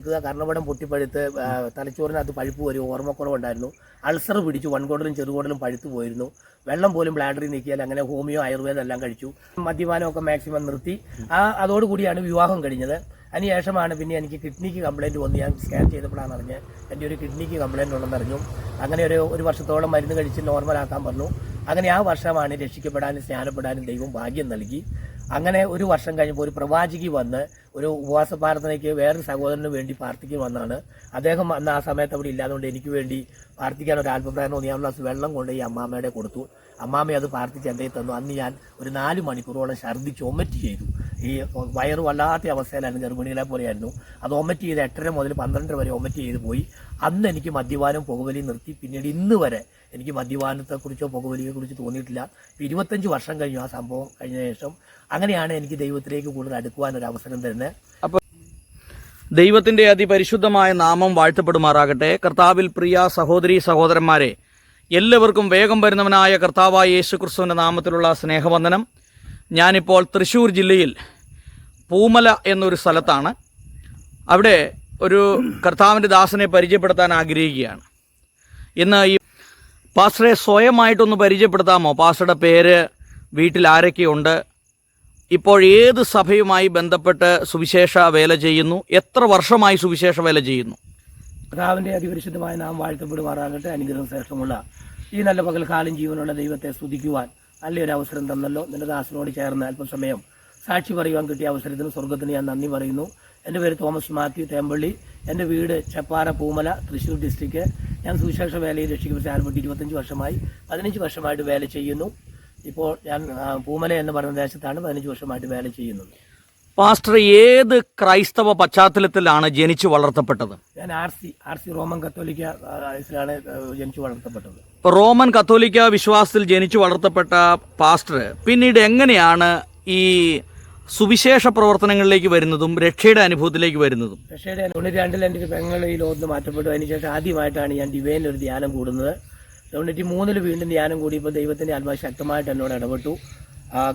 കർണപടം പൊട്ടിപ്പഴുത്ത് തലച്ചോറിനകത്ത് പഴുപ്പ് വരും, ഓർമ്മക്കുറവുണ്ടായിരുന്നു, അൾസർ പിടിച്ചു, വൻകുടലും ചെറുകുടലും പഴുത്തു പോയിരുന്നു, വെള്ളം പോലും ബ്ലാഡറിൽ നീക്കിയാൽ, അങ്ങനെ ഹോമിയോ ആയുർവേദം എല്ലാം കഴിച്ചു, മദ്യപാനമൊക്കെ മാക്സിമം നിർത്തി. അതോടുകൂടിയാണ് വിവാഹം കഴിഞ്ഞത്. അതിനുശേഷമാണ് പിന്നെ എനിക്ക് കിഡ്നിക്ക് കംപ്ലയിൻറ്റ് വന്ന് ഞാൻ സ്കാൻ ചെയ്തപ്പോഴാണ് അറിഞ്ഞ് എൻ്റെ ഒരു കിഡ്നിക്ക് കംപ്ലയിൻറ്റ് ഉണ്ടെന്ന് അറിഞ്ഞു. അങ്ങനെ ഒരു വർഷത്തോളം മരുന്ന് കഴിച്ച് നോർമലാക്കാൻ പറഞ്ഞു. അങ്ങനെ ആ വർഷമാണ് രക്ഷിക്കപ്പെടാനും സ്നാനപ്പെടാനും ദൈവം ഭാഗ്യം നൽകി. അങ്ങനെ ഒരു വർഷം കഴിഞ്ഞപ്പോൾ ഒരു പ്രവാചകി വന്ന് ഒരു ഉപവാസ പ്രാർത്ഥനയ്ക്ക് വേറൊരു സഹോദരന് വേണ്ടി പ്രാർത്ഥിക്കാൻ വന്നാണ്. അദ്ദേഹം അന്ന് ആ സമയത്ത് അവിടെ ഇല്ലാതുകൊണ്ട് എനിക്ക് വേണ്ടി പ്രാർത്ഥിക്കാൻ ഒരു ആൽപ്പപ്രായം തോന്നി. ഞാൻ ഗ്ലാസ് വെള്ളം കൊണ്ട് ഈ അമ്മാമ്മയുടെ കൊടുത്തു. അമ്മാമ്മ അത് പ്രാർത്ഥിച്ച് എൻ്റെ തന്നു. അന്ന് ഞാൻ ഒരു 4 മണിക്കൂറോളം ഛർദ്ദിച്ച് ഒമറ്റ് ചെയ്തു. ഈ വയറ് വല്ലാത്ത അവസ്ഥയിലായിരുന്നു, ഗർഭിണികളെ പോലെയായിരുന്നു. അത് ഒമറ്റ് ചെയ്ത് 8:30 മുതൽ 12 വരെ ഒമറ്റ് ചെയ്ത് പോയി. അന്ന് എനിക്ക് മദ്യപാനം പുകവലി നിർത്തി. പിന്നീട് ഇന്ന് വരെ എനിക്ക് മദ്യപാനത്തെക്കുറിച്ചോ പുകവലിയെക്കുറിച്ച് തോന്നിയിട്ടില്ല. 25 വർഷം കഴിഞ്ഞു ആ സംഭവം കഴിഞ്ഞ ശേഷം. അങ്ങനെയാണ് എനിക്ക് ദൈവത്തിലേക്ക് കൂടുതൽ അടുക്കുവാൻ ഒരു അവസരം തരുന്നത്. അപ്പോൾ ദൈവത്തിന്റെ അതിപരിശുദ്ധമായ നാമം വാഴ്ത്തപ്പെടുമാറാകട്ടെ. കർത്താവിൽ പ്രിയ സഹോദരീ സഹോദരന്മാരെ, എല്ലാവർക്കും വേഗം വരുന്നവനായ കർത്താവായ യേശുക്രിസ്തുവിന്റെ നാമത്തിലുള്ള സ്നേഹവന്ദനം. ഞാനിപ്പോൾ തൃശ്ശൂർ ജില്ലയിൽ പൂമല എന്നൊരു സ്ഥലത്താണ്. അവിടെ ഒരു കർത്താവിൻ്റെ ദാസനെ പരിചയപ്പെടുത്താൻ ആഗ്രഹിക്കുകയാണ്. ഇന്ന് ഈ പാസ്റ്ററെ സ്വയമായിട്ടൊന്ന് പരിചയപ്പെടുത്താമോ? പാസ്റ്ററുടെ പേര്, വീട്ടിൽ ആരൊക്കെയുണ്ട്, ഇപ്പോൾ ഏത് സഭയുമായി ബന്ധപ്പെട്ട് സുവിശേഷ വേല ചെയ്യുന്നു, എത്ര വർഷമായി സുവിശേഷ വേല ചെയ്യുന്നു? കർത്താവിൻ്റെ അതിപരിശുദ്ധമായ നാം വാഴ്ത്തപ്പെടുമാറാകട്ടെ. അനുഗ്രഹം ശ്രേഷ്ഠമുള്ള ഈ നല്ല പകൽക്കാലം ജീവനുള്ള ദൈവത്തെ സ്തുതിക്കുവാൻ നല്ലൊരു അവസരം തന്നല്ലോ. നിന്റെ ദാസനോട് ചേർന്ന് അല്പസമയം സാക്ഷി പറയുവാൻ കിട്ടിയ അവസരത്തിന് സ്വർഗത്തിന് ഞാൻ നന്ദി പറയുന്നു. എൻ്റെ പേര് തോമസ് മാത്യു തേമ്പള്ളി. എൻ്റെ വീട് ചപ്പാറ പൂമല, തൃശ്ശൂർ ഡിസ്ട്രിക്റ്റ്. ഞാൻ സുവിശേഷ വേലയിൽ രക്ഷിക്കപ്പെട്ട ആൽബർട്ട് 25 വർഷമായി, 15 വർഷമായിട്ട് വേല ചെയ്യുന്നു. ഇപ്പോൾ ഞാൻ പൂമല എന്ന് പറയുന്ന ദേശത്താണ് 15 വർഷമായിട്ട് വേല ചെയ്യുന്നത്. പാസ്റ്റർ ഏത് ക്രൈസ്തവ പശ്ചാത്തലത്തിലാണ് ജനിച്ചു വളർത്തപ്പെട്ടത്? ഞാൻ ആർ സി റോമൻ കത്തോലിക്ക ജനിച്ചു വളർത്തപ്പെട്ടത്. ഇപ്പോൾ റോമൻ കത്തോലിക്ക വിശ്വാസത്തിൽ ജനിച്ചു വളർത്തപ്പെട്ട പാസ്റ്റർ പിന്നീട് എങ്ങനെയാണ് ഈ സുവിശേഷ പ്രവർത്തനങ്ങളിലേക്ക് വരുന്നതും രക്ഷയുടെ അനുഭവത്തിലേക്ക് വരുന്നതും? രക്ഷയുടെ 92 എൻ്റെ പെങ്ങൾ ഈ ലോകത്ത് മാറ്റപ്പെട്ടു. അതിനുശേഷം ആദ്യമായിട്ടാണ് ഞാൻ ഡിവൈനിൽ ഒരു ധ്യാനം കൂടുന്നത്. 93 വീണ്ടും ധ്യാനം കൂടിയപ്പോൾ ദൈവത്തിൻ്റെ ആത്മാവ് ശക്തമായിട്ട് എന്നോട് ഇടപെട്ടു.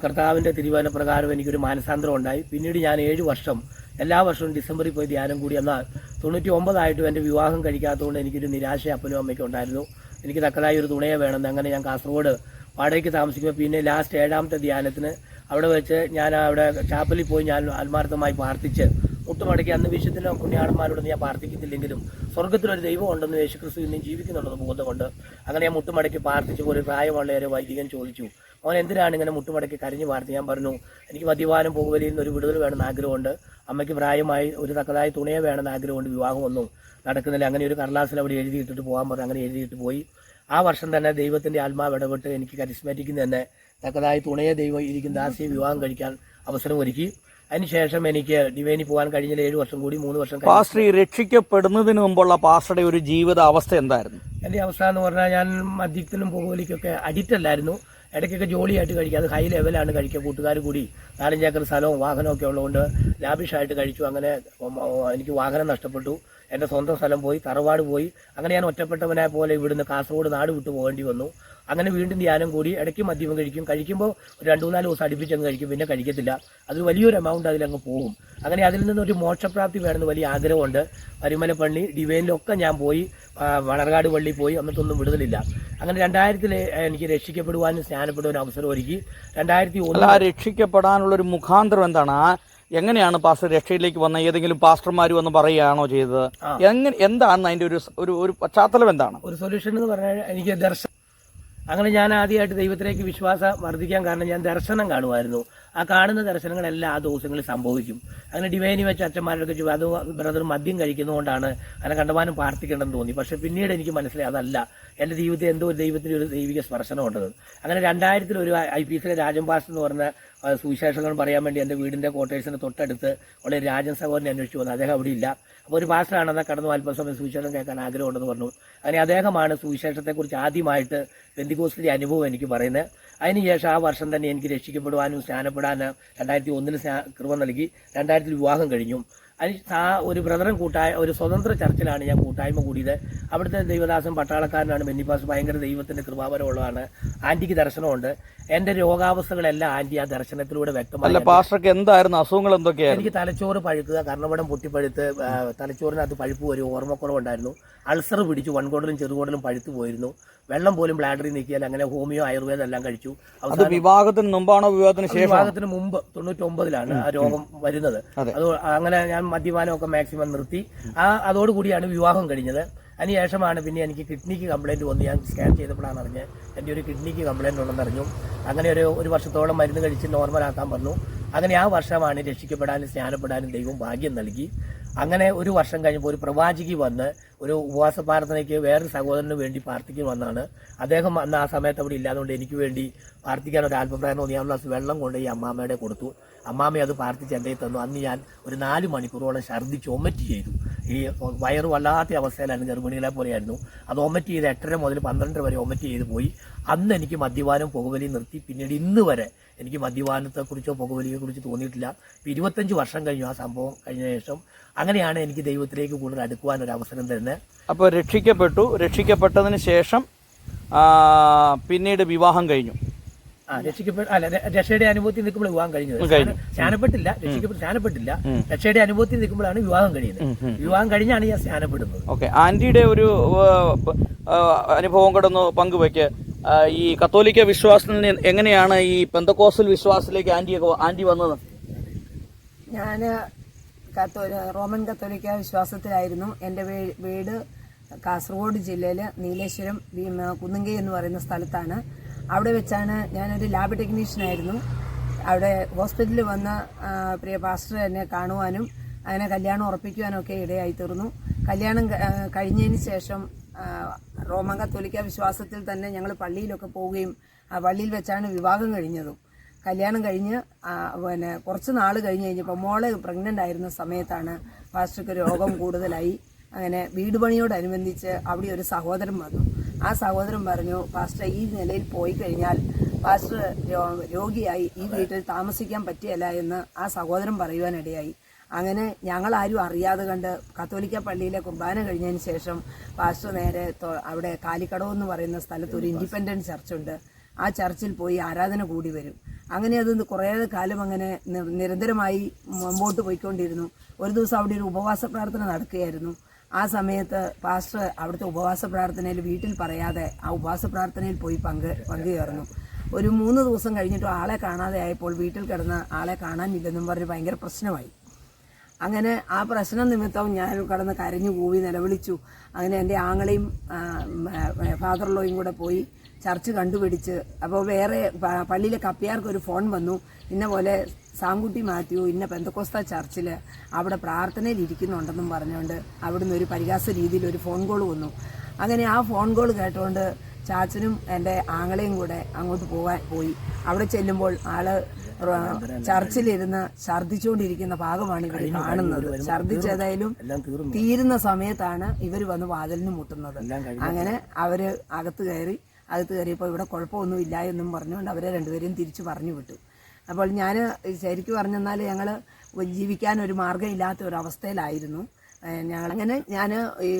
കർത്താവിൻ്റെ തിരുവചന പ്രകാരം എനിക്കൊരു മാനസാന്തരം ഉണ്ടായി. പിന്നീട് ഞാൻ 7 വർഷം എല്ലാ വർഷവും ഡിസംബറിൽ പോയി ധ്യാനം കൂടി. എന്നാൽ 99 എൻ്റെ വിവാഹം കഴിക്കാത്തതുകൊണ്ട് എനിക്കൊരു നിരാശ അപ്പനും അമ്മയ്ക്കും ഉണ്ടായിരുന്നു. എനിക്ക് തക്കതായി ഒരു തുണയെ വേണമെന്ന്. അങ്ങനെ ഞാൻ കാസർഗോഡ് വാടകയ്ക്ക് താമസിക്കുമ്പോൾ പിന്നെ ലാസ്റ്റ് 7ാമത്തെ ധ്യാനത്തിന് അവിടെ വെച്ച് ഞാൻ അവിടെ ചാപ്പലിൽ പോയി ഞാൻ ആത്മാർത്ഥമായി പ്രാർത്ഥിച്ച് മുട്ടുമടക്കി. അന്ന് വിശുദ്ധ പുണ്യാളന്മാരോട് ഞാൻ പ്രാർത്ഥിക്കത്തില്ലെങ്കിലും സ്വർഗത്തിലൊരു ദൈവം ഉണ്ടെന്ന് യേശുക്രിസ്തു ഇന്നും ജീവിക്കുന്നുണ്ടെന്ന് ബോധമുണ്ട്. അങ്ങനെ ഞാൻ മുട്ടുമടക്കി പ്രാർത്ഥിച്ചപ്പോൾ ഒരു പ്രായമുള്ളവരെ വൈദികൻ ചോദിച്ചു, അവൻ എന്തിനാണ് ഇങ്ങനെ മുട്ടുമടക്കി കരഞ്ഞു പ്രാർത്ഥി? ഞാൻ പറഞ്ഞു, എനിക്ക് മദ്യപാനം പുകവലിയിൽ നിന്ന് ഒരു വിടുതൽ വേണമെന്ന് ആഗ്രഹമുണ്ട്. അമ്മയ്ക്ക് പ്രായമായി ഒരു തക്കതായ തുണയെ വേണമെന്ന് ആഗ്രഹമുണ്ട്. വിവാഹമൊന്നും നടക്കുന്നില്ല. അങ്ങനെ ഒരു കടലാസിൽ അവിടെ എഴുതിയിട്ടിട്ട് പോകാൻ പറഞ്ഞു. അങ്ങനെ എഴുതിയിട്ട് പോയി. ആ വർഷം തന്നെ ദൈവത്തിൻ്റെ ആത്മാവ് ഇടപെട്ട് എനിക്ക് കരിസ്മാറ്റിക്കിന് തന്നെ തക്കതായ തുണയെ ദൈവം ഇരിക്കുന്ന ദാസിയെ വിവാഹം കഴിക്കാൻ അവസരം ഒരുക്കി. അതിനുശേഷം എനിക്ക് ഡിവൈനിൽ പോകാൻ കഴിഞ്ഞില്ല. 7 വർഷം കൂടി 3 വർഷം. പാസ്റ്റർ രക്ഷിക്കപ്പെടുന്നതിന് മുമ്പുള്ള പാസ്റ്ററുടെ ഒരു ജീവിത അവസ്ഥ എന്തായിരുന്നു? എൻ്റെ അവസ്ഥ എന്ന് പറഞ്ഞാൽ ഞാൻ മദ്യത്തിനും പുകവലിക്കൊക്കെ അഡിക്റ്റ് അല്ലായിരുന്നു. ഇടയ്ക്കൊക്കെ ജോലിയായിട്ട് കഴിക്കുക. അത് ഹൈ ലെവലാണ് കഴിക്കുക. കൂട്ടുകാർ കൂടി 4-5 ഏക്കർ സ്ഥലവും വാഹനമൊക്കെ ഉള്ളതുകൊണ്ട് ലാവിഷായിട്ട് കഴിച്ചു. അങ്ങനെ എനിക്ക് വാഹനം നഷ്ടപ്പെട്ടു. എൻ്റെ സ്വന്തം സ്ഥലം പോയി, തറവാട് പോയി. അങ്ങനെ ഞാൻ ഒറ്റപ്പെട്ടവനെ പോലെ ഇവിടുന്ന് കാസർഗോഡ് നാട് വിട്ടു പോകേണ്ടി വന്നു. അങ്ങനെ വീണ്ടും ധ്യാനം കൂടി. ഇടയ്ക്ക് മദ്യം കഴിക്കുമ്പോൾ ഒരു 2-4 ദിവസം അടുപ്പിച്ചങ്ങ് കഴിക്കും, പിന്നെ കഴിക്കത്തില്ല. അതൊരു വലിയൊരു എമൗണ്ട് അതിലങ്ങ് പോകും. അങ്ങനെ അതിൽ നിന്നൊരു മോക്ഷപ്രാപ്തി വേണമെന്ന് വലിയ ആഗ്രഹമുണ്ട്. പരുമലപ്പള്ളി ഡിവൈനിലൊക്കെ ഞാൻ പോയി, വണർകാട് പള്ളി പോയി, എന്നിട്ടൊന്നും വിടുതലില്ല. അങ്ങനെ 2000 എനിക്ക് രക്ഷിക്കപ്പെടുവാനും സ്നാനപ്പെടുവാനും അവസരം ഒരുക്കി. 2001 രക്ഷിക്കപ്പെടാനുള്ളൊരു മുഖാന്തരം എന്താണ്? എങ്ങനെയാണ് പാസ്റ്റർ രക്ഷയിലേക്ക് വന്ന? ഏതെങ്കിലും പാസ്റ്റർമാർ വന്ന് പറയുകയാണോ ചെയ്തത്? എന്താണ് അതിന്റെ ഒരു പശ്ചാത്തലം? എന്താണ് ഒരു സൊല്യൂഷൻ എന്ന് പറഞ്ഞാൽ? എനിക്ക് ദർശനം. അങ്ങനെ ഞാൻ ആദ്യമായിട്ട് ദൈവത്തിലേക്ക് വിശ്വാസം വർദ്ധിക്കാൻ കാരണം ഞാൻ ദർശനം കാണുമായിരുന്നു. ആ കാണുന്ന ദർശനങ്ങളെല്ലാം ആ ദിവസങ്ങളിൽ സംഭവിക്കും. അങ്ങനെ ഡിവൈനി വെച്ച് അച്ഛന്മാരൊക്കെ ചോദിച്ചു, അത് ബ്രദർ മദ്യം കഴിക്കുന്നതുകൊണ്ടാണ് അങ്ങനെ കണ്ടമാനം പ്രാർത്ഥിക്കേണ്ടെന്ന് തോന്നി. പക്ഷേ പിന്നീട് എനിക്ക് മനസ്സിലായി അതല്ല, എൻ്റെ ജീവിതത്തിൽ എന്തോ ദൈവത്തിൻ്റെ ഒരു ദൈവിക സ്പർശനം ഉണ്ടത്. അങ്ങനെ 2000 ഒരു IPCയിലെ രാജൻ പാസ്റ്റർ എന്ന് പറഞ്ഞ സുവിശേഷങ്ങൾ പറയാൻ വേണ്ടി എൻ്റെ വീടിൻ്റെ ക്വാർട്ടേഴ്സിന് തൊട്ടടുത്ത് ഉള്ള രാജൻ സഹോദരനെ അന്വേഷിച്ചു വന്നു. അദ്ദേഹം അവിടെ ഇല്ല. അപ്പോൾ ഒരു പാസ്റ്ററാണ്, എന്നാൽ കടന്നു അല്പസമയം സുവിശേഷം കേൾക്കാൻ ആഗ്രഹമുണ്ടെന്ന് പറഞ്ഞു. അങ്ങനെ അദ്ദേഹമാണ് സുവിശേഷത്തെക്കുറിച്ച് ആദ്യമായിട്ട് പെന്തിക്കോസ്തിലെ അനുഭവം എനിക്ക് പറയുന്നത്. അതിനുശേഷം ആ വർഷം തന്നെ എനിക്ക് രക്ഷിക്കപ്പെടുവാനും സ്നാനപ്പെടാനും 2001 കൃപ നൽകി. 2000 വിവാഹം കഴിഞ്ഞു. ആ ഒരു ബ്രദറൻ ഒരു സ്വതന്ത്ര ചർച്ചിലാണ് ഞാൻ കൂട്ടായ്മ കൂടിയത്. അവിടുത്തെ ദൈവദാസൻ പട്ടാളക്കാരനാണ് ബെന്നിപ്പാസ്, ഭയങ്കര ദൈവത്തിന്റെ കൃപാവരമുള്ളതാണ്. ആന്റിക്ക് ദർശനമുണ്ട്. എന്റെ രോഗാവസ്ഥകളെല്ലാം ആന്റി ആ ദർശനത്തിലൂടെ വ്യക്തമായി. പാസ്റ്റർക്ക് എന്തായിരുന്നു അസുഖങ്ങൾ? എന്തൊക്കെയായിരുന്നു? എനിക്ക് തലച്ചോറ് പഴുക്കുക, കർണപടം പൊട്ടിപ്പഴുത്ത്, തലച്ചോറിനകത്ത് പഴുപ്പ് വരും, ഓർമ്മക്കുറവുണ്ടായിരുന്നു, അൾസർ പിടിച്ചു, വൻകുടലും ചെറുകുടലും പഴുത്തു പോയിരുന്നു, വെള്ളം പോലും ബ്ലാഡറിൽ നിൽക്കിയാൽ. അങ്ങനെ ഹോമിയോ ആയുർവേദം എല്ലാം കഴിച്ചു. വിവാഹത്തിന് മുമ്പാണോ വിവാഹത്തിന് ശേഷം? വിവാഹത്തിന് മുമ്പ് 99 ആ രോഗം വരുന്നത്. അത് അങ്ങനെ ഞാൻ മദ്യപാനമൊക്കെ മാക്സിമം നിർത്തി. അതോടുകൂടിയാണ് വിവാഹം കഴിഞ്ഞത്. അതിനുശേഷമാണ് പിന്നെ എനിക്ക് കിഡ്നിക്ക് കംപ്ലൈന്റ് വന്ന് ഞാൻ സ്കാൻ ചെയ്തപ്പോഴാണ് അറിഞ്ഞത് എൻ്റെ ഒരു കിഡ്നിക്ക് കംപ്ലൈന്റ് ഉണ്ടെന്ന് അറിഞ്ഞു. അങ്ങനെ ഒരു വർഷത്തോളം മരുന്ന് കഴിച്ച് നോർമലാക്കാൻ പറഞ്ഞു. അങ്ങനെ ആ വർഷമാണ് രക്ഷിക്കപ്പെടാനും സ്നാനപ്പെടാനും ദൈവം ഭാഗ്യം നൽകി. അങ്ങനെ ഒരു വർഷം കഴിഞ്ഞപ്പോൾ ഒരു പ്രവാചകി വന്ന് ഒരു ഉപവാസ പ്രാർത്ഥനയ്ക്ക് വേറൊരു സഹോദരന് വേണ്ടി പ്രാർത്ഥിക്കാൻ വന്നാണ്. അദ്ദേഹം അന്ന് ആ സമയത്ത് അവിടെ ഇല്ലാതുകൊണ്ട് എനിക്ക് വേണ്ടി പ്രാർത്ഥിക്കാൻ ഒരു ആത്മപ്രേരണ തോന്നി. ഞാൻ ഗ്ലാസ് വെള്ളം കൊണ്ട് ഈ അമ്മാമ്മയുടെ കൊടുത്തു. അമ്മാമ്മ അത് പ്രാർത്ഥിച്ച് എൻ്റെ തന്നു. അന്ന് ഞാൻ ഒരു 4 മണിക്കൂറോളം ഛർദ്ദിച്ച് ഒമറ്റ് ചെയ്തു. ഈ വയറ് വല്ലാത്ത അവസ്ഥയിലായിരുന്നു, ഗർഭിണികളെ പോലെയായിരുന്നു. അത് ഒമറ്റ് ചെയ്ത് 8:30 മുതൽ 12 വരെ ഒമറ്റ് ചെയ്ത് പോയി. അന്ന് എനിക്ക് മദ്യപാനം പുകവലി നിർത്തി. പിന്നീട് ഇന്ന് വരെ എനിക്ക് മദ്യപാനത്തെക്കുറിച്ചോ പുകവലിയെക്കുറിച്ചോ തോന്നിയിട്ടില്ല. 25 വർഷം കഴിഞ്ഞു ആ സംഭവം കഴിഞ്ഞ ശേഷം. അങ്ങനെയാണ് എനിക്ക് ദൈവത്തിലേക്ക് കൂടുതൽ അടുക്കുവാൻ ഒരു അവസരം തരുന്നത്. അപ്പോൾ രക്ഷിക്കപ്പെട്ടതിന് ശേഷം പിന്നീട് വിവാഹം കഴിഞ്ഞു. രക്ഷയുടെ അനുഭവത്തിൽ നിൽക്കുമ്പോൾ വിവാഹം കഴിഞ്ഞത്. സ്നാനപ്പെട്ടില്ല, സ്നാനപ്പെട്ടില്ല. രക്ഷയുടെ അനുഭവത്തിൽ നിൽക്കുമ്പോഴാണ് വിവാഹം കഴിയുന്നത്. വിവാഹം കഴിഞ്ഞാണ് ഞാൻ സ്നാനപ്പെടുന്നത്. ഓക്കെ, ആന്റിയുടെ ഒരു അനുഭവം കൂടെ ഒന്ന് പങ്കുവെക്ക്. ഈ കത്തോലിക്ക വിശ്വാസത്തിൽ എങ്ങനെയാണ് ഈ പെന്തക്കോസ്റ്റൽ വിശ്വാസത്തിലേക്ക് ആന്റി വന്നത്? ഞാൻ റോമൻ കത്തോലിക്ക വിശ്വാസത്തിലായിരുന്നു. എൻ്റെ വീട് കാസർഗോഡ് ജില്ലയിൽ നീലേശ്വരം കുന്നുങ്കൈ എന്ന് പറയുന്ന സ്ഥലത്താണ്. അവിടെ വെച്ചാണ് ഞാനൊരു ലാബ് ടെക്നീഷ്യനായിരുന്നു. അവിടെ ഹോസ്പിറ്റലിൽ വന്ന പ്രിയ പാസ്റ്റർ എന്നെ കാണുവാനും അങ്ങനെ കല്യാണം ഉറപ്പിക്കുവാനും ഒക്കെ ഇടയായി തീർന്നു. കല്യാണം കഴിഞ്ഞതിന് ശേഷം റോമൻ കത്തോലിക്ക വിശ്വാസത്തിൽ തന്നെ ഞങ്ങൾ പള്ളിയിലൊക്കെ പോവുകയും ആ പള്ളിയിൽ വെച്ചാണ് വിവാഹം കഴിഞ്ഞതും. കല്യാണം കഴിഞ്ഞ് കുറച്ച് നാൾ കഴിഞ്ഞപ്പോൾ മോളെ പ്രഗ്നൻ്റ് ആയിരുന്ന സമയത്താണ് പാസ്റ്റർക്ക് രോഗം കൂടുതലായി. അങ്ങനെ വീട് പണിയോടനുബന്ധിച്ച് അവിടെ ഒരു സഹോദരൻ വന്നു. ആ സഹോദരൻ പറഞ്ഞു, പാസ്റ്റർ ഈ നിലയിൽ പോയി കഴിഞ്ഞാൽ പാസ്റ്റർ രോഗിയായി ഈ വീട്ടിൽ താമസിക്കാൻ പറ്റിയല്ല എന്ന് ആ സഹോദരൻ പറയുവാനിടയായി. അങ്ങനെ ഞങ്ങളാരും അറിയാതെ കണ്ട് കത്തോലിക്ക പള്ളിയിലെ കുർബാന കഴിഞ്ഞതിന് ശേഷം പാസ്റ്റർ നേരെ അവിടെ കാലിക്കടവ് എന്ന് പറയുന്ന സ്ഥലത്ത് ഒരു ഇൻഡിപെൻഡന്റ് ചർച്ചുണ്ട്. ആ ചർച്ചിൽ പോയി ആരാധന കൂടി വരും. അങ്ങനെ അത് കുറേ കാലം അങ്ങനെ നിരന്തരമായി മുമ്പോട്ട് പോയിക്കൊണ്ടിരുന്നു. ഒരു ദിവസം അവിടെ ഒരു ഉപവാസ പ്രാർത്ഥന നടക്കുകയായിരുന്നു. ആ സമയത്ത് പാസ്റ്റർ അവിടുത്തെ ഉപവാസ പ്രാർത്ഥനയിൽ വീട്ടിൽ പറയാതെ ആ ഉപവാസ പ്രാർത്ഥനയിൽ പോയി പങ്കുചേർന്നു. ഒരു 3 ദിവസം കഴിഞ്ഞിട്ട് ആളെ കാണാതെ ആയപ്പോൾ വീട്ടിൽ കിടന്ന് ആളെ കാണാനില്ലെന്നും പറഞ്ഞ് ഭയങ്കര പ്രശ്നമായി. അങ്ങനെ ആ പ്രശ്നം നിമിത്തം ഞാൻ കിടന്ന് കരഞ്ഞു കൂവി നിലവിളിച്ചു. അങ്ങനെ എൻ്റെ ആങ്ങളെയും ഫാദർ ലോയും കൂടെ പോയി ചർച്ച് കണ്ടുപിടിച്ച്, അപ്പോൾ വേറെ പള്ളിയിലെ കപ്പിയാർക്ക് ഒരു ഫോൺ വന്നു, ഇന്ന പോലെ സാംകുട്ടി മാത്യു ഇന്ന പെന്തക്കോസ്ത ചർച്ചിൽ അവിടെ പ്രാർത്ഥനയിൽ ഇരിക്കുന്നുണ്ടെന്നും പറഞ്ഞുകൊണ്ട് അവിടുന്ന് ഒരു പരിഹാസ രീതിയിൽ ഒരു ഫോൺ കോൾ വന്നു. അങ്ങനെ ആ ഫോൺ കോൾ കേട്ടുകൊണ്ട് ചാച്ചനും എൻ്റെ ആങ്ങളെയും കൂടെ അങ്ങോട്ട് പോയി. അവിടെ ചെല്ലുമ്പോൾ ആള് ചർച്ചിലിരുന്ന് ഛർദ്ദിച്ചുകൊണ്ടിരിക്കുന്ന ഭാഗമാണ് ഇവർ കാണുന്നത്. ഛർദ്ദിച്ചതായാലും തീരുന്ന സമയത്താണ് ഇവർ വന്ന് വാതിലിന് മുട്ടുന്നത്. അങ്ങനെ അവര് അകത്ത് കയറിയപ്പോൾ ഇവിടെ കുഴപ്പമൊന്നുമില്ല എന്നും പറഞ്ഞുകൊണ്ട് അവരെ രണ്ടുപേരെയും തിരിച്ചു പറഞ്ഞു വിട്ടു. അപ്പോൾ ഞാൻ ശരിക്കും പറഞ്ഞെന്നാൽ ഞങ്ങൾ ജീവിക്കാൻ ഒരു മാർഗ്ഗമില്ലാത്ത ഒരവസ്ഥയിലായിരുന്നു. ഞാൻ ഈ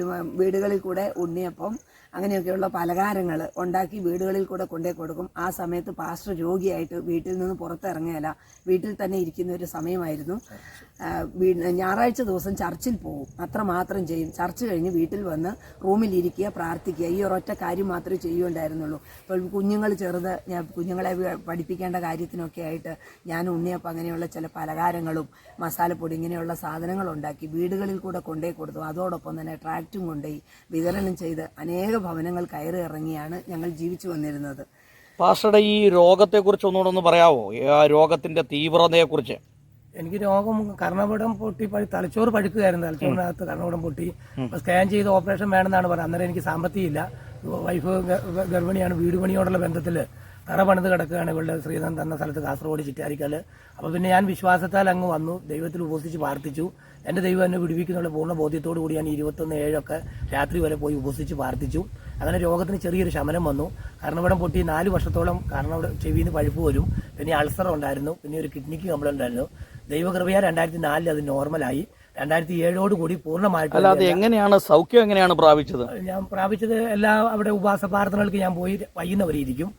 വീടുകളിൽ കൂടെ ഉണ്ണിയപ്പം അങ്ങനെയൊക്കെയുള്ള പലഹാരങ്ങൾ ഉണ്ടാക്കി വീടുകളിൽ കൂടെ കൊണ്ടേ കൊടുക്കും. ആ സമയത്ത് പാസ്റ്റർ രോഗിയായിട്ട് വീട്ടിൽ നിന്ന് പുറത്തിറങ്ങിയല്ല, വീട്ടിൽ തന്നെ ഇരിക്കുന്ന ഒരു സമയമായിരുന്നു. ഞായറാഴ്ച ദിവസം ചർച്ചിൽ പോകും, അത്രമാത്രം ചെയ്യും. ചർച്ച് കഴിഞ്ഞ് വീട്ടിൽ വന്ന് റൂമിലിരിക്കുക, പ്രാർത്ഥിക്കുക, ഈ ഒരൊറ്റ കാര്യം മാത്രമേ ചെയ്യുകയുണ്ടായിരുന്നുള്ളൂ. ഇപ്പോൾ കുഞ്ഞുങ്ങൾ കുഞ്ഞുങ്ങളെ പഠിപ്പിക്കേണ്ട കാര്യത്തിനൊക്കെ ആയിട്ട് ഞാൻ ഉണ്ണിയപ്പം അങ്ങനെയുള്ള ചില പലഹാരങ്ങളും മസാലപ്പൊടി ഇങ്ങനെയുള്ള സാധനങ്ങൾ ഉണ്ടാക്കി വീടുകളിൽ കൂടെ കൊണ്ടേ കൊടുത്തു. അതോടൊപ്പം തന്നെ ട്രാക്റ്റും കൊണ്ടുപോയി വിതരണം ചെയ്ത് അനേക ഭവനങ്ങൾ കയറി ഇറങ്ങിയാണ് ഞങ്ങൾ ജീവിച്ചു വന്നിരുന്നത്. പാസ്റ്ററുടെ ഈ രോഗത്തെക്കുറിച്ച് ഒന്നുകൂടെ പറയാവോ? ആ രോഗത്തിന്റെ തീവ്രതയെക്കുറിച്ച്. എനിക്ക് രോഗം കർണപടം പൊട്ടി തലച്ചോറ് പഴുക്കുകയായിരുന്നു. തലച്ചോറിനകത്ത് കർണപടം പൊട്ടി സ്കാൻ ചെയ്ത് ഓപ്പറേഷൻ വേണമെന്നാണ് പറഞ്ഞത്. അന്നേരം എനിക്ക് സാമ്പത്തികമില്ല. വൈഫ് ഗർഭിണിയാണ്. വീട് പണിയോടുള്ള ബന്ധത്തിൽ തറ പണിത് കിടക്കുകയാണ് ഇവളുടെ ശ്രീധരൻ തന്ന സ്ഥലത്ത് കാസർഗോഡ് ചിറ്റാരിക്കല്. അപ്പോൾ പിന്നെ ഞാൻ വിശ്വാസത്താൽ അങ്ങ് വന്നു, ദൈവത്തിൽ ഉപസിച്ച് പ്രാർത്ഥിച്ചു. എൻ്റെ ദൈവം എന്നെ വിടുവിക്കുന്നുള്ള പൂർണ്ണ ബോധ്യത്തോടു കൂടി ഞാൻ 21/7 രാത്രി വരെ പോയി ഉപസിച്ച് പ്രാർത്ഥിച്ചു. അങ്ങനെ രോഗത്തിന് ചെറിയൊരു ശമനം വന്നു. കർണപടം പൊട്ടി 4 വർഷത്തോളം ചെവിയിൽ നിന്ന് പഴുപ്പ് വരും. പിന്നെ അൾസർ ഉണ്ടായിരുന്നു. പിന്നെ ഒരു കിഡ്നിക്ക് കംപ്ലൈന്റ് ഉണ്ടായിരുന്നു. ദൈവകൃപയാ 2004 അത് നോർമലായി. 2007 പൂർണ്ണമായിട്ട് അല്ല, അത് എങ്ങനെയാണ് സൗഖ്യം എങ്ങനെയാണ് പ്രാപിച്ചത്? ഞാൻ പ്രാപിച്ചത് അവിടെ ഉപവാസ പ്രാർത്ഥനകൾക്ക് ഞാൻ പോയി വൈകുന്നവരെ ഇരിക്കും.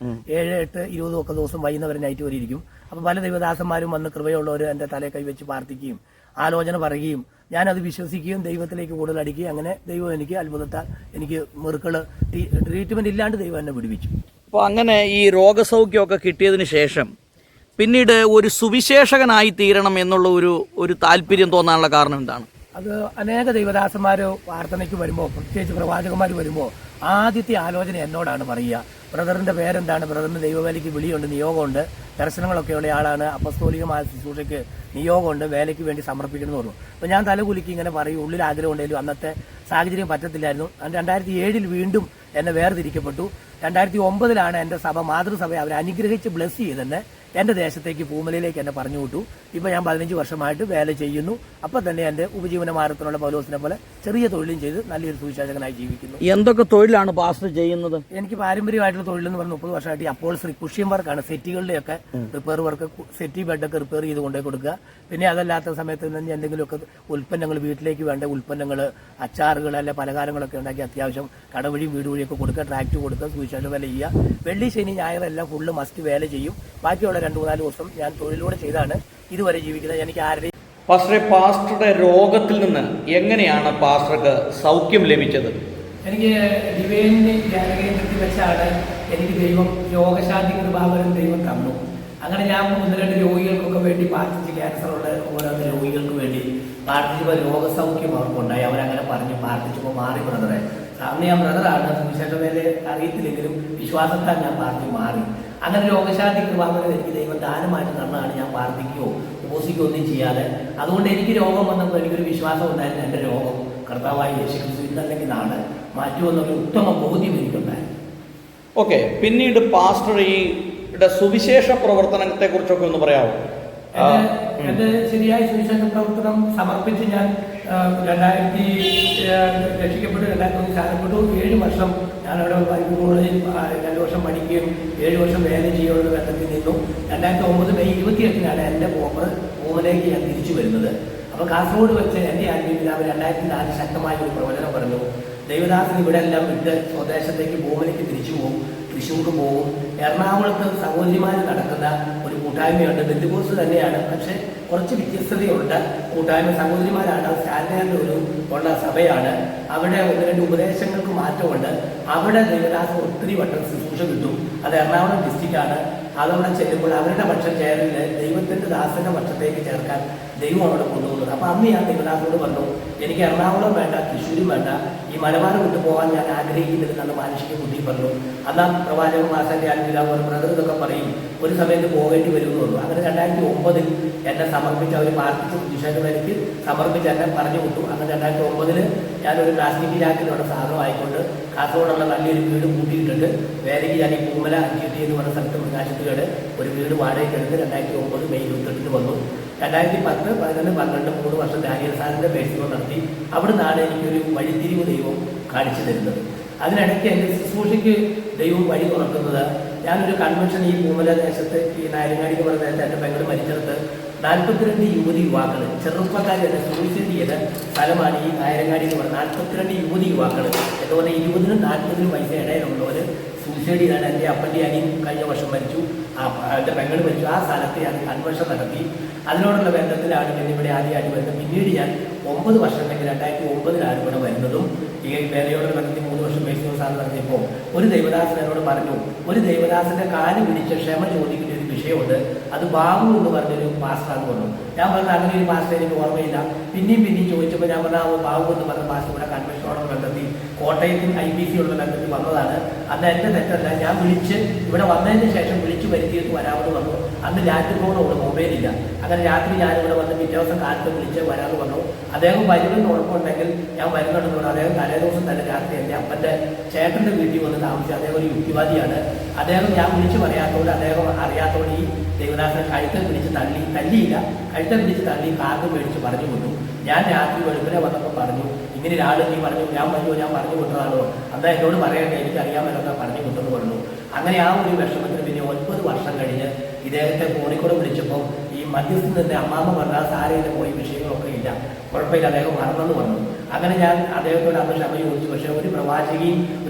7, 8, 20 ഒക്കെ ദിവസം വൈകുന്നവരെ നൈറ്റ് വരെ ഇരിക്കും. അപ്പൊ പല ദൈവദാസന്മാരും വന്ന് കൃപയുള്ളവർ എന്റെ തലയിൽ കൈവച്ച് പ്രാർത്ഥിക്കുകയും ആലോചന പറയുകയും ഞാനത് വിശ്വസിക്കുകയും ദൈവത്തിലേക്ക് കൂടുതൽ അടിക്കുകയും അങ്ങനെ ദൈവം എനിക്ക് അത്ഭുതത്താൽ എനിക്ക് മെറുക്കള് ട്രീറ്റ്മെന്റ് ഇല്ലാണ്ട് ദൈവം എന്നെ വിടുവിച്ചു. അപ്പോൾ അങ്ങനെ ഈ രോഗസൗഖ്യമൊക്കെ കിട്ടിയതിന് ശേഷം പിന്നീട് ഒരു സുവിശേഷകനായി തീരണം എന്നുള്ള ഒരു താല്പര്യം തോന്നാനുള്ള കാരണം എന്താണ്? അത് അനേക ദൈവദാസന്മാർ പ്രാർത്ഥനയ്ക്ക് വരുമ്പോൾ, പ്രത്യേകിച്ച് പ്രവാചകന്മാർ വരുമ്പോൾ ആദ്യത്തെ ആലോചന എന്നോടാണ് പറയുക, ബ്രദറിന്റെ പേരെന്താണ്, ബ്രദറിന് ദൈവവേലയ്ക്ക് വിളിയുണ്ട്, നിയോഗമുണ്ട്, ദർശനങ്ങളൊക്കെ ഉള്ള ആളാണ്, അപ്പസ്തോലികമായ ശുശ്രൂഷയ്ക്ക് നിയോഗമുണ്ട്, വേലയ്ക്ക് വേണ്ടി സമർപ്പിക്കണമെന്ന് പറഞ്ഞു. അപ്പോൾ ഞാൻ തലകുലുക്കി ഇങ്ങനെ പറയും, ഉള്ളിൽ ആഗ്രഹം ഉണ്ടെങ്കിലും അന്നത്തെ സാഹചര്യം പറ്റത്തില്ലായിരുന്നു. 2007 വീണ്ടും എന്നെ വേർതിരിക്കപ്പെട്ടു. 2009 എൻ്റെ സഭ, മാതൃസഭ അവർ അനുഗ്രഹിച്ച് ബ്ലെസ് ചെയ്തെന്നെ എൻ്റെ ദേശത്തേക്ക് പൂമലയിലേക്ക് എന്നെ പറഞ്ഞു വിട്ടു. ഇപ്പോൾ ഞാൻ 15 വർഷമായിട്ട് വേല ചെയ്യുന്നു. അപ്പം തന്നെ എൻ്റെ ഉപജീവന മാർഗത്തിനുള്ള പൗലോസിനെ പോലെ ചെറിയ തൊഴിലും ചെയ്ത് നല്ലൊരു സുവിശേഷകനായി ജീവിക്കുന്നു. എന്തൊക്കെ തൊഴിലാണ് പാസ്റ്റർ ചെയ്യുന്നത്? എനിക്ക് പാരമ്പര്യമായിട്ടുള്ള തൊഴിലെന്ന് പറഞ്ഞാൽ 30 വർഷമായിട്ട് അപ്പോൾസറി കുഷ്യൻ വർക്കാണ്. സെറ്റികളുടെയൊക്കെ റിപ്പയർ വർക്ക്, സെറ്റി ബെഡൊക്കെ റിപ്പയർ ചെയ്ത് കൊണ്ടുപോയി കൊടുക്കുക. പിന്നെ അതല്ലാത്ത സമയത്ത് എന്തെങ്കിലുമൊക്കെ ഉൽപ്പന്നങ്ങൾ, വീട്ടിലേക്ക് വേണ്ട ഉൽപ്പന്നങ്ങൾ, അച്ചാറുകൾ, അല്ലെ പലഹാരങ്ങളൊക്കെ ഉണ്ടാക്കി അത്യാവശ്യം കടവഴിയും വീട് വഴിയൊക്കെ കൊടുക്കുക, ട്രാക്ട് കൊടുക്കുക, സുവിശേഷ വേല ചെയ്യുക. വെള്ളി, ശനി, ഞായറെല്ലാം ഫുള്ള് മസ്റ്റ് വേല ചെയ്യും. ബാക്കിയുള്ള 2-4 ദിവസം ഞാൻ തൊഴിലൂടെ ചെയ്താണ് ഇതുവരെ ജീവിക്കുന്നത്. എനിക്ക് ആരുടെയും പാസ്റ്ററുടെ രോഗത്തിൽ നിന്ന് എങ്ങനെയാണ് പാസ്റ്റർക്ക് സൗഖ്യം ലഭിച്ചത്? എനിക്ക് ഡിവൈനിനെ ധ്യാനകേന്ദ്രത്തിൽ വെച്ചാണ് എനിക്ക് ദൈവം രോഗശാന്തി കൃപാവരം ദൈവം തന്നു. അങ്ങനെ ഞാൻ 1-2 രോഗികൾക്കൊക്കെ വേണ്ടി പ്രാർത്ഥിച്ച്, ക്യാൻസറുള്ള ഓരോന്ന് രോഗികൾക്ക് വേണ്ടി പ്രാർത്ഥിച്ചപ്പോൾ രോഗസൗഖ്യം അവർക്കുണ്ടായി. അവരങ്ങനെ പറഞ്ഞു, പ്രാർത്ഥിച്ചപ്പോൾ മാറി ബ്രദറെ. അന്ന് ഞാൻ ബ്രദറാണ്, സുവിശേഷ വേല അറിയത്തില്ലെങ്കിലും വിശ്വാസത്താൽ ഞാൻ പ്രാർത്ഥിച്ച് മാറി. അങ്ങനെ രോഗശാന്തി കൃപാവരം എനിക്ക് ദൈവം ദാനമായിട്ട് തന്നതാണ്. ഞാൻ പ്രാർത്ഥിക്കുകയോ ഉപസിക്കുകയോ ഒന്നും ചെയ്യാതെ. അതുകൊണ്ട് എനിക്ക് രോഗം വന്നപ്പോൾ എനിക്കൊരു വിശ്വാസം ഉണ്ടായിരുന്നു, എൻ്റെ രോഗം കർത്താവായ യേശുക്രിസ്തു ഇന്നല്ലെങ്കിൽ നാളെ മാറ്റുമെന്നൊരു ഉത്തമ ബോധ്യം എനിക്കുണ്ടായിരുന്നു. ഓക്കെ, പിന്നീട് പാസ്റ്റർ ഈ സുവിശേഷ പ്രവർത്തനത്തെ കുറിച്ചൊക്കെ ഒന്ന് പറയാമോ? എന്റെ ശരിയായ സുവിശേഷ പ്രവർത്തനം സമർപ്പിച്ച് ഞാൻ 2000 രക്ഷിക്കപ്പെട്ടു, 2001 സ്ഥാനപ്പെട്ടു. 7 വർഷം ഞാനവിടെ ബൈബിൾ കോളേജിൽ 2 വർഷം പഠിക്കുകയും 7 വർഷം വേല ചെയ്യാനുള്ള ബന്ധത്തിൽ നിന്നു. 2009 മെയ് 28 എൻ്റെ പൂമലേക്ക് ഞാൻ തിരിച്ചു വരുന്നത്. അപ്പോൾ കാസർഗോഡ് വെച്ച് എൻ്റെ ആത്മീയപിതാവ് 2004 ശക്തമായ ഒരു പ്രവചനം പറഞ്ഞു, ദൈവദാസൻ ഇവിടെ എല്ലാം വിട്ട് സ്വദേശത്തേക്ക് പൂമലേക്ക് തിരിച്ചു പോകും, തൃശ്ശൂർക്ക് പോകും. എറണാകുളത്ത് സഹോദരിമാർ നടക്കുന്ന ഒരു കൂട്ടായ്മയുണ്ട്, ബന്ധുക്കോസ് തന്നെയാണ്, പക്ഷെ കുറച്ച് വ്യത്യസ്തതയുണ്ട്. കൂട്ടായ്മ സഹോദരിമാരാണ്, സ്റ്റാൻഡേർഡ് ഉള്ള സഭയാണ്. അവിടെ 1-2 ഉപദേശങ്ങൾക്ക് മാറ്റമുണ്ട്. അവിടെ ദൈവദാസൻ ഒത്തിരി വട്ടം ശുശ്രൂഷ കിട്ടും. അത് എറണാകുളം ഡിസ്ട്രിക്റ്റാണ്. അതവിടെ ചെല്ലുമ്പോൾ അവരുടെ പക്ഷം ചേരില്ല, ദൈവത്തിന്റെ ദാസന്റെ പക്ഷത്തേക്ക് ചേർക്കാൻ ദൈവം അവിടെ കൊണ്ടുപോകുന്നത്. അപ്പൊ അന്ന് ഞാൻ ദൈവദാസനോട് പറഞ്ഞു, എനിക്ക് എറണാകുളം വേണ്ട, തൃശ്ശൂരും വേണ്ട, ഈ മലബാർ വിട്ടുപോകാൻ ഞാൻ ആഗ്രഹിക്കുന്നില്ലെന്ന് മാനുഷിക ബുദ്ധി പറഞ്ഞു. അന്നാ പ്രവാചകൻ മാസന്റെ ആത്മീയതാവ് ഒരു ബ്രദർ ഇതൊക്കെ പറയും, ഒരു സമയത്ത് പോകേണ്ടി വരുമെന്ന് പറഞ്ഞു. അങ്ങനെ 2009 എന്നെ സമർപ്പിച്ച് അവർ പ്രാർത്ഥിച്ച് സുവിശേഷവേലയ്ക്ക് സമർപ്പിച്ച് എന്നെ പറഞ്ഞു വിട്ടു. അങ്ങനെ 2009 ഞാനൊരു പ്ലാസ്റ്റിക് ചാക്കിലുള്ള സാധനം ആയിക്കൊണ്ട് കാസർഗോഡുള്ള നല്ലൊരു വീട് കൂട്ടിയിട്ടുണ്ട്. വേലയ്ക്ക് ഞാൻ ഈ പൂമല അഞ്ചിട്ടി എന്ന് പറഞ്ഞ സ്ഥലത്ത് മൃഗാശുപത്രിയുടെ ഒരു വീട് വാടകയ്ക്ക് എടുത്ത് 2009 മെയ് 28 വന്നു. 2010, 11, 12 3 വർഷം ഡാനിയൽ സാറിന്റെ പേഴ്സിനോ നടത്തി. അവിടുന്നാണ് എനിക്കൊരു വഴിത്തിരിവ് ദൈവം കാണിച്ചു തരുന്നത്. അതിനിടയ്ക്ക് എൻ്റെ ശുശ്രൂഷയ്ക്ക് ദൈവം വഴി തുറക്കുന്നത്, ഞാനൊരു കൺവെൻഷൻ ഈ പൂമല ദേശത്ത്, ഈ നായരങ്ങാടി എന്ന് പറഞ്ഞ നേരത്തെ എൻ്റെ പെങ്ങൾ മരിച്ചെടുത്ത് 42 യുവാക്കൾ ചെറുപ്പക്കാർ തന്നെ സൂയിസൈഡ് ചെയ്ത സ്ഥലമാണ് ഈ നായരങ്ങാടി എന്ന് പറഞ്ഞാൽ. 42 യുവാക്കൾ എന്ന് പറഞ്ഞാൽ 20-നും 40-നും വയസ്സ് ഇടയിലുള്ളവർ സൂയിസൈഡ് ചെയ്താണ്. എൻ്റെ അപ്പൻ്റെ അനിയൻ കഴിഞ്ഞ വർഷം മരിച്ചു, എൻ്റെ പെങ്ങൾ മരിച്ചു. ആ സ്ഥലത്ത് ഞാൻ കൺവെൻഷൻ നടത്തി. അതിനോടുള്ള ബന്ധത്തിലാണ് പിന്നെ ഇവിടെ ആദ്യമായിട്ട് വരുന്നത്. പിന്നീട് ഞാൻ 9 വർഷം കഴിഞ്ഞ് 2009 ഇവിടെ വരുന്നതും ഈ വേലയോട് ബന്ധത്തിൽ 3 വർഷം ബേസിസാണ് നടത്തിയപ്പോൾ ഒരു ദൈവദാസൻ എന്നോട് പറഞ്ഞു, ഒരു ദൈവദാസന്റെ കാല് പിടിച്ച് ക്ഷമ ചോദിക്കുന്ന ഒരു വിഷയമുണ്ട്, അത് ബാബു എന്ന് പറഞ്ഞൊരു പാസ്റ്ററാന്ന് പറഞ്ഞു. ഞാൻ പറഞ്ഞ അങ്ങനെ ഒരു പാസ്റ്റർ എനിക്ക് ഓർമ്മയില്ല. പിന്നെയും ചോദിച്ചപ്പോൾ ഞാൻ പറഞ്ഞ ബാബു എന്ന് പറഞ്ഞ പാസ്റ്റർ ഇവിടെ കൺവെൻഷനോടുള്ള ബന്ധത്തിൽ കോട്ടയത്തിൽ IBC ഉള്ള ബന്ധത്തിൽ വന്നതാണ്. അന്ന് എൻ്റെ തെറ്റല്ല, ഞാൻ വിളിച്ച് ഇവിടെ വന്നതിന് ശേഷം വിളിച്ചു വരുത്തിയിട്ട് വരാമെന്ന് പറഞ്ഞു. അന്ന് രാത്രി ഫോണോട് മൊബൈലില്ല. അങ്ങനെ രാത്രി ഞാനിവിടെ വന്ന് പിറ്റേ ദിവസം കാലത്ത് വിളിച്ച് വരാമെന്ന് പറഞ്ഞു. അദ്ദേഹം വരുമെന്ന് ഉറപ്പുണ്ടെങ്കിൽ ഞാൻ വരുന്നുണ്ടെന്ന് പറഞ്ഞു. അദ്ദേഹം തലേദിവസം തന്നെ രാത്രി എൻ്റെ അപ്പൻ്റെ ചേട്ടൻ്റെ വീട്ടിൽ വന്ന് താമസിച്ചു. അദ്ദേഹം ഒരു യുക്തിവാദിയാണ്. അദ്ദേഹം ഞാൻ വിളിച്ച് പറയാത്തതുകൊണ്ട്, അദ്ദേഹം അറിയാത്തതുകൊണ്ട് ഈ ദേവദാസനെ കഴുത്തെ പിടിച്ച് തല്ലിയില്ല, കഴുത്തെ പിടിച്ച് തള്ളി കാർഡ് മേടിച്ച് പറഞ്ഞു വിട്ടു. ഞാൻ രാത്രി വെളുപ്പിനെ വന്നപ്പോൾ പറഞ്ഞു, ഇങ്ങനെ ഒരാൾ നീ പറഞ്ഞു, ഞാൻ പറഞ്ഞു വിട്ടതാണോ, അതാ എന്നോട് പറയട്ടെ, എനിക്കറിയാമല്ലോ പറഞ്ഞു വിട്ടെന്ന് പറഞ്ഞു. അങ്ങനെ ആ ഒരു വിഷമത്തിന് പിന്നെ 9 വർഷം കഴിഞ്ഞ് ഇദ്ദേഹത്തെ ഫോണിൽ കൂടെ വിളിച്ചപ്പോൾ ഈ മധ്യസ്ഥൻ തന്നെ അമ്മാമ്മ പറഞ്ഞാൽ സാരയില്ല, പോയി വിഷയങ്ങളൊക്കെ ഇല്ല, കുഴപ്പമില്ല, അദ്ദേഹം മറന്നെന്ന് പറഞ്ഞു. അങ്ങനെ ഞാൻ അദ്ദേഹത്തോട് അന്ന് ക്ഷമ ചോദിച്ചു. പക്ഷേ ഒരു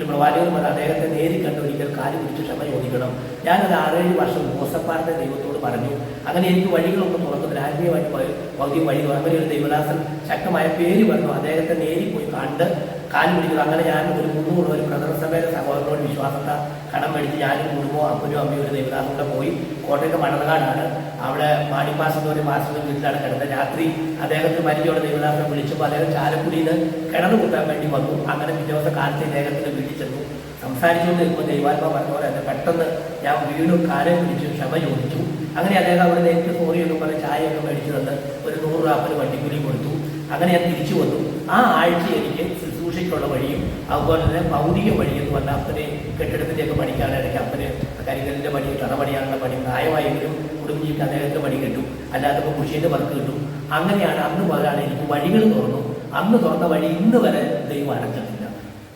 പ്രവാചകൻ പറഞ്ഞ അദ്ദേഹത്തെ നേരിൽ കണ്ട് ഒരിക്കൽ കാല് പിടിച്ച് ക്ഷമ ചോദിക്കണം. ഞാനത് 6-7 വർഷം മോശപ്പാടിന്റെ ദൈവത്തോട് പറഞ്ഞു. അങ്ങനെ എനിക്ക് വഴികളൊന്നും തുറക്കുന്നില്ല, ആത്മീയമായിട്ട് ഭൗതിക വഴികൾ. അങ്ങനെ ഒരു ദൈവദാസൻ ശക്തമായ പേര് പറഞ്ഞു, അദ്ദേഹത്തെ നേരിൽ പോയി കണ്ട് കാല് പിടിക്കുന്നു. അങ്ങനെ ഞാൻ ഒരു 300 ഒരു പ്രദർശനസഭയിലെ സഹോദരനോട് വിശ്വാസത്ത കടം മേടിച്ച് ഞാനും കുടുംബവും അപ്പനും അമ്മയും ഒരു ദൈവദാസനോടെ പോയി. കോട്ടയത്ത് മണർകാടാണ്, അവിടെ മാണിപ്പാസെന്ന് ഒരു മാസത്തിന്റെ വീട്ടിലാണ് കിടന്നത്. രാത്രി അദ്ദേഹത്തിന് പരിചയമുള്ള ദൈവദാസനെ വിളിച്ചപ്പോൾ അദ്ദേഹം ചാലക്കുടിയിൽ നിന്ന് കിണറ് കുത്താൻ വേണ്ടി വന്നു. അങ്ങനെ പിറ്റേ ദിവസം കാലത്ത് അദ്ദേഹത്തിന്റെ വീട്ടിൽ ചെന്നു. സംസാരിച്ചുകൊണ്ട് ഇപ്പോൾ ദൈവാത്മ പറഞ്ഞ പോലെ തന്നെ പെട്ടെന്ന് ഞാൻ വീണ്ടും കാലം പിടിച്ചു ക്ഷമ ചോദിച്ചു. അങ്ങനെ അദ്ദേഹം അവിടെ എനിക്ക് സോറിയൊക്കെ പറഞ്ഞ് ചായയൊക്കെ മേടിച്ചു തന്ന് ഒരു 100 രൂപ വണ്ടിക്കൂലി കൊടുത്തു. അങ്ങനെ ഞാൻ തിരിച്ചു വന്നു. ആ ആഴ്ച എനിക്ക് ശുശ്രൂഷയ്ക്കുള്ള വഴിയും അതുപോലെ തന്നെ ഭൗതിക വഴി എന്ന് പറഞ്ഞാൽ അപ്പനെ കെട്ടിടത്തിൻ്റെയൊക്കെ പണിക്കാനിടയ്ക്ക് അപ്പന് കരിങ്കലിൻ്റെ പണി, തറപണിയാനുള്ള പണി, പ്രായമായെങ്കിലും കുടുംബജീവിക്ക് അദ്ദേഹത്തെ പണി കിട്ടും, അല്ലാത്തപ്പോൾ കൃഷിയുടെ വർക്ക് കിട്ടും. അങ്ങനെയാണ് അന്ന് മുതലാണ് എനിക്ക് വഴികൾ തുറന്നു. അന്ന് തുറന്ന വഴി ഇന്ന് വരെ ദൈവം അടച്ചിട്ടില്ല.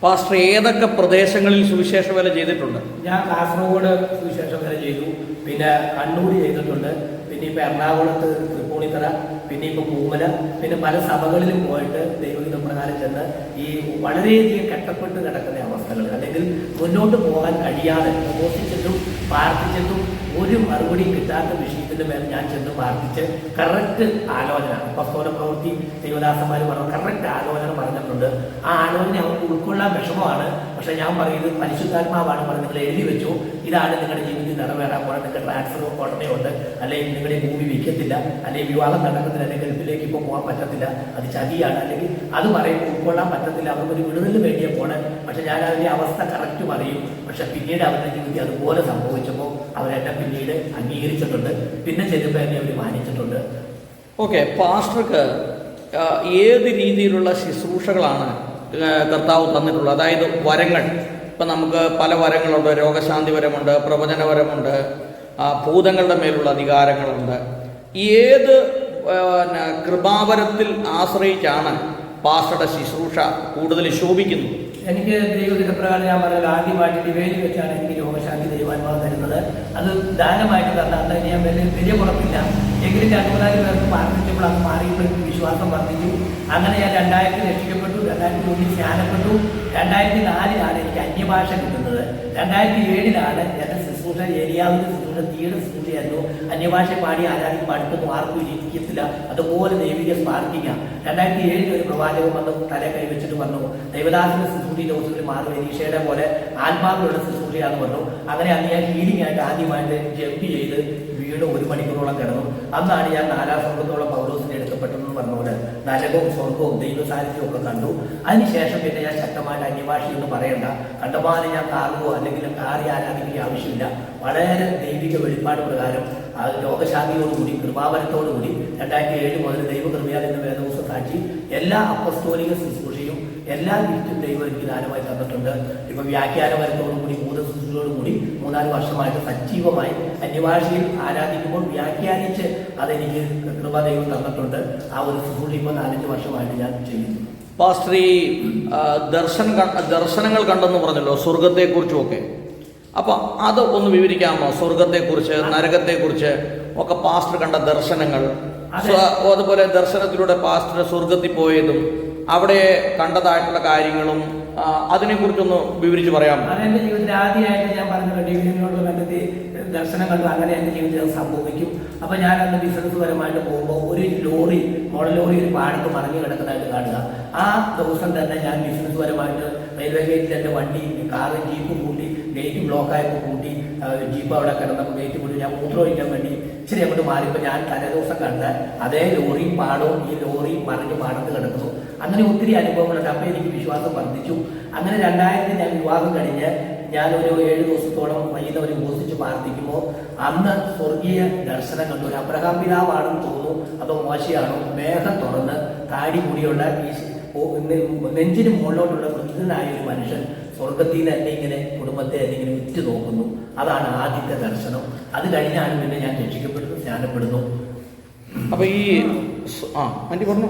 പാസ്റ്റർ ഏതൊക്കെ പ്രദേശങ്ങളിൽ സുവിശേഷ വേല ചെയ്തിട്ടുണ്ട്? ഞാൻ കാസർഗോഡ് സുവിശേഷ വേല ചെയ്തു, പിന്നെ കണ്ണൂർ ചെയ്തിട്ടുണ്ട്, പിന്നെ ഇപ്പോൾ എറണാകുളത്ത് തൃപ്പൂണിത്തറ, പിന്നെ ഇപ്പോൾ പൂമല, പിന്നെ പല സഭകളിലും പോയിട്ട് ദൈവഹിത പ്രകാരം ചെന്ന് ഈ വളരെയധികം കെട്ടപ്പെട്ട് കിടക്കുന്ന അവസ്ഥകൾ അല്ലെങ്കിൽ മുന്നോട്ട് പോകാൻ കഴിയാതെ ഉപസിച്ചിട്ടും പ്രാർത്ഥിച്ചിട്ടും ഒരു മറുപടി കിട്ടാത്ത വിഷയത്തിൻ്റെ മേൽ ഞാൻ ചെന്ന് പ്രാർത്ഥിച്ച് കറക്റ്റ് ആലോചന, പസ്തോല പ്രവൃത്തി ദൈവദാസന്മാർ പറഞ്ഞു കറക്റ്റ് ആലോചന പറഞ്ഞിട്ടുണ്ട്. ആ ആലോചന അവർക്ക് ഉൾക്കൊള്ളാൻ വിഷമമാണ്. പക്ഷേ ഞാൻ പറയുന്നത് പരിശുദ്ധാത്മാവാണ് പറഞ്ഞ് നിങ്ങൾ എഴുതി വെച്ചു, ഇതാണ് നിങ്ങളുടെ ജീവിതത്തിൽ നിറവേറാൻ പോലെ, നിങ്ങൾക്ക് ട്രാൻസ്ഫർ ഉടനെയുണ്ട്, അല്ലെങ്കിൽ നിങ്ങളുടെ ഭൂമി വിൽക്കത്തില്ല, അല്ലെങ്കിൽ വിവാഹം നടക്കത്തില്ല, അല്ലെങ്കിൽ ഗൾഫിലേക്ക് ഇപ്പോൾ പോകാൻ പറ്റത്തില്ല, അത് ചതിയാണ്, അല്ലെങ്കിൽ അത് പറയുമ്പോൾ ഉൾക്കൊള്ളാൻ പറ്റത്തില്ല, അവർക്കൊരു വിടുതലിന് വേണ്ടിയേ പോണേ. പക്ഷെ ഞാൻ അതിൻ്റെ അവസ്ഥ കറക്റ്റ് പറയും. പക്ഷെ പിന്നീട് അവരുടെ ജീവിതത്തിൽ അതുപോലെ സംഭവിച്ചപ്പോൾ അവരെന്നെ പിന്നീട് അംഗീകരിച്ചിട്ടുണ്ട്, പിന്നെ ചെല്ലുമ്പോൾ എന്നെ അവർ മാനിച്ചിട്ടുണ്ട്. ഓക്കെ, പാസ്റ്റർക്ക് ഏത് രീതിയിലുള്ള ശുശ്രൂഷകളാണ് കർത്താവ് തന്നിട്ടുള്ളത്? അതായത് വരങ്ങൾ, ഇപ്പം നമുക്ക് പല വരങ്ങളുണ്ട്. രോഗശാന്തി വരമുണ്ട്, പ്രവചനവരമുണ്ട്, ഭൂതങ്ങളുടെ മേലുള്ള അധികാരങ്ങളുണ്ട്. ഏത് കൃപാവരത്തിൽ ആശ്രയിച്ചാണ് പാസ്റ്ററുടെ ശുശ്രൂഷ കൂടുതൽ ശോഭിക്കുന്നത്? എനിക്ക് ദൈവഹിതപ്രകാരം ഞാൻ പറഞ്ഞത് ആദ്യമായിട്ട് ഡിവൈനിൽ വെച്ചാണ് എനിക്ക് രോഗശാന്തി ദൈവാത്മാവ് തരുന്നത്. അത് ദാനമായിട്ട് തന്നാൽ ഞാൻ വലിയ കുഴപ്പമില്ല. എങ്കിലും 2-3 പേർക്ക് പ്രാർത്ഥിച്ചപ്പോൾ അത് മാറിയപ്പോൾ എനിക്ക് വിശ്വാസം വർദ്ധിച്ചു. അങ്ങനെ ഞാൻ 2000 രക്ഷിക്കപ്പെട്ടു, 2003 സ്നാനപ്പെട്ടു. 2004 എനിക്ക് അന്യഭാഷ കിട്ടുന്നത്. 2007 എൻ്റെ ശുശ്രൂഷ ഏരിയാവിൻ്റെ ശുശ്രൂഷ തീയുടെ ശുശ്രൂഷയായിരുന്നു. അന്യഭാഷ പാടി ആരാധിക്കും അടുത്തൊന്നും ആർക്കും ഇരിക്കത്തില്ല, അതുപോലെ ദൈവിക സ്പാർക്കിങ്ങ. 2007 ഒരു പ്രവാചകൻ വന്ന് തല കൈവച്ചിട്ട് പറഞ്ഞു, ദൈവദാസന്റെ ശുശ്രൂഷ ദിവസത്തിൽ മാറും, എലീശയുടെ പോലെ ആത്മാവിലുള്ള ശുശ്രൂഷയാന്ന് പറഞ്ഞു. അങ്ങനെ അന്ന് ഞാൻ ഹീലിംഗ് ആയിട്ട് ആദ്യമായിട്ട് ജമ്പ് ചെയ്ത് വീട് 1 മണിക്കൂറോളം കിടന്നു. അന്നാണ് ഞാൻ 4 സ്വർഗത്തോളം പൗലോസിനെ എടുക്കപ്പെട്ടെന്ന് പറഞ്ഞുകൊണ്ട് നരകവും സ്വർഗവും ദൈവസാന്നിധ്യവും ഒക്കെ കണ്ടു. അതിനുശേഷം പിന്നെ ഞാൻ ശക്തമായിട്ട് അന്യഭാഷയൊന്നും പറയണ്ട, കണ്ടമാനം ഞാൻ കാറുകയോ അല്ലെങ്കിൽ കാറി ആരാധിക്കുക ആവശ്യമില്ല. വളരെ ദൈവിക വെളിപ്പാട് പ്രകാരം രോഗശാന്തിയോടുകൂടി കൃപാവരത്തോടുകൂടി 2007 മുതൽ ദൈവകൃപയാൽ എന്ന വേദപുസ്തക സാക്ഷി എല്ലാ അപ്പസ്തോലിക ശുശ്രൂഷയും എല്ലാ ഗിഫ്റ്റും ദൈവം എനിക്ക് ദാനമായി തന്നിട്ടുണ്ട്. ഇപ്പം വ്യാഖ്യാനവരത്തോടുകൂടി 3 ശുശ്രൂഷയോടുകൂടി 3-4 വർഷമായിട്ട് സജീവമായി അന്യഭാഷയിൽ ആരാധിക്കുമ്പോൾ വ്യാഖ്യാനിച്ച് അതെനിക്ക് കൃപ ദൈവം തന്നിട്ടുണ്ട്. ആ ഒരു ശുശ്രൂഷ ഇപ്പോൾ 4-5 വർഷമായിട്ട് ഞാൻ ചെയ്യുന്നു. പാസ്റ്റർ ഈ ദർശനങ്ങൾ കണ്ടെന്ന് പറഞ്ഞല്ലോ, സ്വർഗത്തെക്കുറിച്ചുമൊക്കെ. അപ്പം അത് ഒന്ന് വിവരിക്കാമോ? സ്വർഗത്തെക്കുറിച്ച്, നരകത്തെക്കുറിച്ച് ഒക്കെ പാസ്റ്റർ കണ്ട ദർശനങ്ങൾ, അതുപോലെ ദർശനത്തിലൂടെ പാസ്റ്റർ സ്വർഗത്തിൽ പോയതും അവിടെ കണ്ടതായിട്ടുള്ള കാര്യങ്ങളും അതിനെക്കുറിച്ചൊന്ന് വിവരിച്ച് പറയാമോ? അതെൻ്റെ ജീവിതത്തിൽ ആദ്യമായിട്ട് ഞാൻ പറഞ്ഞല്ലോ, ഡിവിഷനോടുള്ള ബന്ധത്തിൽ ദർശനം കണ്ടു. അങ്ങനെ എൻ്റെ ജീവിതത്തിൽ സംഭവിക്കും. അപ്പം ഞാൻ അന്ന് ബിസിനസ് പരമായിട്ട് പോകുമ്പോൾ ഒരു ലോറി, മോഡൽ ലോറി ഒരു പാടത്ത് മറിഞ്ഞു കിടക്കുന്നതായിട്ട് കാണുക. ആ ദിവസം തന്നെ ഞാൻ ബിസിനസ് പരമായിട്ട് റെയിൽവേ ഗേറ്റിൽ എൻ്റെ വണ്ടി, കാറ്, ജീപ്പ് കൂട്ടി, ഗേറ്റ് ബ്ലോക്കായപ്പോൾ കൂട്ടി, ജീപ്പ് അവിടെ കിടന്നപ്പോൾ ഗേറ്റ് കൂട്ടി ഞാൻ മൂത്രമൊഴിക്കാൻ വേണ്ടി ഇച്ചിരി അങ്ങോട്ട് മാറിയപ്പോൾ ഞാൻ തലേദിവസം കണ്ട അതേ ലോറി പാടവും ഈ ലോറി മറിഞ്ഞ് പാടത്ത് കിടക്കുന്നു. അങ്ങനെ ഒത്തിരി അനുഭവങ്ങളുണ്ട്. അപ്പോൾ എനിക്ക് വിശ്വാസം വർദ്ധിച്ചു. അങ്ങനെ 2000 ഞാൻ വിവാഹം കഴിഞ്ഞ് ഞാനൊരു 7 ദിവസത്തോളം വൈകുന്നേരം ഉപസിച്ച് പ്രാർത്ഥിക്കുമ്പോൾ അന്ന് സ്വർഗീയ ദർശനം കണ്ടു. ഒരു അബ്രഹാം പിതാവാണെന്ന് തോന്നുന്നു, അതോ മോശയാണോ, മേഘം തുറന്ന് താടി കൂടിയുള്ള നെഞ്ചിന് മുകളിലോട്ടുള്ള വൃദ്ധനായ ഒരു മനുഷ്യൻ സ്വർഗത്തിൽ നിന്ന് എന്നെ ഇങ്ങനെ കുടുംബത്തെ എന്നെ ഇങ്ങനെ ഉറ്റു നോക്കുന്നു. അതാണ് ആദ്യത്തെ ദർശനം. അത് കഴിഞ്ഞാണ് പിന്നെ ഞാൻ രക്ഷിക്കപ്പെടുന്നു, സ്നാനപ്പെടുന്നു. അപ്പൊ ഈ പറഞ്ഞു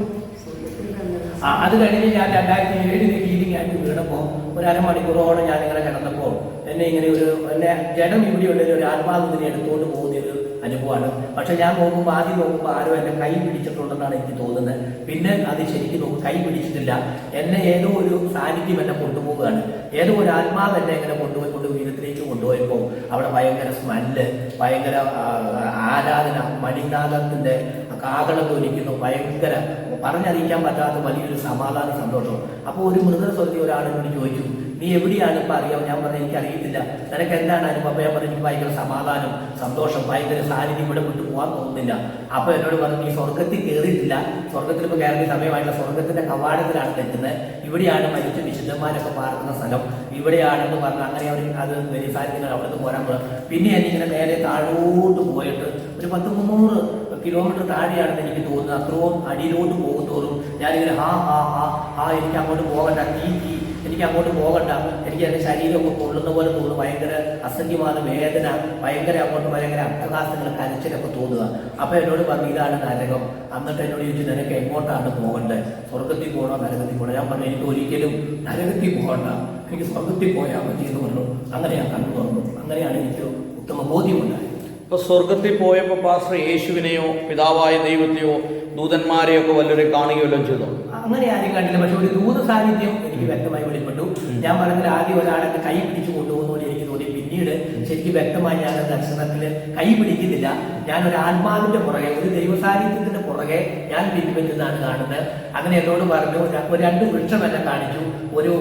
അത് കഴിഞ്ഞ് ഞാൻ 2007 ഹീലിംഗ് ആയിട്ട് വീണപ്പോൾ ഒരു അരമണിക്കൂറോളം ഞാനിങ്ങനെ കിടന്നപ്പോൾ എന്നെ ഇങ്ങനെ എന്നെ ജനം ഇവിടെയുള്ള ഒരു ആത്മാവിനെ എടുത്തുകൊണ്ട് പോകുന്ന ഒരു അനുഭവമാണ്. പക്ഷെ ഞാൻ ആദ്യം നോക്കുമ്പോൾ ആരോ എന്നെ കൈ പിടിച്ചിട്ടുണ്ടെന്നാണ് എനിക്ക് തോന്നുന്നത്. പിന്നെ അത് ശരിക്കും കൈ പിടിച്ചിട്ടില്ല. എന്നെ ഏതോ ഒരു സാന്നിധ്യം എന്നെ കൊണ്ടുപോവുകയാണ്. ഏതോ ഒരു ആത്മാവ് എന്നെ ഇങ്ങനെ കൊണ്ടുപോയി ഉയരത്തിലേക്ക് കൊണ്ടുപോയപ്പോൾ അവിടെ ഭയങ്കര സ്മെല്ല്, ഭയങ്കര ആരാധന, മണിനാഥത്തിന്റെ കാഹളം തൊലിക്കുന്നു, ഭയങ്കര പറഞ്ഞറിയിക്കാൻ പറ്റാത്ത വലിയൊരു സമാധാന സന്തോഷം. അപ്പോൾ ഒരു മൃഗസ്വരത്തി ഒരാളെന്നോട് ചോദിച്ചു, നീ എവിടെയാണ് ഇപ്പം അറിയാം? ഞാൻ പറഞ്ഞു എനിക്കറിയത്തില്ല, നിനക്ക് എന്താണ് അനുഭവം? അപ്പോൾ ഞാൻ പറഞ്ഞു എനിക്ക് ഭയങ്കര സമാധാനം, സന്തോഷം, ഭയങ്കര സാന്നിധ്യം, ഇവിടെ വിട്ടു പോകാൻ തോന്നുന്നില്ല. അപ്പോൾ എന്നോട് പറഞ്ഞു, നീ സ്വർഗത്തിൽ കയറിയിട്ടില്ല, സ്വർഗത്തിൽ ഇപ്പോൾ കയറിയ സമയമായില്ല, സ്വർഗത്തിന്റെ കവാടത്തിലാണ് നിൽക്കുന്നത്, ഇവിടെയാണ് മരിച്ച വിശുദ്ധന്മാരൊക്കെ പാർക്കുന്ന സ്ഥലം, ഇവിടെയാണെന്ന് പറഞ്ഞു. അങ്ങനെ അവർ അത് വെരിഫാരിങ്ങൾ അവിടെ നിന്ന് പോരാൻ പറഞ്ഞു. പിന്നെ എനിക്കിങ്ങനെ നേരെ താഴോട്ട് പോയിട്ട് ഒരു 100 കിലോമീറ്റർ താഴെയാണെന്ന് എനിക്ക് തോന്നുന്നത്. അത്രയും അടിയിലോട്ട് പോകുന്തോറും ഞാനിങ്ങനെ എനിക്ക് അങ്ങോട്ട് പോകണ്ട, എനിക്ക് അങ്ങോട്ട് പോകണ്ട, എനിക്ക് എൻ്റെ ശരീരമൊക്കെ കൊള്ളുന്ന പോലെ തോന്നുന്നു, ഭയങ്കര അസംഖ്യമായ വേദന, ഭയങ്കര അട്ടഹാസങ്ങൾ, കരച്ചിലൊക്കെ തോന്നുക. അപ്പോൾ എന്നോട് പറഞ്ഞു ഇതാണ് നരകം. എന്നിട്ട് എന്നോട് ചോദിച്ചു, നിനക്ക് എങ്ങോട്ടാണ് പോകേണ്ടത്? സ്വർഗത്തിൽ പോകണോ നരകത്തിൽ പോകണോ? ഞാൻ പറഞ്ഞു എനിക്ക് ഒരിക്കലും നരകത്തിൽ പോകണ്ട, എനിക്ക് സ്വർഗത്തിൽ പോയാൽ മതി എന്ന് പറഞ്ഞു. അങ്ങനെയാണ് കണ്ടു തുറന്നു. അങ്ങനെയാണ് എനിക്ക് ഉത്തമ ബോധ്യമുണ്ടായത്. ഇപ്പൊ സ്വർഗത്തിൽ പോയപ്പോൾ പാസ്റ്റർ യേശുവിനെയോ പിതാവായ ദൈവത്തെയോ ദൂതന്മാരെയൊക്കെ വല്ലവരെ കാണുകയല്ലോ ചെയ്തോ? അങ്ങനെ ആരും കണ്ടില്ല. പക്ഷെ ഒരു ദൂത സാന്നിധ്യം എനിക്ക് വ്യക്തമായി വെളിപ്പെട്ടു. ഞാൻ പറഞ്ഞതിൽ ആദ്യം ഒരാളെ കൈ പിടിച്ചു കൊണ്ടുപോകുന്ന പോലെ എനിക്ക് തോന്നി. പിന്നീട് ശരിക്കും വ്യക്തമായി ഞാൻ ദർശനത്തിൽ കൈ പിടിക്കുന്നില്ല, ഞാൻ ഒരു ആത്മാവിന്റെ പുറകെ, ഒരു ദൈവസാന്നിധ്യത്തിന്റെ പുറകെ ഞാൻ പിൻപറ്റുന്നതാണ് കാണുന്നത്. അങ്ങനെ എന്നോട് പറഞ്ഞു, ഒരു 2 വൃക്ഷം എന്നെ കാണിച്ചു. ഒരു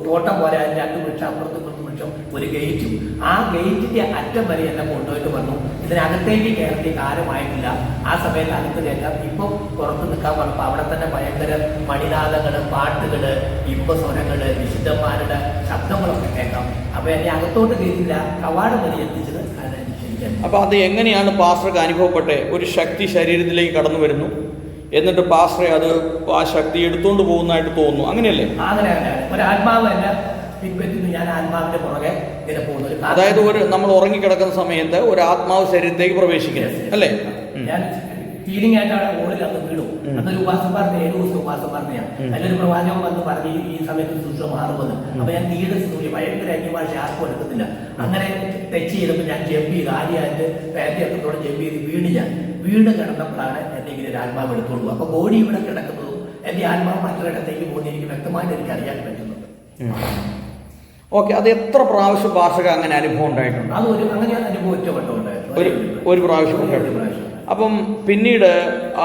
തോട്ടം പോലെ 2 വൃക്ഷം, അപ്പുറത്തും വൃക്ഷം, ഒരു ഗേറ്റും. ആ ഗേറ്റിന്റെ അറ്റം വരെ എന്നെ കൊണ്ടുപോയിട്ട് വന്നു. ഇതിനകത്തേക്ക് കയറി കാലമായിട്ടില്ല. ആ സമയത്ത് അകത്ത് കയറ്റാം. ഇപ്പൊ പുറത്ത് നിൽക്കാൻ പറഞ്ഞപ്പോൾ അവിടെ തന്നെ ഭയങ്കര മണിനാഥങ്ങള്, പാട്ടുകള്, ഇമ്പസ്വരങ്ങള്, വിശുദ്ധന്മാരുടെ ശബ്ദങ്ങളൊക്കെ കേൾക്കാം. അപ്പൊ എന്നെ അകത്തോട്ട് കയറ്റില്ല, കവാടം വരെ എത്തിച്ചത് അതനുസരിക്കാൻ. അപ്പൊ അത് എങ്ങനെയാണ് പാസ്റ്റർക്ക് അനുഭവപ്പെട്ടെ? ഒരു ശക്തി ശരീരത്തിലേക്ക് കടന്നു വരുന്നു, എന്നിട്ട് പാസ്റ്ററെ അത് ആ ശക്തി എടുത്തുകൊണ്ട് പോകുന്നതായിട്ട് തോന്നുന്നു, അങ്ങനെയല്ലേ? അങ്ങനെ ഒരാത്മാവ് എന്നെ പിൻപറ്റുന്നു, ഞാൻ ആത്മാവിന്റെ പുറകെ ഇങ്ങനെ പോകുന്നു. അതായത് നമ്മൾ ഉറങ്ങിക്കിടക്കുന്ന സമയത്ത് ഒരു ആത്മാവ് ശരീരത്തേക്ക് പ്രവേശിക്കുന്നത് അല്ലേ? ഞാൻ ഫീലിംഗ് ആയിട്ടാണ് ഓളിൽ അന്ന് വീണു. അന്നൊരു ഉപാസന്മാരുടെ 7 ദിവസം ഉപാസന്മാരുടെയാണ്. അതിലൊരു പ്രവാചകൻ വന്ന് പറഞ്ഞ് ഈ സമയത്ത് ശുശ്രൂഷ മാറുമെന്ന്. അപ്പൊ ഞാൻ തീരെ ഭയങ്കര അന്യഭാഷ ആർക്കും എടുക്കത്തില്ല. അങ്ങനെ ടച്ച് ചെയ്തപ്പോൾ ഞാൻ ജമ്പ് ചെയ്ത് ആദ്യമായിട്ട് പേരത്തെ അക്കത്തോടെ ജമ്പ് ചെയ്ത് വീണ് കിടന്നപ്പോഴാണ് എന്നെ ഇങ്ങനെ ഒരു ആത്മാവ് എടുത്തോളൂ. അപ്പൊ ബോഡി ഇവിടെ കിടക്കുന്നതും എന്റെ ആത്മാവ് മറ്റൊരിടത്തേക്ക് പോകുന്ന എനിക്ക് വ്യക്തമായിട്ട് എനിക്ക് അറിയാൻ പറ്റുന്നുണ്ട്. ഓക്കെ, അത് എത്ര പ്രാവശ്യം പാസ്റ്റർക്ക് അങ്ങനെ അനുഭവം ഉണ്ടായിട്ടുണ്ട്? അത് അങ്ങനെ അനുഭവം ഒറ്റവട്ടമുണ്ടായിരുന്നു, ഒരു പ്രാവശ്യം. അപ്പം പിന്നീട്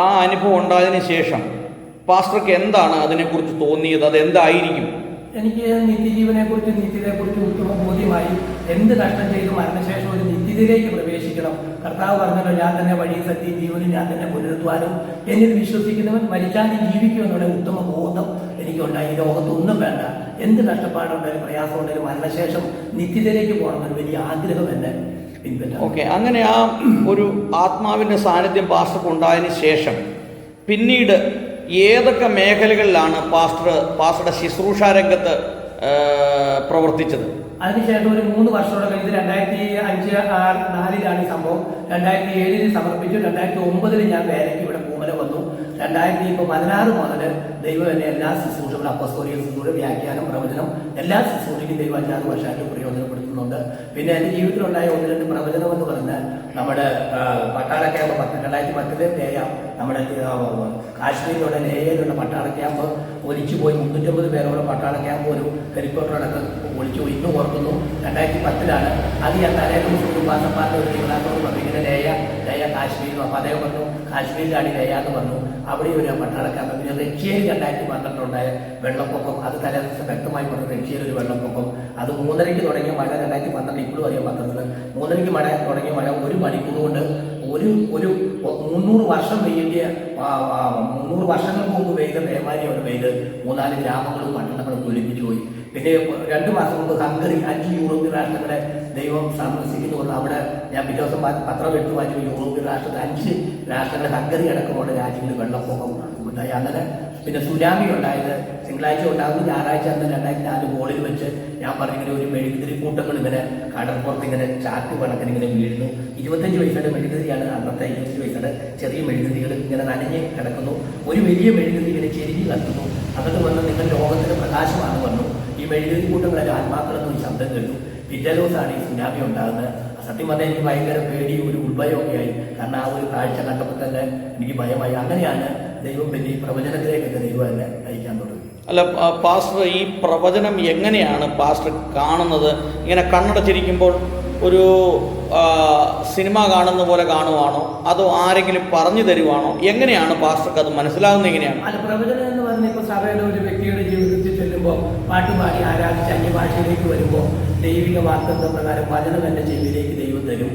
ആ അനുഭവം ഉണ്ടായതിനു ശേഷം പാസ്റ്റർക്ക് എന്താണ് അതിനെക്കുറിച്ച് തോന്നിയത്? അത് എന്തായിരിക്കും? എനിക്ക് നിത്യജീവനെക്കുറിച്ച്, നിത്യതയെക്കുറിച്ച് ഉത്തമ ബോധ്യമായി. എന്ത് കഷ്ടം ചെയ്ത് മരണശേഷം ഒരു നിത്യതയിലേക്ക് പ്രവേശിക്കണം. കർത്താവ് പറഞ്ഞല്ലോ, ഞാൻ തന്നെ വഴി, സത്യം, ജീവനും ഞാൻ തന്നെ പുനരുദ്ധാനം, എന്നിൽ വിശ്വസിക്കുന്നവൻ മരിച്ചാലും ജീവിക്കുമെന്നുള്ള ഉത്തമ ബോധം എനിക്കുണ്ടായി. ഈ ലോകത്തൊന്നും വേണ്ട, എന്ത് കഷ്ടപ്പാടുണ്ടായാലും പ്രയാസമുണ്ടായാലും മരണശേഷം നിത്യതയിലേക്ക് പോകണമെന്നൊരു വലിയ ആഗ്രഹം എന്നെ പിൻപറ്റാം. ഓക്കെ, അങ്ങനെ ആ ഒരു ആത്മാവിൻ്റെ സാന്നിധ്യം പാസ്റ്റർക്ക് ഉണ്ടായതിനു ശേഷം പിന്നീട് ഏതൊക്കെ മേഖലകളിലാണ് പാസ്റ്ററുടെ ശുശ്രൂഷ രംഗത്ത് പ്രവർത്തിച്ചത്? അതിനുശേഷം ഒരു 3 വർഷത്തോടെ കഴിഞ്ഞ് 2005-4 ഈ സംഭവം. 2007 സമർപ്പിച്ചു. 2009 ഞാൻ വേലയ്ക്ക് ഇവിടെ പൂമല വന്നു. 2016 മുതൽ ദൈവം എന്നെ എല്ലാ ശുശ്രൂഷകളും, അപ്പസ്തോലിക ശുശ്രൂഷ, വ്യാഖ്യാനം, പ്രവചനം, എല്ലാ ശുശ്രൂഷയ്ക്കും ദൈവം 5-6 വർഷമായിട്ട് പ്രയോജനപ്പെടുത്തുന്നുണ്ട്. പിന്നെ എൻ്റെ ജീവിതത്തിലുണ്ടായ 1-2 പ്രവചനം എന്ന് പറഞ്ഞാൽ നമ്മുടെ പട്ടാള ക്യാമ്പ് 2010 നമ്മുടെ കാശ്മീരിലുള്ള ലേയിലുള്ള പട്ടാള ക്യാമ്പ് ഒലിച്ചു പോയി. 350 പേരോളം പട്ടാള ക്യാമ്പ് ഒരു ഹെലികോപ്റ്ററടക്കം ഒളിച്ചു പോയി. ഇന്ന് ഓർക്കുന്നു, 2010 അത് ഞാൻ തലേദിവസം ഉപാസന്മാരുടെ ഒരു തിങ്കളാത്തോട് പറഞ്ഞു, ഇങ്ങനെ ലേയ കാശ്മീരിലും. അപ്പോൾ അദ്ദേഹം പറഞ്ഞു കാശ്മീരിലാണ് ലേയ എന്ന് പറഞ്ഞു. അവിടെ ഒരു പട്ടാള ക്യാമ്പ്. പിന്നെ റഷ്യയിൽ 2012 വെള്ളപ്പൊക്കം, അത് തലേദിവസം വ്യക്തമായി പറഞ്ഞു. റഷ്യയിൽ ഒരു വെള്ളപ്പൊക്കം, അത് 3:30 തുടങ്ങിയ മഴ. 2012 ഇപ്പോഴും അറിയാൻ പറ്റുന്നത് 3:30 മഴ തുടങ്ങിയ മഴ 1 മണിക്കൂർ കൊണ്ട് ഒരു 300 വർഷം പെയ്യേണ്ടിയ 300 വർഷങ്ങൾക്ക് മുമ്പ് പെയ്ത പേമാരിയാണ് പെയ്ത് 3-4 ഗ്രാമങ്ങളും പട്ടണങ്ങളും ഒലിപ്പിച്ചു പോയി. പിന്നെ 2 മാസം മുമ്പ് ഹംഗറി 5 യൂറോപ്യൻ രാഷ്ട്രങ്ങളെ ദൈവം സന്ദർശിക്കുന്നു. അവിടെ ഞാൻ പിറ്റേ ദിവസം പത്രം എടുത്തു വായിച്ചു. യൂറോപ്യൻ രാഷ്ട്രത്തിൽ 5 രാഷ്ട്രങ്ങൾ, ഹംഗറി അടക്കമുള്ള രാജ്യങ്ങളിൽ വെള്ളപ്പൊക്കം ഉണ്ടായി. അങ്ങനെ പിന്നെ സുനാമി ഉണ്ടായത് തിങ്കളാഴ്ച ഉണ്ടാകുന്നു. ഞായറാഴ്ച അന്ന് 2004 ഗോളിൽ വെച്ച് ഞാൻ പറഞ്ഞിങ്ങനെ ഒരു മെഴുകുതിരി കൂട്ടങ്ങൾ ഇങ്ങനെ കടൽപ്പുറത്ത് ഇങ്ങനെ ചാക്ക് കണക്കിന് ഇങ്ങനെ വീഴുന്നു. 25 പൈസയുടെ മെഴുകുതിരിയാണ് അന്നത്തെ. 25 പൈസയുടെ ചെറിയ മെഴുകുതിരികൾ ഇങ്ങനെ നനഞ്ഞ് കിടക്കുന്നു. ഒരു വലിയ മെഴുകുതിരി ഇങ്ങനെ ചെരിഞ്ഞ് കത്തുന്നു. എന്നിട്ട് വന്ന് നിങ്ങൾ ലോകത്തിന് പ്രകാശമാണ് വന്നു. ഈ മെഴുകുതിരി കൂട്ടങ്ങളെ ആത്മാക്കളെന്ന് ഒരു ശബ്ദം കേട്ടു. പിറ്റേ ദിവസമാണ് ഈ സുനാമി ഉണ്ടാകുന്നത്. സത്യം പറഞ്ഞാൽ എനിക്ക് ഭയങ്കര പേടിയും ഒരു ഉൾഭയമൊക്കെ ആയി. കാരണം ആ ഒരു കാഴ്ച കണ്ടപ്പോൾ തന്നെ എനിക്ക് ഭയമായി. അങ്ങനെയാണ് ദൈവം പിന്നെ ഈ പ്രവചനത്തിലേക്കൊക്കെ ദൈവം എന്നെ നയിക്കാൻ തുടങ്ങി. അല്ല പാസ്റ്റർ, ഈ പ്രവചനം എങ്ങനെയാണ് പാസ്റ്റർ കാണുന്നത്? ഇങ്ങനെ കണ്ണടച്ചിരിക്കുമ്പോൾ ഒരു സിനിമ കാണുന്ന പോലെ കാണുവാണോ, അതോ ആരെങ്കിലും പറഞ്ഞു തരുവാണോ? എങ്ങനെയാണ് പാസ്റ്റർക്ക് അത് മനസ്സിലാകുന്നത്? എങ്ങനെയാണ്? അല്ല, പ്രവചനം എന്ന് പറഞ്ഞാൽ ഇപ്പോൾ സഭയുടെ ഒരു വ്യക്തിയുടെ ജീവിതത്തിൽ ചെല്ലുമ്പോൾ പാട്ടുപാടി ആരാധിച്ച് അന്യഭാഷയിലേക്ക് വരുമ്പോൾ ദൈവിക വാഗ്ദത്ത പ്രകാരം വചനം എൻ്റെ ചെവിയിലേക്ക് ദൈവം തരും.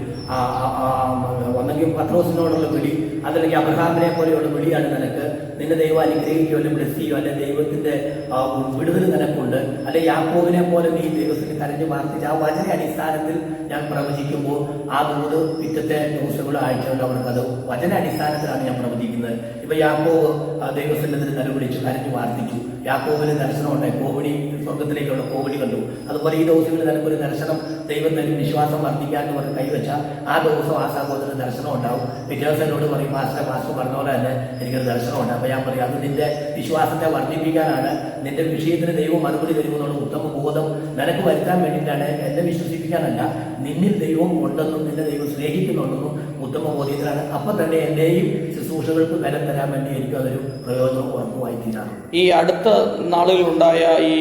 ഒന്നെങ്കിൽ പത്രോസിനോടുള്ള വിളി, അതല്ലെങ്കിൽ അബ്രഹാമിനെ പോലെയുള്ള വിളിയാണ് നിനക്ക്, നിന്റെ ദൈവം അനുഗ്രഹിക്കുകയോ അല്ലെങ്കിൽ ബ്ലെസ് ചെയ്യുകയോ, അല്ലെ ദൈവത്തിന്റെ വിടുതൽ നിനക്കുണ്ട്, അല്ലെ യാക്കോബിനെ പോലെ നീ ദൈവത്തിന് കരഞ്ഞു പ്രാർത്ഥിച്ച് ആ വചന അടിസ്ഥാനത്തിൽ ഞാൻ പ്രവചിക്കുമ്പോൾ ആ ദൂത് പിറ്റത്തെ ദിവസങ്ങളോ ആഴ്ചകളോ അവർക്കത് വചന അടിസ്ഥാനത്തിലാണ് ഞാൻ പ്രവചിക്കുന്നത്. ഇപ്പൊ യാക്കോബ് ദൈവത്തിന്റെ നിലവിളിച്ചു കരഞ്ഞു പ്രാർത്ഥിച്ചു, യാക്കോബിന് ദർശനം ഉണ്ടായി, കോവിഡി സ്വർഗത്തിലേക്കുള്ള കോവിഡി കണ്ടു. അതുപോലെ ഈ ദിവസങ്ങളിൽ നിനക്കൊരു ദർശനം ദൈവം തരും, വിശ്വാസം വർദ്ധിക്കാൻ എന്ന് പറഞ്ഞ് കൈവച്ചാൽ ആ ദിവസം ആ സഹോദരന് ദർശനം ഉണ്ടാവും. വ്യത്യാസനോട് പറയും, മാസ്റ്റർ പറഞ്ഞ പോലെ തന്നെ എനിക്കൊരു ദർശനം ഉണ്ട്. അപ്പൊ ഞാൻ പറയും, അത് നിന്റെ വിശ്വാസത്തെ വർദ്ധിപ്പിക്കാനാണ്, നിന്റെ വിഷയത്തിന് ദൈവം മറുപടി തരുമെന്നുള്ള ഉത്തമ ബോധം നിനക്ക് വരുത്താൻ വേണ്ടിയിട്ടാണ്, എന്നെ വിശ്വസിപ്പിക്കാനല്ല, നിന്നിൽ ദൈവം ഉണ്ടെന്നും നിന്നെ ദൈവം സ്നേഹിക്കുന്നുണ്ടെന്നും ഉത്തമ ബോധ്യത്തിലാണ്. അപ്പം തന്നെ എൻ്റെയും ശുശ്രൂഷകൾക്ക് ബലം തരാൻ വേണ്ടി എനിക്ക് അതൊരു പ്രയോജനം ഉറപ്പുമായി തീരാണ്. ഈ അടുത്ത നാളുകളിലുണ്ടായ ഈ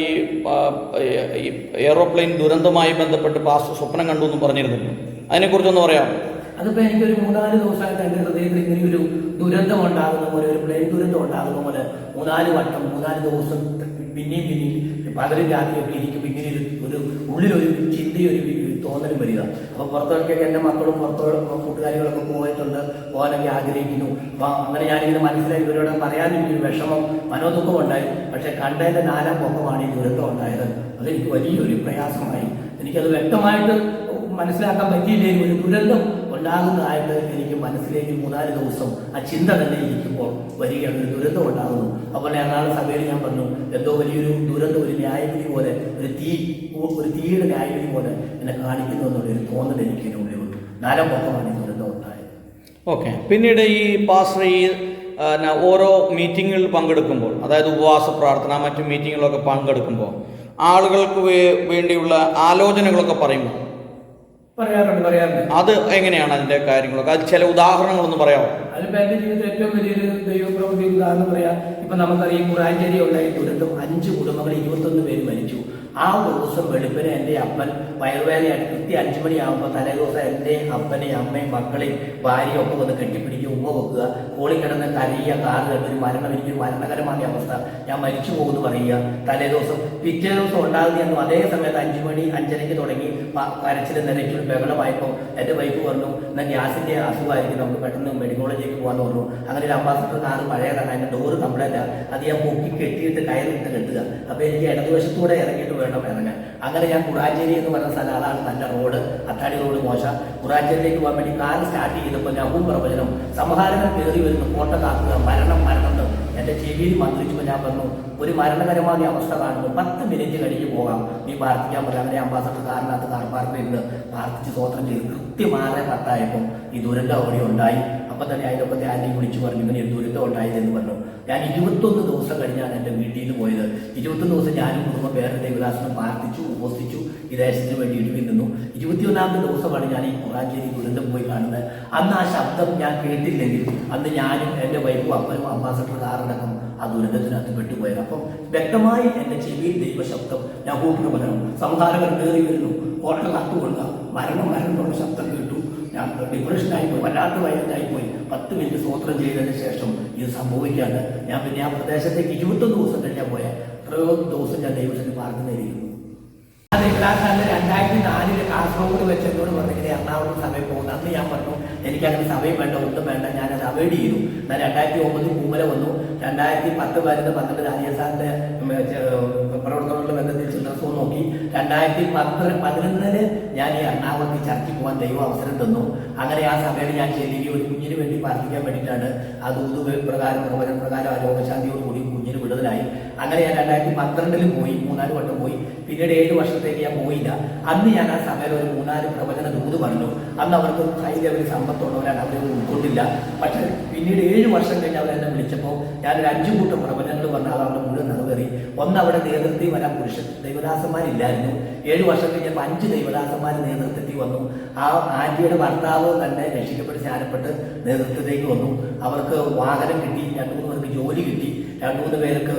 എയ്റോപ്ലെയിൻ ദുരന്തവുമായി ബന്ധപ്പെട്ട് പാസ്റ്റർ സ്വപ്നം കണ്ടു എന്ന് പറഞ്ഞിരുന്നല്ലോ, അതിനെക്കുറിച്ചൊന്ന് പറയാമോ? അതിപ്പോ എനിക്കൊരു 3-4 ദിവസമായിട്ട് എൻ്റെ ഹൃദയത്തിൽ ഇങ്ങനെ ഒരു ദുരന്തം ഉണ്ടാകുന്ന പോലെ, ഒരു പ്ലെയിൻ ദുരന്തം ഉണ്ടാകുന്ന പോലെ 3-4 വട്ടം 3-4 ദിവസം പിന്നെയും പകലും രാത്രിയൊക്കെ ഇരിക്കും ഇങ്ങനെ ഒരു ഉള്ളിലൊരു ചിന്തയൊരു തോന്നലും വരിക. അപ്പോൾ പുറത്തൊക്കെ എൻ്റെ മക്കളും കൂട്ടുകാരികളൊക്കെ പോകാനൊക്കെ ആഗ്രഹിക്കുന്നു. അപ്പോൾ അങ്ങനെ ഞാനിങ്ങനെ മനസ്സിലായി, ഇവരോട് പറയാനെനിക്കൊരു വിഷമം മനോദുഃഖം ഉണ്ടായി. പക്ഷെ കണ്ടതിൻ്റെ 4-ാം പൊക്കമാണ് ഈ ദുരന്തം ഉണ്ടായത്. അതെനിക്ക് വലിയൊരു പ്രയാസമായി. എനിക്കത് വ്യക്തമായിട്ട് മനസ്സിലാക്കാൻ പറ്റിയില്ലെങ്കിൽ ഒരു ദുരന്തം ഉണ്ടാകുന്നതായിട്ട് എനിക്ക് മനസ്സിലേക്ക് 3-4 ദിവസം ആ ചിന്ത തന്നെ ഇരിക്കുമ്പോൾ വരികയാണ്, ഒരു ദുരന്തം ഉണ്ടാകുന്നു. അപ്പോൾ എറണാകുളം സഭയിൽ ഞാൻ പറഞ്ഞു, എന്തോ വലിയൊരു ദുരന്തം, ഒരു ന്യായവിധി പോലെ, ഒരു തീയുടെ ന്യായവിധി പോലെ എന്നെ കാണിക്കുന്നു എന്നുള്ളൊരു തോന്നൽ എനിക്ക് എൻ്റെ ഉള്ളിൽ വന്നു. 4-ാം പൊക്കമാണ് ഈ ദുരന്തം ഉണ്ടായത്. ഓക്കെ. പിന്നീട് ഈ പാസ്റ്റർ ഈ ഓരോ മീറ്റിങ്ങുകളിൽ പങ്കെടുക്കുമ്പോൾ, അതായത് ഉപവാസ പ്രാർത്ഥന മറ്റു മീറ്റിങ്ങുകളൊക്കെ പങ്കെടുക്കുമ്പോൾ ആളുകൾക്ക് വേണ്ടിയുള്ള ആലോചനകളൊക്കെ പറയുമ്പോൾ പറയാറുണ്ട്. അത് എങ്ങനെയാണ് അതിന്റെ കാര്യങ്ങളൊക്കെ? അത് ചില ഉദാഹരണങ്ങളൊന്ന് പറയാമോ? അതിപ്പോ എന്റെ ജീവിതത്തിൽ ഏറ്റവും വലിയൊരു ദൈവപ്രവൃത്തി ഉദാഹരണം പറയാം. ഇപ്പൊ നമുക്കറിയാം, കുറാഞ്ചേരി ഉണ്ടായ ദുരന്തം 5 കുടുംബങ്ങൾ 21 പേര് മരിച്ചു. ആ ദിവസം വെളുപ്പിന് എൻ്റെ അപ്പൻ വയറുവേദനയായിട്ട് കൃത്യം 5 മണിയാകുമ്പോൾ തലേ ദിവസം എൻ്റെ അപ്പനെയും അമ്മയും മക്കളെയും ഭാര്യയും ഒക്കെ വന്ന് കെട്ടിപ്പിടിക്കുക, ഉമ്മ വെക്കുക, കോളി കിടന്ന് കരയുക, കാറ് കണ്ടൊരു എനിക്കൊരു മരണകരമായ അവസ്ഥ, ഞാൻ മരിച്ചു പോകുന്നു പറയുക. തലേ ദിവസം പിറ്റേ ദിവസം ഉണ്ടാകുന്ന അതേ സമയത്ത് 5 മണി 5:30 തുടങ്ങി കരച്ചിലും നിരക്കിലും ബഹളമായപ്പോൾ എൻ്റെ വൈഫ് പറഞ്ഞു, എന്നാൽ ഗ്യാസിൻ്റെ അസുഖമായിരിക്കും, നമുക്ക് പെട്ടെന്ന് മെഡിക്കൽ കോളേജിലേക്ക് പോകാമെന്ന് പറഞ്ഞു. അങ്ങനെ ഒരു അംബാസഡർ കാറ് പഴയതാണ്, അതിൻ്റെ ഡോറ് കംപ്ലൈൻ്റ്, അത് ഞാൻ പൊക്കി കെട്ടിയിട്ട് കയറിയിട്ട് കെട്ടുക. അപ്പോൾ എനിക്ക് ഇടതുവശത്തൂടെ ഇറങ്ങിയിട്ട് വേണം ഇറങ്ങാൻ. അങ്ങനെ ഞാൻ കുറാഞ്ചേരി എന്ന് പറഞ്ഞ സ്ഥലം, അതാണ് നല്ല റോഡ്, അത്താടി റോഡ് മോശം. കുറാഞ്ചേരിയിലേക്ക് പോകാൻ വേണ്ടി കാർ സ്റ്റാർട്ട് ചെയ്തപ്പോൾ നഹൂം പ്രവചനം, സംഹാരങ്ങൾ കയറി വരുന്നു, കോട്ട കാക്കുക, മരണം എൻ്റെ ചെവിയിൽ മന്ത്രിച്ചപ്പോൾ ഞാൻ പറഞ്ഞു, ഒരു മരണകരമായ അവസ്ഥ കാണുന്നു, 10 മിനിറ്റ് കഴിഞ്ഞ് പോകാം, നീ പ്രാർത്ഥിക്കാൻ പറ്റും. അങ്ങനെ അംബാസഡർ കാറിനകത്ത് കാർ പാർക്ക് ചെയ്ത് പ്രാർത്ഥിച്ച് സ്വോത്രം ചെയ്ത് കൃത്യം 6:10 ഈ ദുരന്തം അവിടെ ഉണ്ടായി. അപ്പം തന്നെ അതിനൊപ്പത്തെ ആൻറ്റി വിളിച്ചു പറഞ്ഞു, ഇങ്ങനെ ഒരു ദുരന്തം ഉണ്ടായതെന്ന് പറഞ്ഞു. ഞാൻ 21 ദിവസം കഴിഞ്ഞാണ് എൻ്റെ വീട്ടിൽ നിന്ന് പോയത്. 21 ദിവസം ഞാനും കുടുംബം വേറെ ദൈവദാസനം പ്രാർത്ഥിച്ചു, ഉപസിച്ചു, ഈ ദേശത്തിന് വേണ്ടി ഇടിവിൽ നിന്നു. 21ാമത്തെ ദിവസമാണ് ഞാൻ ഈ കുറാഞ്ചേരി ദുരന്തം പോയി കാണുന്നത്. അന്ന് ആ ശബ്ദം ഞാൻ കേട്ടില്ലെങ്കിൽ അന്ന് ഞാനും എൻ്റെ വൈഫും അപ്പനും അംബാസഡർ കാറടക്കം ആ ദുരന്തത്തിനകത്ത് പെട്ടുപോയത്. അപ്പം വ്യക്തമായി എൻ്റെ ചെവിയിൽ ദൈവശബ്ദം, ഞാൻ ഭൂപ്രബലം, സംഹാരങ്ങൾ കയറി വരുന്നു, കോട്ട കാത്തുകൊള്ളുക, മരണമുള്ള ശബ്ദം കേട്ടു. ഞാൻ ഡിപ്രഷനായിപ്പോയി, വല്ലാത്ത വയലൻ്റായിപ്പോയി. 10 മിനിറ്റ് സ്വോത്രം ചെയ്തതിന് ശേഷം ഇത് സംഭവിക്കാണ്ട് ഞാൻ പിന്നെ ആ പ്രദേശത്തേക്ക് 21 ദിവസം കഴിഞ്ഞാൽ പോയ എത്രയോ ദിവസം ഞാൻ ദൈവത്തിന് പ്രാർത്ഥനയിരിക്കുന്നു. അത് 2004 കാസർഗോഡ് വെച്ച് എന്നോട് പറഞ്ഞിങ്ങനെ എറണാകുളം സഭയിൽ പോകുന്നത്. അന്ന് ഞാൻ പറഞ്ഞു, എനിക്കങ്ങനെ സമയം വേണ്ട, ഒട്ടും വേണ്ട, ഞാനത് അവോയ്ഡ് ചെയ്തു. ഞാൻ 2009 പൂമല വന്നു. 2010 വരുന്ന 12 രാജസ്ഥാന്റെ പ്രവർത്തനങ്ങളുടെ ബന്ധത്തിൽ ചിത്രസവും നോക്കി. 2011 ഞാൻ ഈ എറണാകുളത്ത് ചർച്ചയ്ക്ക് പോകാൻ ദൈവം അവസരം തന്നു. അങ്ങനെ ആ സഭയിൽ ഞാൻ ചെല്ലുകയും ഒരു കുഞ്ഞിന് വേണ്ടി പ്രാർത്ഥിക്കാൻ വേണ്ടിയിട്ടാണ്. അത് പ്രകാരം പ്രവചന പ്രകാരം രോഗശാന്തിയോടുകൂടി കുഞ്ഞിന് വിടുതലായി. അങ്ങനെ ഞാൻ 2012 പോയി, 3-4 വട്ടം പോയി. പിന്നീട് 7 വർഷത്തേക്ക് ഞാൻ പോയില്ല. അന്ന് ഞാൻ ആ സഭയിൽ ഒരു 3-4 പ്രവചന ദൂത് പറഞ്ഞു. അന്ന് അവർക്ക് ഹൈ ലെവൽ സമ്പത്തുള്ളവരാണ്, അവരെ ഉൾക്കൊണ്ടില്ല. പക്ഷെ പിന്നീട് 7 വർഷം കഴിഞ്ഞ് അവരെന്നെ വിളിച്ചപ്പോൾ ഞാനൊരു 5 കൂട്ടം പ്രവചനങ്ങൾ പറഞ്ഞാൽ അത് അവിടെ മുഴുവൻ നിറവേറി. ഒന്ന്, അവിടെ നേതൃത്വത്തിൽ വരാൻ പുരുഷൻ ദൈവദാസന്മാരില്ലായിരുന്നു. 7 വർഷം കഴിഞ്ഞപ്പോൾ 5 ദൈവദാസന്മാർ നേതൃത്വത്തിൽ വന്നു. ആ ആന്റിയുടെ ഭർത്താവ് തന്നെ രക്ഷിക്കപ്പെട്ട് സ്നാനപ്പെട്ട് നേതൃത്വത്തിലേക്ക് വന്നു. അവർക്ക് വാഹനം കിട്ടി, 2-3 പേർക്ക് ജോലി കിട്ടി, 2-3 പേർക്ക്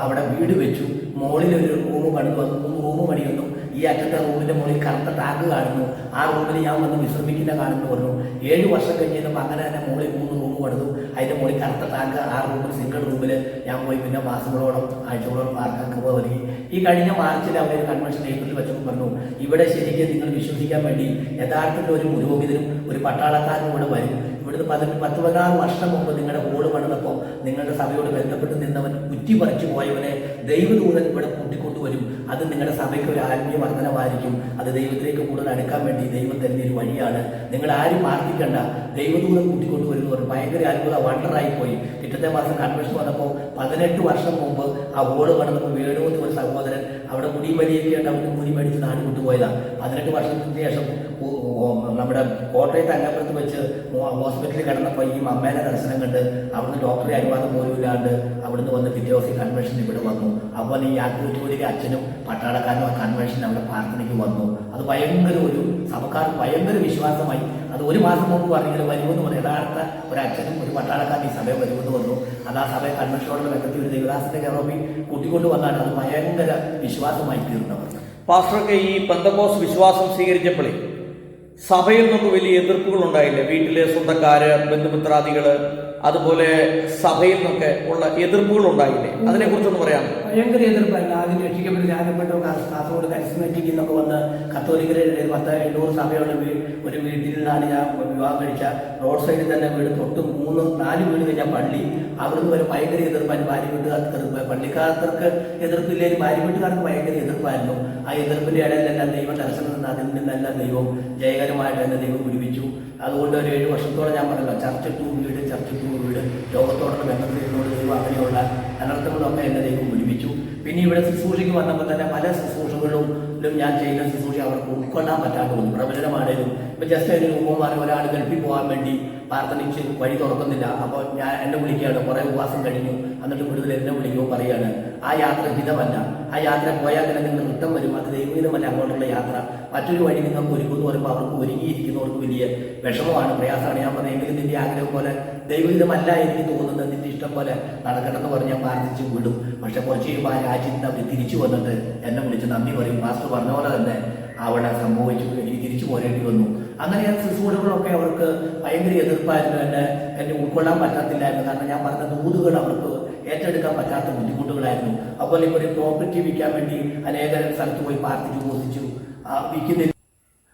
അവിടെ വീട് വെച്ചു. മുകളിലൊരു റൂം പണിതു വന്നു, 3 റൂം പണിയുന്നു. ഈ അറ്റത്തെ റൂമിന്റെ മുകളിൽ കറുത്ത ടാങ്ക് കാണുന്നു. ആ റൂമിൽ ഞാൻ വന്ന് വിശ്രമിക്കുന്ന കാണുന്നു പറഞ്ഞു. 7 വർഷം കഴിഞ്ഞപ്പോൾ അങ്ങനെ തന്നെ മുകളിൽ 3 റൂം പണിതു. അതിന്റെ മുകളിൽ കറുത്ത ടാങ്ക്, ആ റൂമിൽ സിംഗിൾ റൂമിൽ ഞാൻ പോയി. പിന്നെ മാസങ്ങളോളം ആഴ്ചകളോളം പാർക്കാൻ കൃപ നൽകി. ഈ കഴിഞ്ഞ മാർച്ചിൽ അവരൊരു കൺവെൻഷൻ ഏപ്രിൽ വെച്ചപ്പോൾ പറഞ്ഞു, ഇവിടെ ശരിക്കും നിങ്ങൾ വിശ്വസിക്കാൻ വേണ്ടി യഥാർത്ഥത്തിൽ ഒരു പുരോഹിതനും ഒരു പട്ടാളക്കാരനും ഇവിടെ വരും. ഇവിടുന്ന് 10-16 വർഷം മുമ്പ് നിങ്ങളുടെ ഹോള് പണിതപ്പോൾ നിങ്ങളുടെ സഭയോട് ബന്ധപ്പെട്ട് നിന്നവൻ കുറ്റി പറിച്ചു പോയവനെ ദൈവദൂതൻ ഇവിടെ കൂട്ടിക്കൊണ്ടുവരും. അത് നിങ്ങളുടെ സഭയ്ക്ക് ഒരു ആത്മീയ വർധനമായിരിക്കും. അത് ദൈവത്തിലേക്ക് കൂടുതൽ അടുക്കാൻ വേണ്ടി ദൈവം തരുന്ന ഒരു വഴിയാണ്. നിങ്ങൾ ആരും പ്രാർത്ഥിക്കണ്ട, ദൈവദൂതൻ കൂട്ടിക്കൊണ്ടുവരുന്നു പറഞ്ഞു. ഭയങ്കര അത്ഭുത വണ്ടറായിപ്പോയി. പിറ്റത്തെ മാസം കൺവെൻഷൻ വന്നപ്പോൾ 18 വർഷം മുമ്പ് ആ ഹോള് പണിതപ്പോൾ വേണുവെന്ന് ഒരു സഹോദരൻ അവിടെ കുടിമലിയൊക്കെയായിട്ട് അവന് കൂലി മേടിച്ച് നാട് വിട്ടുപോയതാണ്. 18 വർഷത്തിന് ശേഷം നമ്മുടെ കോട്ടയത്ത് അന്നപ്പുറത്ത് വെച്ച് ഹോസ്പിറ്റലിൽ കിടന്നപ്പോൾ ഈ അമ്മേനെ ദർശനം കണ്ട് അവിടുന്ന് ഡോക്ടറെ അനുവാദം പോലും ഇല്ലാണ്ട് അവിടുന്ന് വന്ന് പിറ്റേ ദിവസം കൺവെൻഷൻ ഇവിടെ വന്നു. അപ്പോൾ ഈ ആക്കൂറ്റുകൂടിക്ക് അച്ഛനും പട്ടാളക്കാരനും ആ കൺവെൻഷൻ അവിടെ പ്രാർത്ഥനയ്ക്ക് വന്നു. അത് ഭയങ്കര ഒരു സഭക്കാർക്ക് ഭയങ്കര വിശ്വാസമായി. അത് 1 മാസം മുമ്പ് പറഞ്ഞെങ്കിൽ വരുമെന്ന് പറഞ്ഞു. യഥാർത്ഥ ഒരു അച്ഛനും ഒരു പട്ടാളക്കാരൻ ഈ സഭയെ വരുമെന്ന് വന്നു. അത് ആ സഭയെ കൺവെൻഷനോട് ബന്ധത്തിൽ ഒരു ദേവദാസന്റെ കയറി കൂട്ടിക്കൊണ്ട് വന്നാണ് അത് ഭയങ്കര വിശ്വാസമായി തീർന്നവർ. പാസ്റ്റർക്ക് ഈ പെന്തക്കോസ് വിശ്വാസം സ്വീകരിച്ചപ്പോഴേ സഭയിൽ നമുക്ക് വലിയ എതിർപ്പുകൾ ഉണ്ടായില്ലേ? വീട്ടിലെ സ്വന്തക്കാര്, ബന്ധുമിത്രാദികള്, അതുപോലെ സഭയിൽ നിന്നൊക്കെ ഉള്ള എതിർപ്പുകൾ ഉണ്ടായില്ലേ? അതിനെ കുറിച്ചൊന്ന് പറയാം. ഭയങ്കര എതിർപ്പല്ല. ആദ്യം രക്ഷിക്കപ്പെട്ട് ധ്യാനപ്പെട്ട കാസർഗോഡ് കരിസ്മാറ്റിക് എന്നൊക്കെ വന്ന് കത്തോലിക്കരുടെ 10-800 സഭയുള്ള ഒരു വീട്ടിലാണ് ഞാൻ വിവാഹം കഴിച്ച. റോഡ് സൈഡിൽ തന്നെ വീട്, തൊട്ട് 3-4 വീട് കഴിഞ്ഞാൽ പള്ളി. അവിടുന്ന് വരെ ഭയങ്കര എതിർപ്പായിരുന്നു. ഭാര്യ വീട്ടുകാർക്ക് എതിർപ്പ്, പള്ളിക്കാർക്ക് എതിർപ്പില്ലേലും ഭാര്യ വീട്ടുകാർക്ക് ഭയങ്കര എതിർപ്പായിരുന്നു. ആ എതിർപ്പിന്റെ ഇടയിലെല്ലാം ദൈവം ദർശനം നിന്ന് അതിൽ നിന്നെല്ലാം ദൈവം ജയകരമായിട്ട് തന്നെ ദൈവം വിടുവിച്ചു. അതുകൊണ്ട് ഒരു 7 വർഷത്തോളം ഞാൻ പറഞ്ഞല്ലോ, ചർച്ച ടു വീട്, ചർച്ച ടു വീട്, ലോകത്തോടുള്ള ബന്ധത്തിനോട് ദൈവം അങ്ങനെയുള്ള അനർത്ഥങ്ങളൊക്കെ എന്നെ ദൈവം വിടുവിച്ചു. പിന്നെ ഇവിടെ ശുശ്രൂഷയ്ക്ക് വന്നപ്പോൾ തന്നെ പല ശുശ്രൂഷകളിലും ഞാൻ ചെയ്യുന്ന ശുശ്രൂഷ അവർക്ക് ഉൾക്കൊള്ളാൻ പറ്റാതെ വന്നു. പ്രവചനമാണേലും ഇപ്പം ജസ്റ്റ് ഒരു ഉപമാനം, ഒരാൾ ഗൾഫിൽ പോകാൻ വേണ്ടി പ്രാർത്ഥനിച്ച് വഴി തുറക്കുന്നില്ല. അപ്പോൾ ഞാൻ എന്നെ വിളിക്കുകയാണ്, കുറേ ഉപവാസം കഴിഞ്ഞു, എന്നിട്ട് കൂടുതൽ എന്നെ വിളിക്കുമ്പോൾ പറയുകയാണ് ആ യാത്ര ഹിതമല്ല, ആ യാത്ര പോയാൽ തന്നെ നിങ്ങൾ നൃത്തം വരും, അത് ദൈവഹിതമല്ല അങ്ങോട്ടുള്ള യാത്ര, മറ്റൊരു വഴി നിങ്ങൾക്ക് ഒരുക്കുമെന്ന് പറയുമ്പോൾ അവർക്ക് ഒരുങ്ങിയിരിക്കുന്നവർക്ക് വലിയ വിഷമമാണ്, പ്രയാസമാണ്. ഞാൻ പറഞ്ഞെങ്കിലും നിന്റെ ആഗ്രഹം പോലെ ദൈവഹിതമല്ല എനിക്ക് തോന്നുന്നത്, നിന്റെ ഇഷ്ടം പോലെ നടക്കണമെന്ന് പറഞ്ഞ് ഞാൻ പ്രാർത്ഥിച്ച് വിടും. പക്ഷെ കുറച്ച് കഴിയുമ്പോൾ ആ രാജ്യത്ത് അവർ തിരിച്ചു വന്നിട്ട് എന്നെ വിളിച്ച് നന്ദി പറയും. മാസ്റ്റർ പറഞ്ഞ പോലെ തന്നെ അവിടെ സംഭവിച്ചു, എനിക്ക് തിരിച്ചു പോരേണ്ടി വന്നു. അങ്ങനെ ഞാൻ ശുശ്രൂഷകളൊക്കെ അവർക്ക് ഭയങ്കര എതിർപ്പായിരുന്നു. എന്നെ ഉൾക്കൊള്ളാൻ പറ്റത്തില്ലായിരുന്നു. കാരണം ഞാൻ പറഞ്ഞ ദൂതുകൾ അവർക്ക് ഏറ്റെടുക്കാൻ പറ്റാത്ത ബുദ്ധിമുട്ടുകളായിരുന്നു. അതുപോലെ ഇപ്പോൾ ഒരു പ്രോപ്പർട്ടി വിൽക്കാൻ വേണ്ടി അനേക സ്ഥലത്ത് പോയി പ്രാർത്ഥിച്ചു, ഉപസിച്ചു. വിൽക്കുന്നില്ല,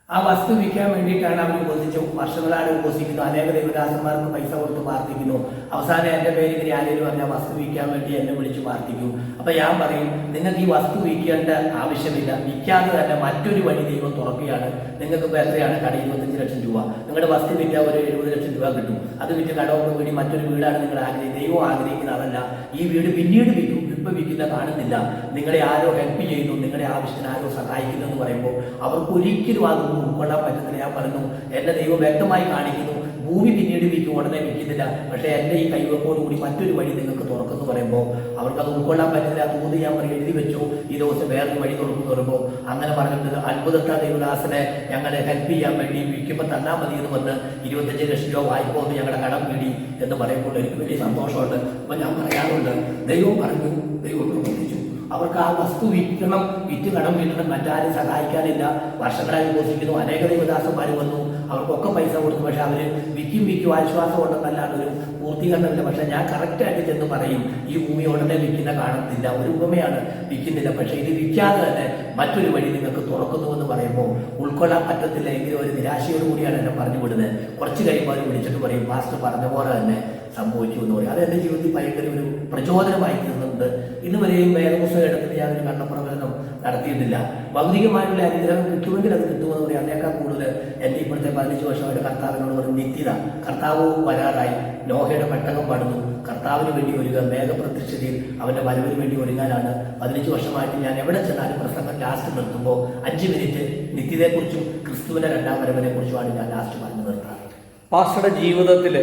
ആ വസ്തു വിൽക്കാൻ വേണ്ടിയിട്ടാണ് അവർ ഉപസിച്ചു. വർഷങ്ങളാണ് ഉപസിക്കുന്നു. അനേക ദൈവദാസന്മാർക്ക് പൈസ കൊടുത്ത് പ്രാർത്ഥിക്കുന്നു. അവസാനം എൻ്റെ പേര് ഇങ്ങനെ ആരെങ്കിലും പറഞ്ഞാൽ വസ്തു വിൽക്കാൻ വേണ്ടി എന്നെ വിളിച്ച് പ്രാർത്ഥിക്കും. അപ്പം ഞാൻ പറയും, നിങ്ങൾക്ക് ഈ വസ്തു വിൽക്കേണ്ട ആവശ്യമില്ല, വിൽക്കാതെ തന്നെ മറ്റൊരു വഴി ദൈവം തുറക്കുകയാണ്. നിങ്ങൾക്ക് ഇപ്പോൾ എത്രയാണ് കട? 25 ലക്ഷം രൂപ. നിങ്ങളുടെ വസ്തു വിൽക്കാൻ ഒരു 70 ലക്ഷം രൂപ കിട്ടും. അത് വിറ്റ് കടമൊക്കെ വേണ്ടി മറ്റൊരു വീടാണ് നിങ്ങൾ ആഗ്രഹിക്കുന്നത്. ദൈവം ആഗ്രഹിക്കുന്ന അതല്ല. ഈ വീട് പിന്നീട് വിൽക്കും, ഇപ്പം വിൽക്കുന്ന കാണുന്നില്ല. നിങ്ങളെ ആരോ ഹെൽപ്പ് ചെയ്യുന്നു, നിങ്ങളുടെ ആവശ്യത്തിന് ആരോ സഹായിക്കുന്നു എന്ന് പറയുമ്പോൾ അവർക്ക് ഒരിക്കലും അതൊന്നും ഉൾക്കൊള്ളാൻ പറ്റുന്നില്ല. ഞാൻ പറഞ്ഞു, എൻ്റെ ദൈവം വ്യക്തമായി കാണിക്കുന്നു, ഭൂമി പിന്നീട് വിൽക്കും, ഉടനെ വിൽക്കുന്നില്ല. പക്ഷേ എൻ്റെ ഈ കൈവപ്പോടുകൂടി മറ്റൊരു വഴി നിങ്ങൾക്ക് തുറക്കുന്നു പറയുമ്പോൾ അവർക്കത് ഉൾക്കൊള്ളാൻ പറ്റുന്നില്ല. അതുകൊണ്ട് ഞാൻ പറയും, എഴുതി വെച്ചു, ഈ ദിവസം വേറൊരു വഴി തുറക്കുന്നു പറയുമ്പോൾ അങ്ങനെ പറഞ്ഞിട്ട് അത്ഭുതത്ത ദൈവദാസനെ ഞങ്ങളെ ഹെൽപ്പ് ചെയ്യാൻ വേണ്ടി വിൽക്കുമ്പോൾ തന്നാൽ മതി എന്ന് പറഞ്ഞ് 25 ലക്ഷം രൂപ വായ്പ വന്ന് ഞങ്ങളുടെ കടം വീടി എന്ന് പറയുമ്പോൾ എനിക്ക് വലിയ സന്തോഷമുണ്ട്. അപ്പം ഞാൻ പറയാറുണ്ട്, ദൈവം പറഞ്ഞു, ദൈവം പ്രവർത്തിച്ചു. അവർക്ക് ആ വസ്തു വിൽക്കണം, വിറ്റ് കടം വീട്ടണം, മറ്റാരും സഹായിക്കാനില്ല. വർഷങ്ങളായി ഉപസിക്കുന്നു. അനേക ദൈവദാസന്മാർ വന്നു, അവർക്കൊക്കെ പൈസ കൊടുത്തു. പക്ഷെ അവർ വിൽക്കും ആശ്വാസം ഉണ്ടെന്നല്ലാണ്ട് ഒരു പൂർത്തീകരണമില്ല. പക്ഷെ ഞാൻ കറക്റ്റായിട്ട് ചെന്ന് പറയും, ഈ ഭൂമി ഉടനെ വിൽക്കുന്ന കാണത്തില്ല, ഒരു ഉപമയാണ്, വിൽക്കുന്നില്ല. പക്ഷെ ഇത് വിൽക്കാതെ തന്നെ മറ്റൊരു വഴി നിങ്ങൾക്ക് തുറക്കുന്നുവെന്ന് പറയുമ്പോൾ ഉൾക്കൊള്ളാൻ പറ്റത്തില്ല. എങ്കിലും ഒരു നിരാശയോടുകൂടിയാണ് എന്നെ പറഞ്ഞു വിടുന്നത്. കുറച്ച് കഴിയുമ്പോൾ അവർ വിളിച്ചിട്ട് പറയും, പാസ്റ്റർ പറഞ്ഞ പോലെ തന്നെ സംഭവിച്ചു എന്ന് പറയും. അത് എൻ്റെ ജീവിതത്തിൽ ഭയങ്കര ഒരു പ്രചോദനമായി തീർന്നുണ്ട്. ഇന്ന് വരെയും വേദപുസ്തകം എടുത്തിട്ട് ഞാനൊരു കണ്ണപ്രവചനം നടത്തിയിട്ടില്ല. ഭൗതികമായിട്ടുള്ള അനുഗ്രഹം കിട്ടുമെങ്കിൽ അത് കിട്ടുമെന്ന് പറയും. അതിനേക്കാൾ കൂടുതൽ എൻ്റെ ഇപ്പോഴത്തെ 15 വർഷമായിട്ട് കർത്താവിനോട് പറയും നിത്യത. കർത്താവ് വരാറായി, നോഹയുടെ പെട്ടകം പടുന്നു, കർത്താവിന് വേണ്ടി ഒരുങ്ങുക, മേഘപ്രത്യക്ഷതയിൽ അവൻ്റെ വരവിന് വേണ്ടി ഒരുങ്ങാനാണ് 15 വർഷമായിട്ട് ഞാൻ എവിടെ ചെന്നാലും പ്രസംഗം ലാസ്റ്റ് നിർത്തുമ്പോൾ 5 മിനിറ്റ് നിത്യതയെക്കുറിച്ചും ക്രിസ്തുവിൻ്റെ രണ്ടാം വരവിനെ കുറിച്ചുമാണ് ഞാൻ ലാസ്റ്റ് പറഞ്ഞു നിർത്താറ്. പാസ്റ്ററുടെ ജീവിതത്തിൽ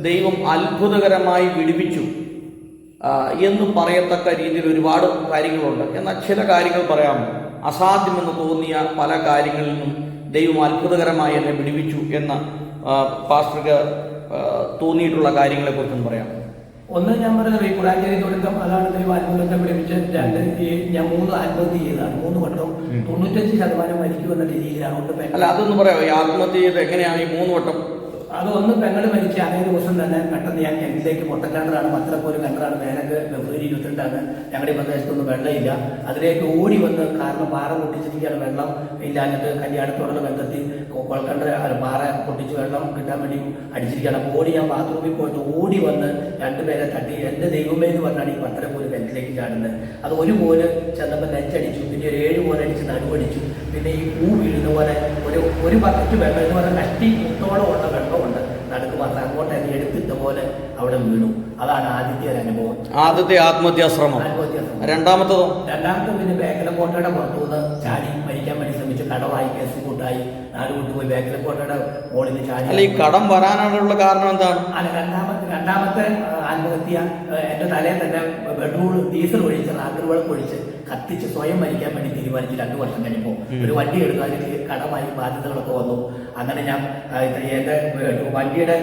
ദൈവം അത്ഭുതകരമായി വിടുവിച്ചു എന്ന് പറയത്തക്ക രീതിയിൽ ഒരുപാട് കാര്യങ്ങളുണ്ട്. എന്നാൽ ചില കാര്യങ്ങൾ പറയാമോ? അസാധ്യമെന്ന് തോന്നിയ പല കാര്യങ്ങളിൽ നിന്നും ദൈവം അത്ഭുതകരമായി എന്നെ വിടുവിച്ചു എന്ന് പാസ്റ്റർക്ക് തോന്നിയിട്ടുള്ള കാര്യങ്ങളെക്കുറിച്ചൊന്നും പറയാം. ഒന്ന് ഞാൻ പറഞ്ഞത് ഈ കുടാഞ്ചേരി തുടക്കം, അതാണ് ദൈവം അത്ഭുതത്തെ വിടുവിച്ച്. 2 ഞാൻ 3 ആത്മഹത്യ ചെയ്തതാണ്. 3 വട്ടം 95% മരിക്കുമെന്ന രീതിയിലാണ്. അല്ല, അതൊന്നും പറയാമോ? ഈ ആത്മഹത്യ ചെയ്ത് എങ്ങനെയാണ് ഈ 3 വട്ടം? അതൊന്ന് പെങ്ങൾ മരിച്ച് അതേ ദിവസം തന്നെ പെട്ടെന്ന് ഞാൻ കിണറ്റിലേക്ക് പൊട്ടക്കിണറാണ്, പത്രപ്പോലും കിണറാണ്, വേനക്ക് ഫെബ്രുവരി 22 ഞങ്ങളുടെ ഈ പ്രദേശത്തൊന്നും വെള്ളമില്ല. അതിലേക്ക് ഓടി വന്ന്, കാരണം പാറ പൊട്ടിച്ചിരിക്കുകയാണ്, വെള്ളം ഇല്ലാഞ്ഞിട്ട് കല്യാണത്തോടുള്ള ബന്ധത്തിൽ കുളക്കണ്ട പാറ പൊട്ടിച്ച് വെള്ളം കിട്ടാൻ വേണ്ടി അടിച്ചിരിക്കുകയാണ്. അപ്പോൾ ഓടി ഞാൻ ബാത്റൂമിൽ പോയിട്ട് ഓടി വന്ന് 2 പേരെ തട്ടി, എൻ്റെ ദൈവമേ എന്ന് പറഞ്ഞാണ് ഈ പത്രപ്പോലും കിണറ്റിലേക്ക് ചാടുന്നത്. അത് ഒരു പോലെ ചെന്നപ്പോൾ നെച്ചടിച്ചു, പിന്നെ ഒരു 7 പോലെ അടിച്ച് നടുവടിച്ചു, പിന്നെ ഈ പൂ വീഴുന്ന പോലെ ഒരു ബക്കറ്റ് വെള്ളം എന്ന് പറഞ്ഞാൽ കഷ്ടി മുത്തോളം ഉള്ള വെള്ളമുണ്ട് നടുക്ക് മാത്രം, അങ്ങോട്ട് തന്നെ എടുത്തിട്ട പോലെ അവിടെ വീണു. അതാണ് ആദ്യത്തെ ഒരു അനുഭവം, ആദ്യത്തെ ആത്മഹത്യാശ്രമം. രണ്ടാമത്തെ പിന്നെ ബേക്കലക്കോട്ടയുടെ പുറത്തുനിന്ന് ചാടി മരിക്കാൻ വേണ്ടി ശ്രമിച്ചു. കടമായി, കേസ് കൂട്ടായി, നാട് വിട്ടുപോയി ബേക്കലക്കോട്ടയുടെ മുകളിൽ ചാടി. അല്ല, ഈ കടം വരാനുള്ള കാരണം എന്താണ്? അല്ല, രണ്ടാമത്തെ ആത്മഹത്യ എൻ്റെ തലയിൽ തന്നെ പെട്രോൾ ഡീസൽ ഒഴിച്ച് റാങ്കർ വിളക്ക് ഒഴിച്ച് കത്തിച്ച് സ്വയം മരിക്കാൻ വേണ്ടി തീരുമാനിച്ച് 2 വർഷം കഴിഞ്ഞപ്പോൾ ഒരു വണ്ടി എടുക്കാൻ കടമായി ബാധ്യതകളൊക്കെ വന്നു. അങ്ങനെ ഞാൻ എൻ്റെ വണ്ടിയുടെ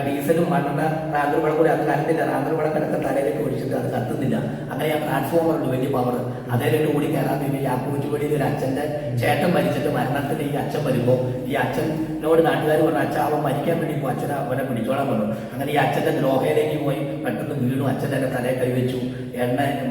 ഡീസലും മണ്ണെണ്ണ റാങ്കർ വിളക്ക് കൂടി അത് കറണ്ടില്ല, റാങ്കർ വിളക്കെടുത്ത തലയിലേക്ക് ഒഴിച്ചിട്ട് അത് കത്തുന്നില്ല. അങ്ങനെ ഞാൻ ട്രാൻസ്ഫോമറുണ്ട് വലിയ പവർ, അതേലിട്ട് ഓടി കയറാൻ വേണ്ടി യാക്കൂച്ചുപടിയിൽ ഒരു അച്ഛൻ്റെ ചേട്ടൻ മരിച്ചിട്ട് മരണത്തിന് ഈ അച്ഛൻ വരുമ്പോൾ ഈ അച്ഛനോട് നാട്ടുകാർ പറഞ്ഞു, അച്ഛൻ അവൻ മരിക്കാൻ വേണ്ടി ഇപ്പോൾ അച്ഛനെ അവനെ പിടിച്ചോളാൻ പറഞ്ഞു. അങ്ങനെ ഈ അച്ഛൻ്റെ ദ്രോഹയിലേക്ക് പോയി പെട്ടെന്ന് വീണു. അച്ഛൻ എൻ്റെ തലയെ കൈവച്ചു,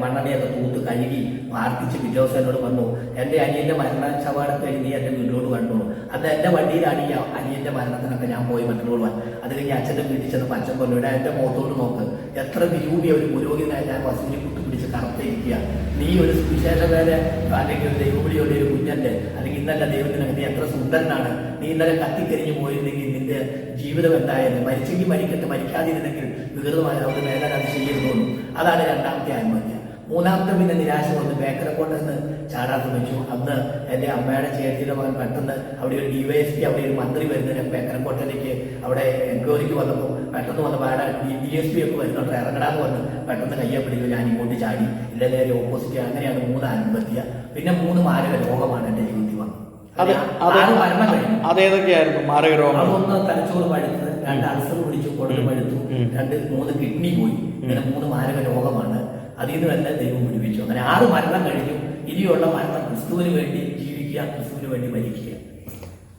മണ്ണെണ്ണയൊക്കെ തൂത്ത് കഴുകി പ്രാർത്ഥിച്ച് പിറ്റേ ദിവസം എന്നോട് വന്നു, എൻ്റെ അനിയൻ്റെ മരണ ശവാടം കഴിഞ്ഞ് എൻ്റെ വീട്ടിലോട്ട് കണ്ടു. അത് എൻ്റെ വണ്ടിയിലാണ് ഈ അനിയൻ്റെ മരണത്തിനൊക്കെ ഞാൻ പോയി മറ്റുള്ളവർ. അത് കഴിഞ്ഞ് അച്ഛൻ്റെ വീട്ടിൽ ചെന്നപ്പോൾ അച്ഛൻ പറഞ്ഞു, ഇവിടെ എൻ്റെ മുഖത്തോട് നോക്ക്, എത്ര വിരൂപിയ ഒരു പുരോഹിതനായി ഞാൻ വസൂരി കുത്തുപിടിച്ച് കറുത്തിരിക്കുക, നീ ഒരു സുവിശേഷകരെ അല്ലെങ്കിൽ ഒരു ദൈവവിളിയുടെ ഒരു കുഞ്ഞൻ്റെ അല്ലെങ്കിൽ ഇന്നല്ല ദൈവത്തിനൊക്കെ നീ എത്ര സുന്ദരനാണ്, നീ ഇന്നലെ കത്തിക്കരിഞ്ഞു പോയിരുന്നെങ്കിൽ നിന്റെ ജീവിതം എന്തായാലും, മരിച്ചെങ്കിൽ മരിക്കട്ടെ, മരിക്കാതിരുന്നെങ്കിൽ വികൃതമായ അവിടെ മേലെ അത് ചെയ്യുന്നു. അതാണ് രണ്ടാമത്തെ ആത്മഹത്യ. മൂന്നാമത്തെ പിന്നെ നിരാശ വന്ന് ബേക്കലക്കോട്ട് നിന്ന് ചാടാൻ ശ്രമിച്ചു. അന്ന് എൻ്റെ അമ്മയുടെ ചേച്ചിയുടെ മകൻ പെട്ടെന്ന് അവിടെ ഒരു DYSP, അവിടെ ഒരു മന്ത്രി വരുന്നതിന് ബേക്കലക്കോട്ടിലേക്ക് അവിടെ എൻക്വയറിക്ക് വന്നപ്പോൾ പെട്ടെന്ന് വന്നപ്പോൾ അവിടെ DSP ഒക്കെ വരുന്നുണ്ട്, ഇറങ്ങടാന്ന് വന്ന് പെട്ടെന്ന് കയ്യെ പിടിച്ചു. ഞാൻ ഇങ്ങോട്ട് ചാടി, ഇല്ല നേരെ ഓപ്പോസിറ്റ്. അങ്ങനെയാണ് 3 ആത്മഹത്യ. പിന്നെ 3 മാരക രോഗമാണ് എൻ്റെ ജീവിതത്തിൽ വന്നത്. മരണം കഴിഞ്ഞു. അതേതൊക്കെയായിരുന്നു മാരക രോഗം? അതൊന്ന് തലച്ചോറ് പഴുത്ത്, 2 അൾസർ പിടിച്ചു, കുടൽ പഴുത്തു, 3 കിഡ്നി പോയി. ഇങ്ങനെ 3 മാരക രോഗമാണ്. അതിൽ നിന്ന് തന്നെ ദൈവം പിടിപ്പിച്ചു. അങ്ങനെ 6 മരണം കഴിഞ്ഞു. ഇനിയുള്ള മരണം ക്രിസ്തുവിന് വേണ്ടി ജീവിക്കുക, ക്രിസ്തുവിന് വേണ്ടി മരിക്കുക.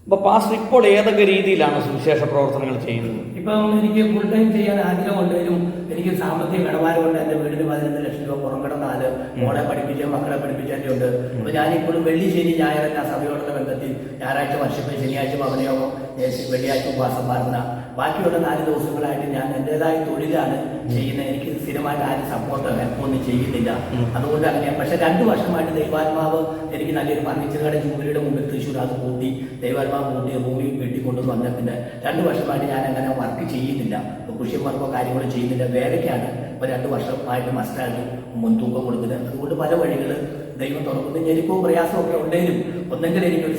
അപ്പൊ പാസ്റ്റർ ഇപ്പോൾ ഏതൊക്കെ രീതിയിലാണ് സുവിശേഷ പ്രവർത്തനങ്ങൾ ചെയ്യുന്നത്? ഇപ്പം എനിക്ക് ഫുൾ ടൈം ചെയ്യാൻ ആഗ്രഹമുണ്ടെങ്കിലും എനിക്ക് സാമ്പത്തിക ഇടപാടുകൊണ്ട് എൻ്റെ വീടിന് 15 ലക്ഷം രൂപ പുറംകടം 4, മോളെ പഠിപ്പിക്കുക, മക്കളെ പഠിപ്പിച്ചതിൻ്റെ ഉണ്ട്. അപ്പോൾ ഞാനിപ്പോഴും വെള്ളി ശനി ഞായറല്ല സഭയോടുള്ള ബന്ധത്തിൽ ഞായറാഴ്ച വർഷിപ്പ്, ശനിയാഴ്ച ഭവനയോഗം, വെള്ളിയാഴ്ച ഉപവാസം പ്രാർത്ഥന, ബാക്കിയുള്ള 4 ദിവസങ്ങളായിട്ട് ഞാൻ എൻ്റെതായ തൊഴിലാണ് ചെയ്യുന്നത്. എനിക്ക് സ്ഥിരമായിട്ട് ആരും സപ്പോർട്ടോ ഹെൽപ്പൊന്നും ചെയ്യുന്നില്ല. അതുകൊണ്ട് അങ്ങനെയാണ്. പക്ഷേ 2 വർഷമായിട്ട് ദൈവാത്മാവ് എനിക്ക് നല്ലൊരു ഫർണിച്ചറുകളുടെ ജൂബിലിയുടെ മുമ്പിൽ തൃശ്ശൂർ അത് കൂട്ടി ദൈവാത്മാവ് കൂട്ടി ഭൂമി വീട്ടിക്കൊണ്ടു വന്ന പിന്നെ 2 വർഷമായിട്ട് ഞാൻ അങ്ങനെ വർക്ക് ചെയ്യുന്നില്ല, കൃഷി വർക്കോ കാര്യങ്ങളോ ചെയ്യുന്നില്ല. വേലയ്ക്കാണ് ഇപ്പോൾ 2 വർഷമായിട്ട് മസ്റ്റായിട്ട് മുൻതൂക്കം കൊടുക്കുന്നത്. അതുകൊണ്ട് പല വഴികൾ ദൈവം തുറക്കുന്നത്. ഞെരുക്കവും പ്രയാസമൊക്കെ ഉണ്ടെങ്കിലും ഒന്നെങ്കിൽ എനിക്കൊരു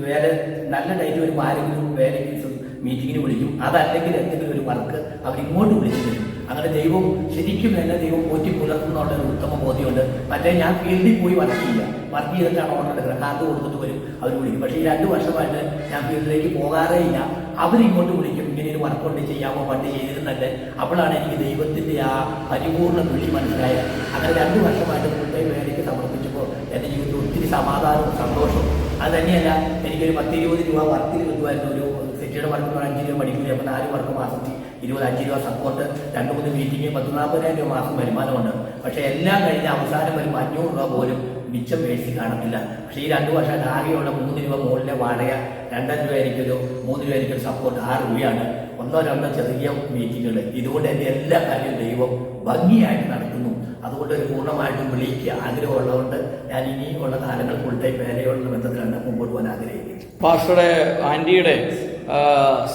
വേറെ നല്ല ഡേറ്റ് വരുമ്പോൾ ആരെങ്കിലും വേലയ്ക്ക് മീറ്റിങ്ങിന് വിളിക്കും, അതല്ലെങ്കിൽ എന്തെങ്കിലും ഒരു വർക്ക് അവരിങ്ങോട്ട് വിളിച്ചു തരും. അങ്ങനെ ദൈവം ശരിക്കും എന്നെ ദൈവം പോറ്റി പുലർത്തുന്നുള്ള ഒരു ഉത്തമ ബോധ്യമുണ്ട്. മറ്റേ ഞാൻ ഫീൽഡിൽ പോയി വർക്ക് ചെയ്തിട്ടാണ് ഓർഡർ എടുക്കുന്നത്, കാർഡ് കൊടുത്തിട്ട് വരും, അവർ വിളിക്കും. പക്ഷേ ഈ 2 വർഷമായിട്ട് ഞാൻ ഫീൽഡിലേക്ക് പോകാറേ ഇല്ല. അവരിങ്ങോട്ട് വിളിക്കും, ഇങ്ങനെ ഒരു വർക്ക് കൊണ്ട് ചെയ്യാമോ, പണ്ട് ചെയ്തിരുന്നല്ലേ. അപ്പോഴാണ് എനിക്ക് ദൈവത്തിൻ്റെ ആ പരിപൂർണ്ണ വിളി മനസ്സിലായത്. അങ്ങനെ 2 വർഷമായിട്ട് ഫുൾ ടൈം വേലയ്ക്ക് സമർപ്പിച്ചപ്പോൾ എൻ്റെ ജീവിതത്തിൽ ഒത്തിരി സമാധാനവും സന്തോഷവും. അത് തന്നെയല്ല, എനിക്കൊരു 10-20 രൂപ വർക്കിൽ കിട്ടുമായിരുന്നു. ഒരു സെറ്റിയുടെ വർക്ക് 5 രൂപ പഠിക്കില്ല, അപ്പോൾ 4 വർക്ക് മാസത്തിൽ 5 രൂപ സപ്പോർട്ട്, 2-3 മീറ്റിംഗ്, 10-40,000 രൂപ മാസം വരുമാനമുണ്ട്. പക്ഷേ എല്ലാം കഴിഞ്ഞ് അവസാനം വരുമ്പോൾ 500 രൂപ പോലും മിച്ചം മേടിച്ച് കാണത്തില്ല. പക്ഷേ ഈ 2 വർഷം ആകെയുള്ള 3 രൂപ മുകളിലെ വാടക, 2 രൂപ എനിക്കൊരു 3 രൂപ എനിക്കൊരു സപ്പോർട്ട്, 6 രൂപയാണ്. 1-2 ചെറിയ മീറ്റിങ്ങുകൾ. ഇതുകൊണ്ട് എൻ്റെ എല്ലാ കാര്യവും ദൈവം ഭംഗിയായിട്ട് നടത്തുന്നു. അതുകൊണ്ട് ഒരു പൂർണ്ണമായിട്ടും വിളിക്ക് ആഗ്രഹമുള്ളതുകൊണ്ട് ഞാൻ ഇനിയുള്ള കാലങ്ങൾ ഫുൾ ടൈം വേലയോടുള്ള ബന്ധത്തിലാണ് മുമ്പോട്ട് പോകാൻ ആഗ്രഹിക്കുന്നത്. പാസ്റ്ററുടെ ആൻറ്റിയുടെ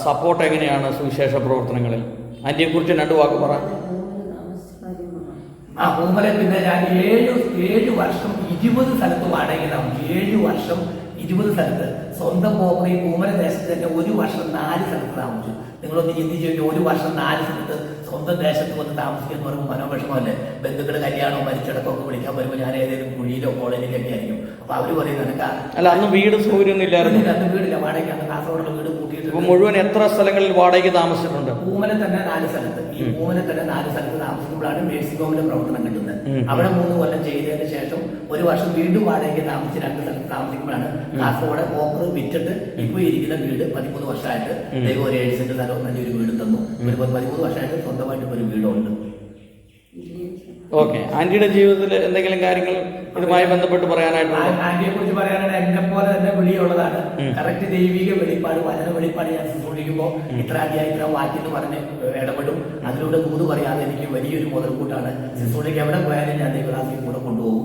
സപ്പോർട്ട് എങ്ങനെയാണ് സുവിശേഷ പ്രവർത്തനങ്ങളിൽ? ആൻറ്റിയെക്കുറിച്ച് 2 വാക്ക് പറ. പൂമല പിന്നെ ഞാൻ 7 വർഷം 20 സ്ഥലത്ത് വാടക താമസിച്ചു. 7 വർഷം 20 സ്ഥലത്ത്. സ്വന്തം പ്രോപ്പർട്ടി പൂമല ദേശത്ത് തന്നെ 1 വർഷം 4 സ്ഥലത്ത് താമസിച്ചു. നിങ്ങളൊന്ന് ചിന്തിച്ചു നോക്കി, 1 വർഷം 4 സ്ഥലത്ത് സ്വന്തം ദേശത്ത് വന്ന് താമസിക്കുക എന്ന് പറയുമ്പോൾ മനോവിഷമല്ലേ? ബന്ധുക്കളുടെ കല്യാണമോ മരിച്ചടക്കമൊക്കെ വിളിക്കാൻ വരുമ്പോൾ ഞാൻ ഏതെങ്കിലും കുഴിയിലോ കോളേജിലൊക്കെ ആയിരിക്കും. അപ്പൊ അവര് പറയുന്നത് അല്ല, അന്ന് വീട് സൗകര്യമൊന്നും ഇല്ലായിരുന്നു. അന്ന് വീടില്ല, വാടക. അന്ന് കാസർഗോഡുള്ള വീട് കൂട്ടിയിട്ട് മുഴുവൻ എത്ര സ്ഥലങ്ങളിൽ വാടകയ്ക്ക് താമസിച്ചിട്ടുണ്ട്? പൂമല തന്നെ 4 സ്ഥലത്ത്. ഈ പൂമല തന്നെ 4 സ്ഥലത്ത് താമസിക്കുമ്പോഴാണ് മേഴ്സി ഹോമിന്റെ പ്രവർത്തനം കിട്ടുന്നത്. അവിടെ 3 കൊല്ലം ചെയ്തതിന് ശേഷം 1 വർഷം വീണ്ടും വാടകയ്ക്ക് താമസിച്ച് 2 സ്ഥലത്ത് താമസിക്കുമ്പോഴാണ് കാസർഗോഡ് ഓഫർ വിറ്റിട്ട് ഇപ്പൊ ഇരിക്കുന്ന വീട് 13 വർഷമായിട്ട് ദൈവം ഒരു 7 സെന്റ് സ്ഥലവും നല്ലൊരു വീട് തന്നു. ഒരു 13 വർഷമായിട്ട് സ്വന്തമായിട്ട് ഒരു വീടുണ്ട്. ഓക്കെ. ആന്റിയുടെ ജീവിതത്തിൽ എന്തെങ്കിലും കാര്യങ്ങൾ ഇതുമായി ബന്ധപ്പെട്ട് പറയാനായിട്ട്? ആന്റിയെ കുറിച്ച് പറയാനായിട്ട് എന്നെ പോലെ തന്നെ വിളിയുള്ളതാണ്. കറക്റ്റ് ദൈവിക വെളിപ്പാട്, വചന വെളിപ്പാട് ഞാൻ ശുശ്രൂഷിക്കുമ്പോൾ ഇത്ര അധ്യായം ഇത്ര വാക്യം പറഞ്ഞ് ഇടപെടും. അതിലൂടെ കൂട് പറയാതെ എനിക്ക് വലിയൊരു മുതൽക്കൂട്ടാണ്. ശുശ്രൂഷയ്ക്ക് എവിടെ പോയാലും ഞാൻ ദൈവദാസിയെ കൂടെ കൊണ്ടുപോകും.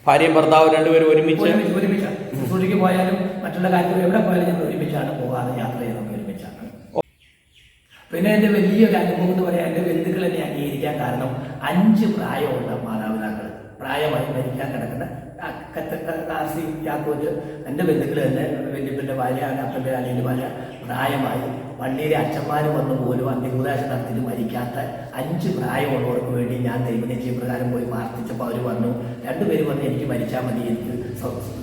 ഭാര്യയും ഭർത്താവ് 2 പേരും ഒരുമിച്ച് ശുശ്രൂഷയ്ക്ക് പോയാലും മറ്റുള്ള കാര്യങ്ങൾ എവിടെ പോയാലും ഞങ്ങൾ ഒരുമിച്ചാണ് പോകാതെ യാത്ര ചെയ്യുന്നത്, ഒരുമിച്ചാണ്. പിന്നെ എൻ്റെ വലിയൊരു അനുഭവം എന്ന് പറയാൻ എൻ്റെ ബന്ധുക്കൾ എന്നെ അംഗീകരിക്കാൻ കാരണം 5 പ്രായമുള്ള മാതാപിതാക്കൾ, പ്രായമായി മരിക്കാൻ കിടക്കുന്ന യാക്കോജ് എൻ്റെ ബന്ധുക്കൾ തന്നെ, വല്യപ്പൻ്റെ ഭാര്യ, അപ്പൻ്റെ അനിയൻ്റെ ഭാര്യ പ്രായമായി പള്ളിയിലെ അച്ഛന്മാർ വന്നു പോലും അന്ത്യകൂദാശ നടത്തിന് മരിക്കാത്ത 5 പ്രായമുള്ളവർക്ക് വേണ്ടി ഞാൻ ദൈവനിശ്ചയപ്രകാരം പോയി പ്രാർത്ഥിച്ചപ്പോൾ അവർ പറഞ്ഞു, 2 പേര് പറഞ്ഞു എനിക്ക് മരിച്ചാൽ മതി, എനിക്ക്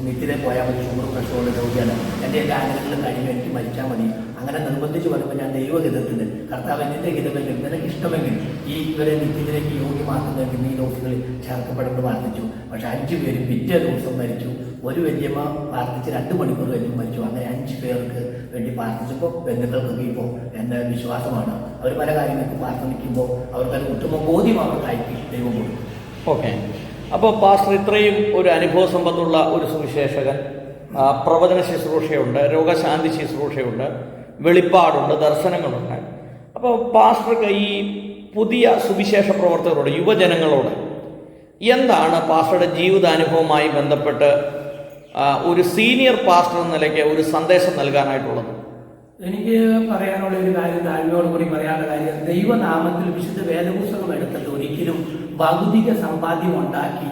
നിത്യത പോയാൽ മതി, ഷുഗർ പ്രഷറുള്ള രോഗിയാണ്, എൻ്റെ എല്ലാ ആഗ്രഹങ്ങളും കഴിയുമ്പോൾ എനിക്ക് മരിച്ചാൽ മതി. അങ്ങനെ നിർബന്ധിച്ച് പറയുമ്പോൾ ഞാൻ ദൈവഹിതത്തിന് കർത്താവ് എന്നിൻ്റെ ഹിതമെങ്കിൽ നിനക്ക് ഇഷ്ടമെങ്കിൽ ഈ ഇവരെ നിത്യത്തിലേക്ക് യോഗ്യമാക്കുന്നതെങ്കിൽ ഈ ദിവസങ്ങളിൽ ചേർക്കപ്പെടുന്നത് പ്രാർത്ഥിച്ചു. പക്ഷെ 5 പേരും പിറ്റേ ദിവസം മരിച്ചു. ഒരു വല്യമ്മ പ്രാർത്ഥിച്ച് 2 മണിക്കൂർ കഴിഞ്ഞ് മരിച്ചു. അങ്ങനെ 5 പേർക്ക് വേണ്ടി പ്രാർത്ഥിച്ചപ്പോൾ ബന്ധുക്കൾക്കൊക്കെ ഇപ്പോൾ എൻ്റെ വിശ്വാസമാണ്. അവർ പല കാര്യങ്ങൾക്ക് പ്രാർത്ഥിക്കുമ്പോൾ അവർക്കത് ഉത്തമ ബോധ്യം അവർക്കായി ദൈവം കൊടുക്കും. ഓക്കെ. അപ്പോൾ പാസ്റ്റർ ഇത്രയും ഒരു അനുഭവ സമ്പത്തുള്ള ഒരു സുവിശേഷകൻ, പ്രവചന ശുശ്രൂഷയുണ്ട്, രോഗശാന്തി ശുശ്രൂഷയുണ്ട്, വെളിപ്പാടുണ്ട്, ദർശനങ്ങളുണ്ട്. അപ്പോൾ പാസ്റ്റർക്ക് ഈ പുതിയ സുവിശേഷ പ്രവർത്തകരോട്, യുവജനങ്ങളോട് എന്താണ് പാസ്റ്ററുടെ ജീവിതാനുഭവവുമായി ബന്ധപ്പെട്ട് ഒരു സീനിയർ പാസ്റ്റർ എന്ന നിലയ്ക്ക് ഒരു സന്ദേശം നൽകാനായിട്ടുള്ളത്? എനിക്ക് പറയാനുള്ള ഒരു കാര്യം, താഴ്മയോടുകൂടി പറയാനുള്ള കാര്യം, ദൈവനാമത്തിൽ വിശുദ്ധ വേദപുസ്തകം എടുത്തിട്ട് ഒരിക്കലും ഭൗതിക സമ്പാദ്യം ഉണ്ടാക്കി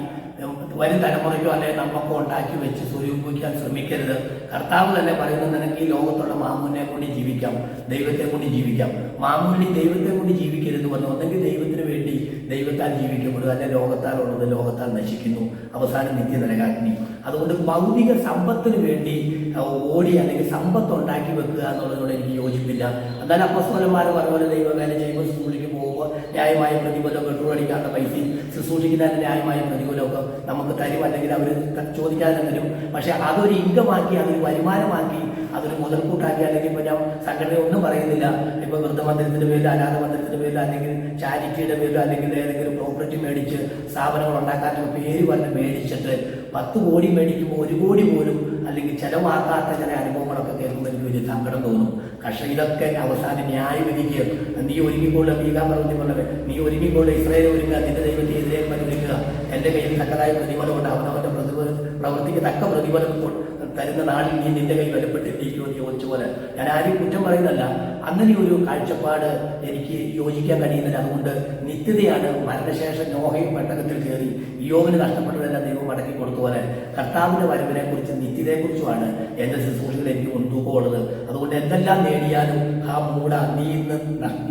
വരും തലമുറയ്ക്കോ അല്ലെങ്കിൽ നമുക്കോ ഉണ്ടാക്കി വെച്ച് സ്വരൂപിക്കാൻ ശ്രമിക്കരുത്. കർത്താവ് തന്നെ പറയുന്നത്, നിനക്ക് ഈ ലോകത്തുള്ള മാമൂലിനെ കൊണ്ട് ജീവിക്കാം, ദൈവത്തെ കൊണ്ട് ജീവിക്കാം. മാമൂലി ദൈവത്തെ കൊണ്ട് ജീവിക്കരുത് പറഞ്ഞു. ഒന്നെങ്കിൽ ദൈവത്തിന് വേണ്ടി ദൈവത്താൽ ജീവിക്കപ്പെടുക, അല്ലെങ്കിൽ ലോകത്താൽ ഉള്ളത് ലോകത്താൽ നശിക്കുന്നു, അവസാനം നിത്യനരകാഗ്നി. അതുകൊണ്ട് ഭൗതിക സമ്പത്തിന് വേണ്ടി ഓടി അല്ലെങ്കിൽ സമ്പത്ത് ഉണ്ടാക്കി വെക്കുക എന്നുള്ളതിനോട് എനിക്ക് യോജിപ്പില്ല. എന്നാൽ അപ്പോസ്തലന്മാർ പറഞ്ഞ ദൈവവേല ചെയ്യുമ്പോൾ ശുശ്രൂഷയ്ക്ക് പോകുമ്പോൾ ന്യായമായ പ്രതിഫലം, പെട്രോൾ അടിക്കാത്ത പൈസയും ശുശ്രൂഷിക്കുന്നതിന് ന്യായമായ പ്രതിഫലമൊക്കെ നമുക്ക് തരും, അല്ലെങ്കിൽ അവർ ചോദിക്കാതെ തരും. പക്ഷെ അതൊരു ഇൻകമാക്കി, അതൊരു വരുമാനമാക്കി, അതൊരു മുതൽക്കൂട്ടാക്കി, അല്ലെങ്കിൽ ഇപ്പോൾ ഞാൻ സംഘടന ഒന്നും പറയുന്നില്ല, ഇപ്പോൾ വൃദ്ധമന്ദിരത്തിന്റെ പേരിൽ, അനാഥ മന്ദിരത്തിന്റെ പേരിൽ, അല്ലെങ്കിൽ ചാരിറ്റിയുടെ പേരിൽ, അല്ലെങ്കിൽ ഏതെങ്കിലും പ്രോപ്പർട്ടി മേടിച്ച് സ്ഥാപനങ്ങൾ ഉണ്ടാക്കാനുള്ള പേര് പറഞ്ഞ് മേടിച്ചിട്ട് 10 കോടി മേടിക്കുമ്പോൾ 1 കോടി പോലും അല്ലെങ്കിൽ ചെലവാക്കാത്ത ചില അനുഭവങ്ങളൊക്കെ കേൾക്കുമ്പോൾ എനിക്ക് വലിയ സങ്കടം തോന്നും. പക്ഷേ ഇതൊക്കെ അവസാനം ന്യായവിധിക്ക് നീ ഒരുങ്ങിക്കൊണ്ട് മീകാൻ പറഞ്ഞുകൊള്ളത്, നീ ഒരുങ്ങിക്കൊണ്ട് ഇസ്രായേൽ ഒരുങ്ങുക, നിന്റെ ദൈവത്തെ എതിരെ പരിഗണിക്കുക, എൻ്റെ കയ്യിൽ തക്കതായ പ്രതിഫലം കൊണ്ട് അവനവൻ്റെ പ്രവൃത്തിക്ക് തക്ക പ്രതിഫലം തരുന്ന നാളിൽ നീ നിന്റെ കൈ ബലപ്പെട്ടിരിക്കുമോ എന്ന് ചോദിച്ച പോലെ ഞാൻ ആരും കുറ്റം പറയുന്നല്ല. അങ്ങനെ ഒരു കാഴ്ചപ്പാട് എനിക്ക് യോജിക്കാൻ കഴിയുന്നില്ല. അതുകൊണ്ട് നിത്യതയാണ്. മരണശേഷം നോഹയും പെട്ടകത്തിൽ കയറി യോവിന് നഷ്ടപ്പെട്ടതെല്ലാം ദൈവം മടക്കി കൊടുത്ത പോലെ കർത്താവിന്റെ വരവിനെ കുറിച്ച് നിത്യതയെക്കുറിച്ചുമാണ് എൻ്റെ ശുശ്രൂഷയിൽ എനിക്ക് മുൻതൂക്കമുള്ളത്. അതുകൊണ്ട് എന്തെല്ലാം നേടിയാലും ആ മൂട നീ ഇന്ന്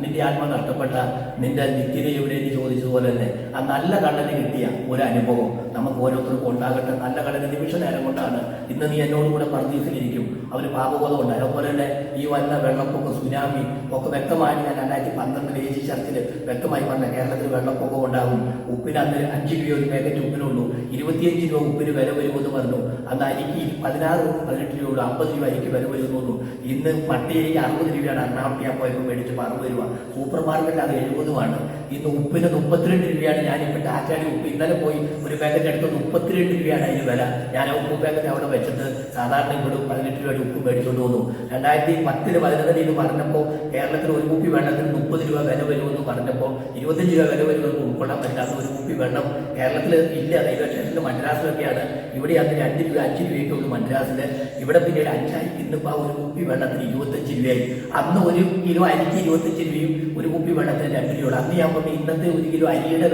നിന്റെ ആത്മ നഷ്ടപ്പെട്ട നിന്റെ നിത്യത എവിടെ എന്ന് ചോദിച്ചതുപോലെ തന്നെ ആ നല്ല കള്ളന് കിട്ടിയ ഒരു അനുഭവം നമുക്ക് ഓരോരുത്തർക്കും ഉണ്ടാകട്ടെ. നല്ല കള്ളന് നിമിഷ നേരം കൊണ്ടാണ് ഇന്ന് നീ എന്നോടുകൂടെ പർദീസിലിരിക്കും. അവർ പാപബോധം ഉണ്ട്. അതുപോലെ തന്നെ ഈ വന്ന വെള്ളപ്പൊക്കം, സുനാമി ഒക്കെ വ്യക്തമായി ഞാൻ 2012 ഏജി ചർച്ചിൽ വ്യക്തമായി പറഞ്ഞ കേരളത്തിൽ വെള്ളപ്പൊക്കം ഉണ്ടാകും. ഉപ്പിന് അന്ന് 5 രൂപ ഒരു പാക്കറ്റ് ഉപ്പിനുള്ളൂ, 25 രൂപ ഉപ്പിന് വില വരുമെന്ന് പറഞ്ഞു. അന്ന് അരിക്ക് 16-18 രൂപ, 50 രൂപ അരിക്ക് വില വരുന്നു. ഇന്ന് പട്ടിയരിക്ക് 60 രൂപയാണ്. എറണാകുളത്ത് ഞാൻ പോയപ്പോൾ മേടിച്ചപ്പോൾ 60 രൂപ. സൂപ്പർ മാർക്കറ്റിൽ അത് 70-മാണ്. ഇന്ന് ഉപ്പിന് 32 രൂപയാണ്. ഞാനിപ്പോൾ ടാറ്റാടി ഉപ്പ് ഇന്നലെ പോയി ഒരു പാക്കറ്റ് എടുത്ത് 32 രൂപയാണ് അതിന് വില. ഞാൻ ആ ഉപ്പ് പാക്കറ്റ് അവിടെ വെച്ചിട്ട് സാധാരണ ഇവിടെ 18 രൂപയുടെ ഉപ്പ് മേടിച്ചുകൊണ്ട് വന്നു. 2010 11 പറഞ്ഞപ്പോൾ കേരളത്തിൽ ഒരു കുപ്പി വെള്ളത്തിന് 30 രൂപ വില വരുമെന്ന് പറഞ്ഞപ്പോൾ 25 രൂപ വില വരുമെന്ന് ഉൾക്കൊള്ളാൻ പറ്റാത്ത ഒരു കുപ്പി വെള്ളം കേരളത്തിൽ ഇല്ല. റെയിൽവേ സ്റ്റേഷനിൽ മദ്രാസിലൊക്കെയാണ്. ഇവിടെ അന്ന് 2 രൂപ 5 രൂപയൊക്കെ ഉള്ളൂ മദ്രാസിൽ. ഇവിടെ പിന്നീട് 5 ഇന്നിപ്പോൾ ഒരു കുപ്പി വെള്ളത്തിന് 25 രൂപയായി. അന്ന് 1 കിലോ അരിക്ക് 25 രൂപയും ഒരു കുപ്പി വെള്ളത്തിന് 2 രൂപ. അന്ന് ഞാൻ പറഞ്ഞു ഇന്നത്തെ 1 കിലോ അരിയുടെ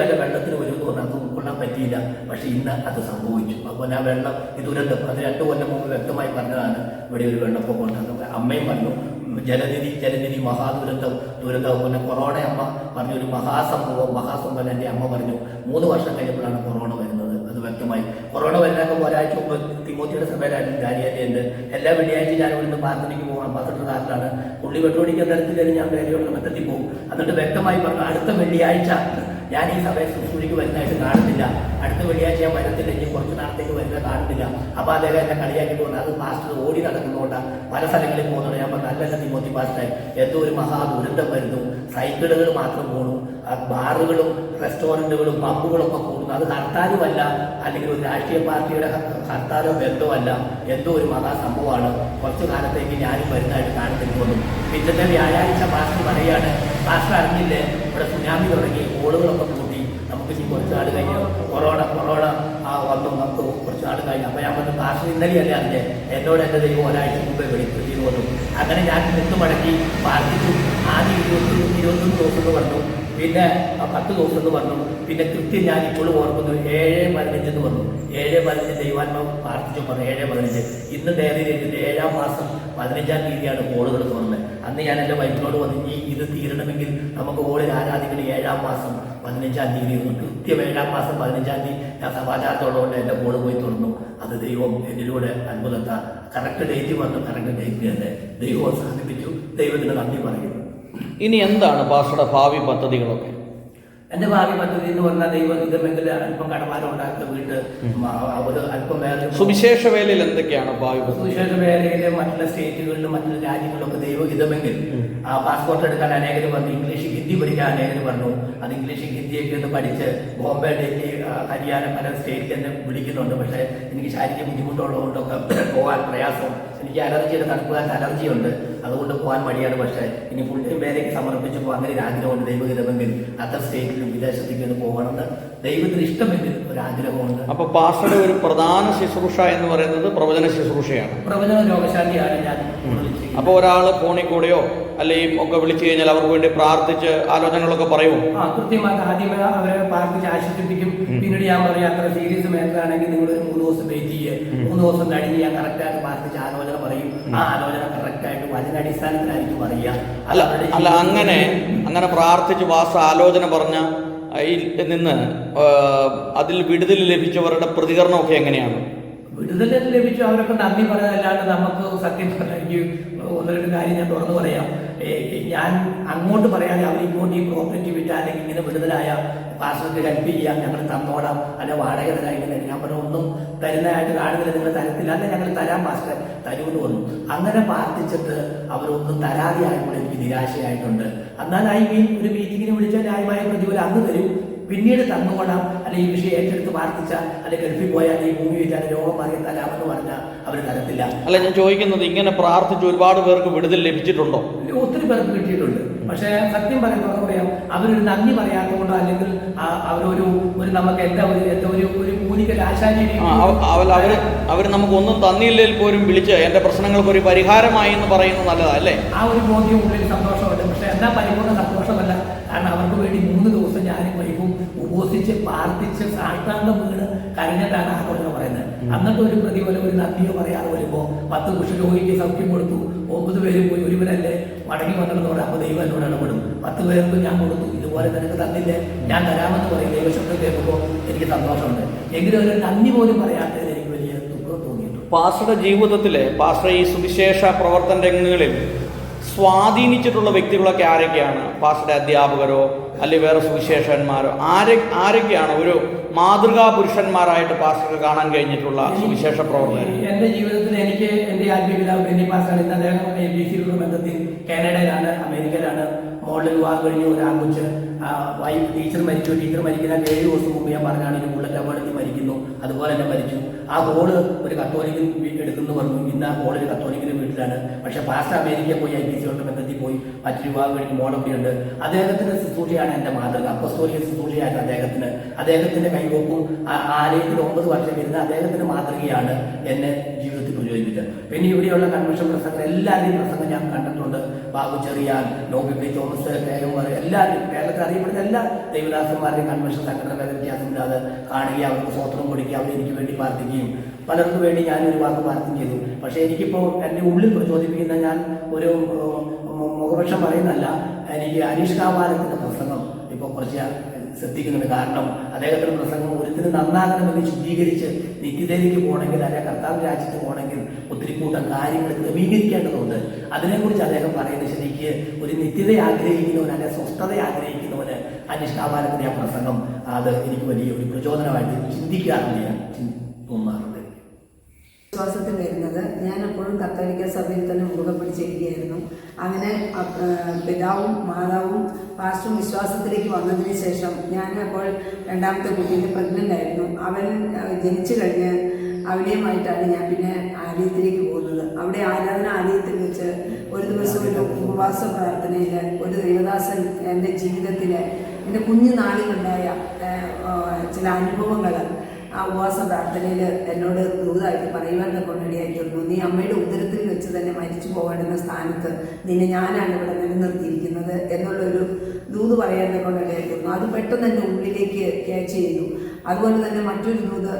വില വെള്ളത്തിന് വരുമെന്ന് പറഞ്ഞാൽ അത് ഉൾക്കൊള്ളാൻ പറ്റിയില്ല. പക്ഷെ ഇന്ന് അത് സംഭവിച്ചു. അപ്പോൾ ആ വെള്ളം ഈ ദുരന്തം അത് 2 കൊല്ലം മുമ്പ് വ്യക്തമായി പറഞ്ഞതാണ്. ഇവിടെ ഒരു വെള്ളപ്പൊക്കം ഉണ്ടാകുന്നത് അമ്മയും പറഞ്ഞു. ജലനിധി മഹാദുരന്തം പിന്നെ കൊറോണ അമ്മ പറഞ്ഞൊരു മഹാസംഭവം എൻ്റെ അമ്മ പറഞ്ഞു. 3 വർഷം കഴിഞ്ഞപ്പോഴാണ് കൊറോണ വരുന്നത്. അത് വ്യക്തമായി കൊറോണ വരുന്നൊക്കെ ഒരാഴ്ച മുമ്പ് തിമോത്തിയുടെ സഭയിലായിരുന്നു ഡാനിയേലുണ്ട്. എല്ലാ വെള്ളിയാഴ്ച ഞാൻ ഇവിടുന്ന് പ്രാർത്ഥനയ്ക്ക് പോകും. അംബാസഡർ കാറിലാണ്. പുള്ളി പെട്രോളിക്ക് തരത്തിലും ഞാൻ വേലയോട് മെത്തത്തിൽ പോകും. എന്നിട്ട് വ്യക്തമായി പറഞ്ഞു അടുത്ത വെള്ളിയാഴ്ച ഞാൻ ഈ സഭയെ ശുശ്രൂഷയ്ക്ക് വരുന്നതായിട്ട് കാണുന്നില്ല. അടുത്ത വെള്ളിയാഴ്ച ഞാൻ വരത്തില്ല. ഇനി കുറച്ച് നാളത്തേക്ക് വരുന്നത് കാണുന്നില്ല. അപ്പോൾ അദ്ദേഹം എന്നെ കളിയാക്കിയിട്ട് വന്നു. അത് പാസ്റ്റർ ഓടി നടക്കുന്നതുകൊണ്ടാണ് പല സ്ഥലങ്ങളിൽ പോകുന്നത്. ഞാൻ പറഞ്ഞു അല്ലല്ല തിമോത്തി പാസ്റ്റർ, എന്തോ ഒരു മഹാദുരന്തം വരുന്നു. സൈക്കിളുകൾ മാത്രം പോകണു. ബാറുകളും റെസ്റ്റോറൻറ്റുകളും പമ്പുകളും ഒക്കെ കൂടുന്നു. അത് ഹർത്താലുമല്ല, അല്ലെങ്കിൽ ഒരു രാഷ്ട്രീയ പാർട്ടിയുടെ ഹർത്താലോ ബന്ധമല്ല. എന്തോ ഒരു മഹാസംഭവമാണ്. കുറച്ചു കാലത്തേക്ക് ഞാനും വരുന്നതായിട്ട് കാണുന്നില്ല. പിറ്റത്തെ വ്യാഴാഴ്ച പാസ്റ്റർ പറയുകയാണ്, പാസ്റ്റർ അറിഞ്ഞില്ലേ ഇവിടെ സുനാമി തുടങ്ങി, ഓളുകളൊക്കെ കൂട്ടി, നമുക്ക് ഇനി കുറച്ച് നാൾ കഴിഞ്ഞ് കൊറോണ വന്നു, നമുക്ക് കുറച്ച് നാൾ കഴിഞ്ഞു. അപ്പോൾ ഞാൻ പറഞ്ഞു പാസ്റ്റർ ഇന്നലെയല്ലേ അറിഞ്ഞേ, എന്നോട് എൻ്റെ ദൈവം ഒരാഴ്ച മുമ്പേ വെളിപ്പെടുത്തി വന്നു. അങ്ങനെ ഞാൻ മുട്ടുമടക്കി പ്രാർത്ഥിച്ചു. ആദ്യം 21 ദിവസം എന്ന് പറഞ്ഞു, പിന്നെ 10 ദിവസം എന്ന് പറഞ്ഞു. പിന്നെ കൃത്യം ഞാൻ ഇപ്പോഴും ഓർക്കുന്നു 7-15 എന്ന് പറഞ്ഞു. 7-15 ദൈവാത്മാവ് പ്രാർത്ഥിച്ചു പറഞ്ഞു. 7-15 ഇന്ന് ഡയറി ചെയ്തിട്ട് 7-ാം മാസം 15-ാം തീയതിയാണ് കോളുകൾ തുറന്നത്. അന്ന് ഞാൻ എൻ്റെ വൈഫിനോട് പറഞ്ഞു ഇത് തീരണമെങ്കിൽ നമുക്ക് ഓളിൽ ആരാധിക്കുന്ന 7-ാം മാസം 15-ാം തീയതി ഒന്നും. കൃത്യം 7-ാം മാസം 15-ാം തീയതി ഞാൻ സമാചാരത്തോടുകൊണ്ട് എൻ്റെ കോള് പോയി തുറന്നു. അത് ദൈവം എന്നിലൂടെ അത്ഭുതത്ത കറക്റ്റ് ഡേറ്റ് വന്നു. കറക്റ്റ് ഡേറ്റ് തന്നെ ദൈവം സാധിപ്പിച്ചു. ദൈവത്തിന് നന്ദി പറയുന്നു. ഇനി എന്താണ് പാസ്റ്ററുടെ ഭാവി പദ്ധതികളൊക്കെ? എൻ്റെ ഭാവി പദ്ധതി എന്ന് പറഞ്ഞാൽ ദൈവം ഇതമെങ്കിൽ അല്പം കടമാനം ഉണ്ടാക്കുക വീട്ട് ഒരു അല്പം വേറെ സുവിശേഷ വേലയിൽ എന്തൊക്കെയാണ് ഭാവി പദ്ധതി? സുവിശേഷ വേലയിലെ മറ്റുള്ള സ്റ്റേറ്റുകളിലും മറ്റുള്ള രാജ്യങ്ങളിലൊക്കെ ദൈവം ഇതമെങ്കിൽ പാസ്പോർട്ട് എടുക്കാൻ അനേകർ പറഞ്ഞു. ഇംഗ്ലീഷ് ഹിന്ദി പഠിക്കാൻ അനേകർ പറഞ്ഞു. അത് ഇംഗ്ലീഷ് ഹിന്ദിയൊക്കെ ഒന്ന് പഠിച്ച് ബോംബെ, ഡൽഹി, ഹരിയാന പല സ്റ്റേറ്റിൽ തന്നെ വിളിക്കുന്നുണ്ട്. പക്ഷേ എനിക്ക് ശാരീരിക ബുദ്ധിമുട്ടുള്ളതുകൊണ്ടൊക്കെ പോകാൻ പ്രയാസം. എനിക്ക് അലർജിയുടെ തണുപ്പുകാരൻ്റെ അലർജിയുണ്ട്. അതുകൊണ്ട് പോകാൻ മടിയാണ്. പക്ഷേ ഇനി ഫുൾ ടൈം വേലയ്ക്ക് സമർപ്പിച്ചപ്പോൾ അങ്ങനെ ഒരു ആഗ്രഹമുണ്ട്. ദൈവഹിതമെങ്കിൽ അതർ സ്റ്റേറ്റിലും വിദേശത്തേക്ക് ഒന്ന് പോകണമെന്ന് ദൈവത്തിന് ഇഷ്ടമെങ്കിൽ ഒരാഗ്രഹമുണ്ട്. അപ്പൊ പാസ്റ്ററുടെ ഒരു പ്രധാന ശുശ്രൂഷ എന്ന് പറയുന്നത് പ്രവചന ശുശ്രൂഷയാണ്. പ്രവചന രോഗശാന്തിയാണ് ഞാൻ. അപ്പോൾ ഒരാൾ ഫോണിൽ കൂടെയോ അല്ലെങ്കിൽ ഒക്കെ വിളിച്ചു കഴിഞ്ഞാൽ അവർക്ക് വേണ്ടി പ്രാർത്ഥിച്ച് ആലോചനകളൊക്കെ പറയുമോ? കൃത്യമായിട്ട് ആദ്യമേ അവരെ പ്രാർത്ഥിച്ച് ആശ്വസിപ്പിക്കും. പിന്നീട് ഞാൻ പറയും അത്ര സീരിയസ് മേഖലയാണെങ്കിൽ നിങ്ങൾ ഒരു 3 ദിവസം വെയിറ്റ് ചെയ്യുക. 3 ദിവസം കഴിഞ്ഞ് ഞാൻ കറക്റ്റായിട്ട് പ്രാർത്ഥിച്ച് ആലോചന പറയും. ആ ആലോചന കറക്റ്റായിട്ട് വചനാടിസ്ഥാനത്തിലായിരിക്കും പറയുക. അല്ല അങ്ങനെ പ്രാർത്ഥിച്ച് ആലോചന പറഞ്ഞ നിന്ന് അതിൽ വിടുതൽ ലഭിച്ചവരുടെ പ്രതികരണമൊക്കെ എങ്ങനെയാണ്? വിടുതൽ ലഭിച്ചു അവരൊക്കെ നന്ദി പറയാനല്ലാണ്ട് നമുക്ക് സത്യം പറഞ്ഞാൽ എനിക്ക് 1-2 കാര്യം ഞാൻ തുറന്നു പറയാം. ഞാൻ അങ്ങോട്ട് പറയാതെ അവരിങ്ങോട്ട് ഈ പ്രോപ്പർട്ടി വിറ്റാൽ അല്ലെങ്കിൽ ഇങ്ങനെ വിടുതലായ പാസ്റ്റർക്ക് ഹെൽപ്പ് ചെയ്യാം, ഞങ്ങൾ തന്നോടാം, അല്ലെ വാടക തരാം. ഞാൻ പറഞ്ഞ ഒന്നും തരുന്നതായിട്ട് കാണുന്നില്ല, നിങ്ങൾ തരത്തില്ല, അല്ലെ ഞങ്ങൾ തരാം പാസ്റ്റർ തരുമെന്ന് പറഞ്ഞു. അങ്ങനെ പ്രാർത്ഥിച്ചിട്ട് അവരൊന്നും തരാതെ ആയപ്പോൾ എനിക്ക് നിരാശയായിട്ടുണ്ട്. എന്നാലായി ഒരു മീറ്റിങ്ങിന് വിളിച്ചാൽ ന്യായമായ പ്രതിഫലം അന്ന് തരും, പിന്നീട് തന്നുകൊള്ളാം, അല്ലെങ്കിൽ ഈ വിഷയം ഏറ്റെടുത്ത് പ്രാർത്ഥിച്ചാൽ, അല്ലെങ്കിൽ ഗൾഫിൽ പോയാൽ ഈ ഭൂമി വെച്ചാൽ രോഗം മാറി തരാമെന്ന് പറഞ്ഞാൽ അവർ തരത്തില്ല. അല്ല, ഞാൻ ചോദിക്കുന്നത് ഇങ്ങനെ പ്രാർത്ഥിച്ച് ഒരുപാട് പേർക്ക് വിടുതൽ ലഭിച്ചിട്ടുണ്ടോ? ഒത്തിരി പേർക്ക് കിട്ടിയിട്ടുണ്ട്. പക്ഷേ സത്യം പറയുന്നത് പറയാം, അവരൊരു നന്ദി പറയാത്തതുകൊണ്ടോ അല്ലെങ്കിൽ അവരൊരു നമുക്ക് എന്താ ഒരു കൂലിക്കൽ ആശാരി അവർ നമുക്ക് ഒന്നും തന്നില്ലെങ്കിൽ പോലും വിളിച്ച് എന്റെ പ്രശ്നങ്ങൾക്ക് ഒരു പരിഹാരമായി എന്ന് പറയുന്നത് നല്ലതാ അല്ലേ? ആ ഒരു ബോധ്യം ഉള്ളിൽ സന്തോഷമുണ്ട്. പക്ഷെ എന്നാ പരിപൂർണ്ണ സന്തോഷമല്ല. കാരണം അവർക്ക് വേണ്ടി 3 ദിവസം ഞാനും വൈഫും ഉപവസിച്ച് പ്രാർത്ഥിച്ച് സാഷ്ടാംഗം വീണ് കരഞ്ഞിട്ടാണ് ആഘോഷ പറയുന്നത്. എന്നിട്ട് ഒരു പ്രതിഫലം ഒരു നന്ദിയോ പറയാതെ വരുമ്പോൾ 10 കുഷ്ഠരോഗിക്ക് സൗഖ്യം കൊടുത്തു, 9 പേര് പോയി, ഒരുവരല്ലേ മടങ്ങി വന്നതോടെ. അപ്പോൾ ദൈവം എന്നോട് ഇടപെടും. 10 പേർക്ക് ഞാൻ കൊടുത്തു, ഇതുപോലെ നിനക്ക് തന്നില്ലേ, ഞാൻ തരാമെന്ന് പറയും. ദൈവശബ്ദം കേൾക്കുമ്പോൾ എനിക്ക് സന്തോഷമുണ്ട്. എങ്കിലും ഒരു നന്ദി പോലും പറയാത്തത് എനിക്ക് വലിയ ദുഃഖം തോന്നിയിട്ടുണ്ട്. പാസ്റ്ററുടെ ജീവിതത്തിലെ പാസ്റ്റർ ഈ സുവിശേഷ പ്രവർത്തന രംഗങ്ങളിൽ സ്വാധീനിച്ചിട്ടുള്ള വ്യക്തികളൊക്കെ ആരൊക്കെയാണ്? പാസ്റ്ററുടെ അധ്യാപകരോ അല്ലെങ്കിൽ വേറെ സുവിശേഷന്മാരോ ആരൊക്കെയാണ് ഒരു മാതൃകാ പുരുഷന്മാരായിട്ട് പാസ്റ്റർക്ക് കാണാൻ കഴിഞ്ഞിട്ടുള്ള സുവിശേഷ പ്രവർത്തകർ? എൻ്റെ ജീവിതത്തിൽ എനിക്ക് എൻ്റെ ആത്മീയ പിതാവ് ബെന്നി പാസ്റ്ററാണ്. ഇന്ന് അദ്ദേഹം BC ബന്ധത്തിൽ കാനഡയിലാണ്, അമേരിക്കയിലാണ്. മോളിൽ വിവാഹം കഴിഞ്ഞ് ഒരു ആൺകുച്ച് വൈഫ് ടീച്ചർ മരിച്ചു. ടീച്ചർ മരിക്കുന്ന 7 ദിവസം മുമ്പ് ഞാൻ പറഞ്ഞാണ് ഒരു ബുള്ളറ്റ് അപകടത്തിൽ മരിക്കുന്നു. അതുപോലെ തന്നെ മരിച്ചു. ആ ഹോള് ഒരു കത്തോലിക്കൻ എടുക്കുന്നു പറഞ്ഞു. ഇന്ന് ആ ഹോളൊരു കത്തോലിക്കൻ്റെ വീട്ടിലാണ്. പക്ഷേ പാസ്റ്റർ അമേരിക്കയിൽ പോയി IPC ബന്ധത്തിൽ പോയി മറ്റൊരു വിവാഹം കഴിഞ്ഞ് മോളൊക്കെ ഉണ്ട്. അദ്ദേഹത്തിൻ്റെ ശുശ്രൂഷയാണ് എൻ്റെ മാതൃക. അപ്പസ്തോലിക ശുശ്രൂഷയായിരുന്നു അദ്ദേഹത്തിൻ്റെ കൈവോക്കും ആലയത്തിൽ 9 വർഷം ഇരുന്ന് അദ്ദേഹത്തിൻ്റെ മാതൃകയാണ് എന്നെ ജീവിതത്തിൽ പ്രചോദിപ്പിച്ചത്. പിന്നെ ഇവിടെയുള്ള കൺവെൻഷൻ പ്രസംഗം എല്ലാവരുടെയും പ്രസംഗം ഞാൻ കണ്ടിട്ടുണ്ട്. ബാബു ചെറിയാൻ, നോബി തോമസ്, എല്ലാവരും കേരളത്തിൽ അറിയപ്പെടുന്ന എല്ലാ ദൈവദാസന്മാരുടെയും കൺവെൻഷൻ സംഘടന വ്യത്യാസമില്ലാതെ കാണുകയും അവർക്ക് സ്വത്രം കൊടുക്കുകയും അവർ എനിക്ക് വേണ്ടി പ്രാർത്ഥിക്കുകയും പലർക്കും വേണ്ടി ഞാൻ ഒരു വാക്ക് പ്രാർത്ഥന ചെയ്തു. പക്ഷേ എനിക്കിപ്പോൾ എൻ്റെ ഉള്ളിൽ പ്രചോദിപ്പിക്കുന്ന, ഞാൻ ഒരു മുഖപക്ഷം പറയുന്നല്ല, എനിക്ക് ഹരീഷ് കാവാലത്തിൻ്റെ പ്രസംഗം ഇപ്പോൾ കുറച്ച് ശ്രദ്ധിക്കുന്നുണ്ട്. കാരണം അദ്ദേഹത്തിൻ്റെ പ്രസംഗം ഒരുത്തിന് നന്നാകണമെന്ന് ശുദ്ധീകരിച്ച് നിത്യതയിലേക്ക് പോകണമെങ്കിൽ, അല്ലെങ്കിൽ കർത്താവ് രാജ്യത്ത് പോകണമെങ്കിൽ ഒത്തിരി കൂട്ടം കാര്യങ്ങൾ ക്രമീകരിക്കേണ്ടതുണ്ട്. അതിനെക്കുറിച്ച് അദ്ദേഹം പറയുന്നത് ശരിക്ക് ഒരു നിത്യത ആഗ്രഹിക്കുന്നവന്, അല്ലെങ്കിൽ സ്വസ്ഥത ആഗ്രഹിക്കുന്നവന് അനിഷ്ഠാപാലത്തിൻ്റെ ആ പ്രസംഗം അത് എനിക്ക് വലിയൊരു പ്രചോദനമായിട്ട് ചിന്തിക്കാറുണ്ട്, ഞാൻ തോന്നാറുണ്ട്. വിശ്വാസത്തിൽ വരുന്നത് ഞാൻ എപ്പോഴും കത്തോലിക്ക സഭയിൽ തന്നെ മുറുകെ പിടിച്ചിരിക്കുകയായിരുന്നു. അങ്ങനെ പിതാവും മാതാവും പാസ്റ്ററും വിശ്വാസത്തിലേക്ക് വന്നതിന് ശേഷം ഞാൻ അപ്പോൾ രണ്ടാമത്തെ കുട്ടീൻ്റെ പ്രഗ്നൻ്റ് ആയിരുന്നു. അവൻ ജനിച്ചു കഴിഞ്ഞ് അവനെയുമായിട്ടാണ് ഞാൻ പിന്നെ ആലയത്തിലേക്ക് പോകുന്നത്. അവിടെ ആരാധനാലയത്തിൽ വെച്ച് ഒരു ദിവസം ഒരു ഉപവാസ പ്രാർത്ഥനയിൽ ഒരു ദൈവദാസൻ എൻ്റെ ജീവിതത്തിൽ എൻ്റെ കുഞ്ഞുനാളിലുണ്ടായ ചില അനുഭവങ്ങൾ ആ ഉപവാസ പ്രാർത്ഥനയിൽ എന്നോട് ദൂതായിട്ട് പറയുവാൻ കൊണ്ടിടയായി തീർന്നു. നീ അമ്മയുടെ ഉദരത്തിൽ വെച്ച് തന്നെ മരിച്ചു പോകേണ്ടുന്ന സ്ഥാനത്ത് നിന്നെ ഞാനാണ് ഇവിടെ നിലനിർത്തിയിരിക്കുന്നത് എന്നുള്ളൊരു ദൂത് പറയാൻ കൊണ്ടിടയായി തീർന്നു. അത് പെട്ടെന്ന് എൻ്റെ ഉള്ളിലേക്ക് ക്യാച്ച് ചെയ്തു. അതുപോലെ തന്നെ മറ്റൊരു ദൂത്,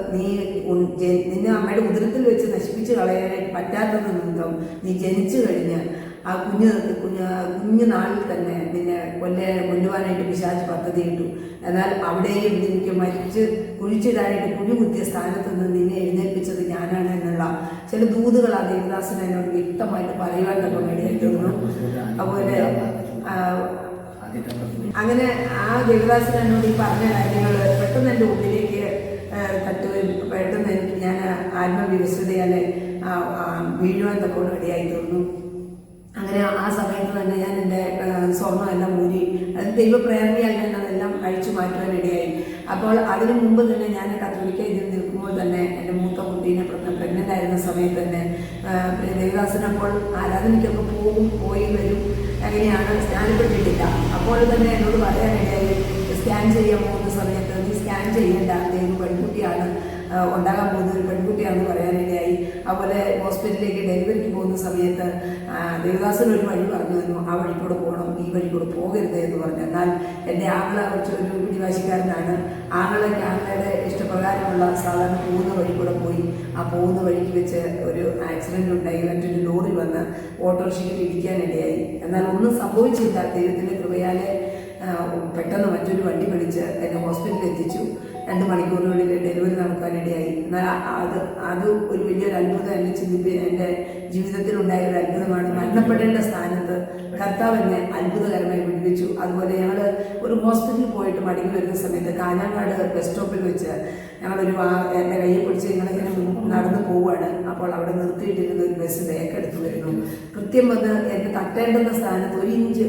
നിന്നെ അമ്മയുടെ ഉദരത്തിൽ വെച്ച് നശിപ്പിച്ച് കളയാനായിട്ട് പറ്റാത്തത് നിമിത്തം നീ ജനിച്ചു കഴിഞ്ഞ് ആ കുഞ്ഞു നാളിൽ തന്നെ നിന്നെ കൊല്ലുവാനായിട്ട് പിശാച് പദ്ധതിയിട്ടു. എന്നാൽ അവിടെയും നിനക്ക് മരിച്ച് കുഴിച്ചിടാനായിട്ട് കുഴി കുത്തിയ സ്ഥാനത്ത് നിന്ന് നിന്നെ എഴുന്നേൽപ്പിച്ചത് ഞാനാണ് എന്നുള്ള ചില ദൂതുകൾ ആ ദേവദാസൻ എന്നോട് വ്യക്തമായിട്ട് പറയുവാൻ തന്നെ ഇടയായിത്തീർന്നു. അതുപോലെ അങ്ങനെ ആ ദേവദാസൻ എന്നോട് ഈ പറഞ്ഞ കാര്യങ്ങൾ പെട്ടെന്ന് എൻ്റെ ഉള്ളിലേക്ക് തട്ടുകയും പെട്ടെന്ന് എനിക്ക് ഞാൻ ആത്മവിവശതയാലെ വീഴുവാൻ തക്കോട് ഇടയായി തീർന്നു. അങ്ങനെ ആ സമയത്ത് തന്നെ ഞാൻ എൻ്റെ സ്വർണ്ണമെല്ലാം ഊരി, അത് ദൈവപ്രേരണയാൽ ഞാൻ അതെല്ലാം അഴിച്ചു മാറ്റുവാനിടയായി. അപ്പോൾ അതിനു മുമ്പ് തന്നെ ഞാൻ കത്തോലിക്ക ഇതിൽ നിൽക്കുമ്പോൾ തന്നെ എൻ്റെ മൂത്ത കുട്ടീനെ പ്രഗ്നൻ്റ് ആയിരുന്ന സമയത്ത് തന്നെ ദേവദാസനപ്പോൾ ആരാധനയ്ക്കൊക്കെ പോയി വരും, അങ്ങനെയാണ് സ്നാനപ്പെട്ടിട്ടില്ല. അപ്പോൾ തന്നെ എന്നോട് പറയാനിടയായി, സ്കാൻ ചെയ്യാൻ പോകുന്ന സമയത്ത് നീ സ്കാൻ ചെയ്യേണ്ട, ദൈവം പെൺകുട്ടിയാണ് ഉണ്ടാകാൻ പോകുന്ന ഒരു പെൺകുട്ടിയാണെന്ന് പറയാനിടയായി. അതുപോലെ ഹോസ്പിറ്റലിലേക്ക് ഡെലിവറിക്ക് പോകുന്ന സമയത്ത് ദേവദാസൻ ഒരു വഴി പറഞ്ഞു തന്നു, ആ വഴി കൂടെ പോകണം, ഈ വഴി കൂടെ പോകരുത് എന്ന് പറഞ്ഞു. എന്നാൽ എൻ്റെ ആങ്ങള കുറച്ചൊരു പിടിവാശിക്കാരനാണ്. ആങ്ങളയുടെ ഇഷ്ടപ്രകാരമുള്ള സാധാരണ പോകുന്ന വഴി കൂടെ പോയി. ആ പോകുന്ന വഴിക്ക് വെച്ച് ഒരു ആക്സിഡൻ്റ് ഉണ്ടായി. മറ്റൊരു ലോറി വന്ന് ഓട്ടോറിക്ഷയ്ക്ക് ഇടിക്കാനിടയായി. എന്നാൽ ഒന്നും സംഭവിച്ചില്ല. ദൈവത്തിൻ്റെ കൃപയാലെ പെട്ടെന്ന് മറ്റൊരു വണ്ടി പിടിച്ച് എന്നെ ഹോസ്പിറ്റലിൽ എത്തിച്ചു. 2 മണിക്കൂറിനുള്ളിൽ ഡെലിവറി നടക്കാനിടയായി. എന്നാൽ അത് ഒരു വലിയൊരു അത്ഭുതം എൻ്റെ ജീവിതത്തിലുണ്ടായ ഒരു അത്ഭുതമാണ്. മരണപ്പെടേണ്ട സ്ഥാനത്ത് കർത്താവ് എന്നെ അത്ഭുതകരമായി വിടുവിച്ചു. അതുപോലെ ഞങ്ങൾ ഒരു ഹോസ്പിറ്റലിൽ പോയിട്ട് മടങ്ങി വരുന്ന സമയത്ത് കാഞ്ഞങ്ങാട് ബസ് സ്റ്റോപ്പിൽ വെച്ച് ഞങ്ങളൊരു എൻ്റെ കയ്യിൽ പിടിച്ച് ഞങ്ങളിങ്ങനെ നടന്നു പോവുകയാണ്. അപ്പോൾ അവിടെ നിർത്തിയിട്ടിരുന്ന ഒരു ബസ് ബേക്കെടുത്ത് വരുന്നു. കൃത്യം വന്ന് എന്നെ തട്ടേണ്ടുന്ന സ്ഥാനത്ത് 1 ഇഞ്ച്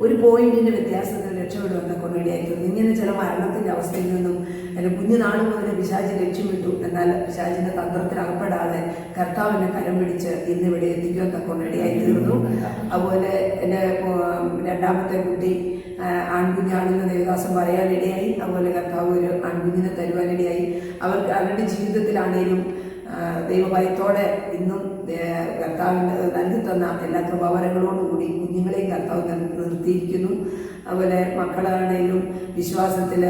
ഒരു പോയിന്റിന്റെ വ്യത്യാസത്തിൽ രക്ഷപ്പെടുമെന്ന കൊണ്ടിടയായിരുന്നു. ഇങ്ങനെ ചില മരണത്തിന്റെ അവസ്ഥയിൽ നിന്നും എൻ്റെ കുഞ്ഞുനാൾ മുതൽ പിശാച് ലക്ഷ്യമിട്ടു. എന്നാൽ പിശാചിന്റെ തന്ത്രത്തിൽ അകപ്പെടാതെ കർത്താവിനെ കരം പിടിച്ച് ഇന്നിവിടെ എത്തിക്കുവാൻ തക്കൊണ്ടിടയായി തീർന്നു. അതുപോലെ എൻ്റെ രണ്ടാമത്തെ കുട്ടി ആൺകുഞ്ഞാണെന്ന് ദേവദാസൻ പറയാനിടയായി. അതുപോലെ കർത്താവ് ഒരു ആൺകുഞ്ഞിനെ തരുവാനിടയായി. അവരുടെ ജീവിതത്തിലാണേലും ദൈവഭയത്തോടെ ഇന്നും കർത്താവിന് നൽകി തന്ന എല്ലാ കൃപാവരങ്ങളോടുകൂടി കുഞ്ഞുങ്ങളെയും കർത്താവ് നിർത്തിയിരിക്കുന്നു. അതുപോലെ മക്കളാണെങ്കിലും വിശ്വാസത്തിൽ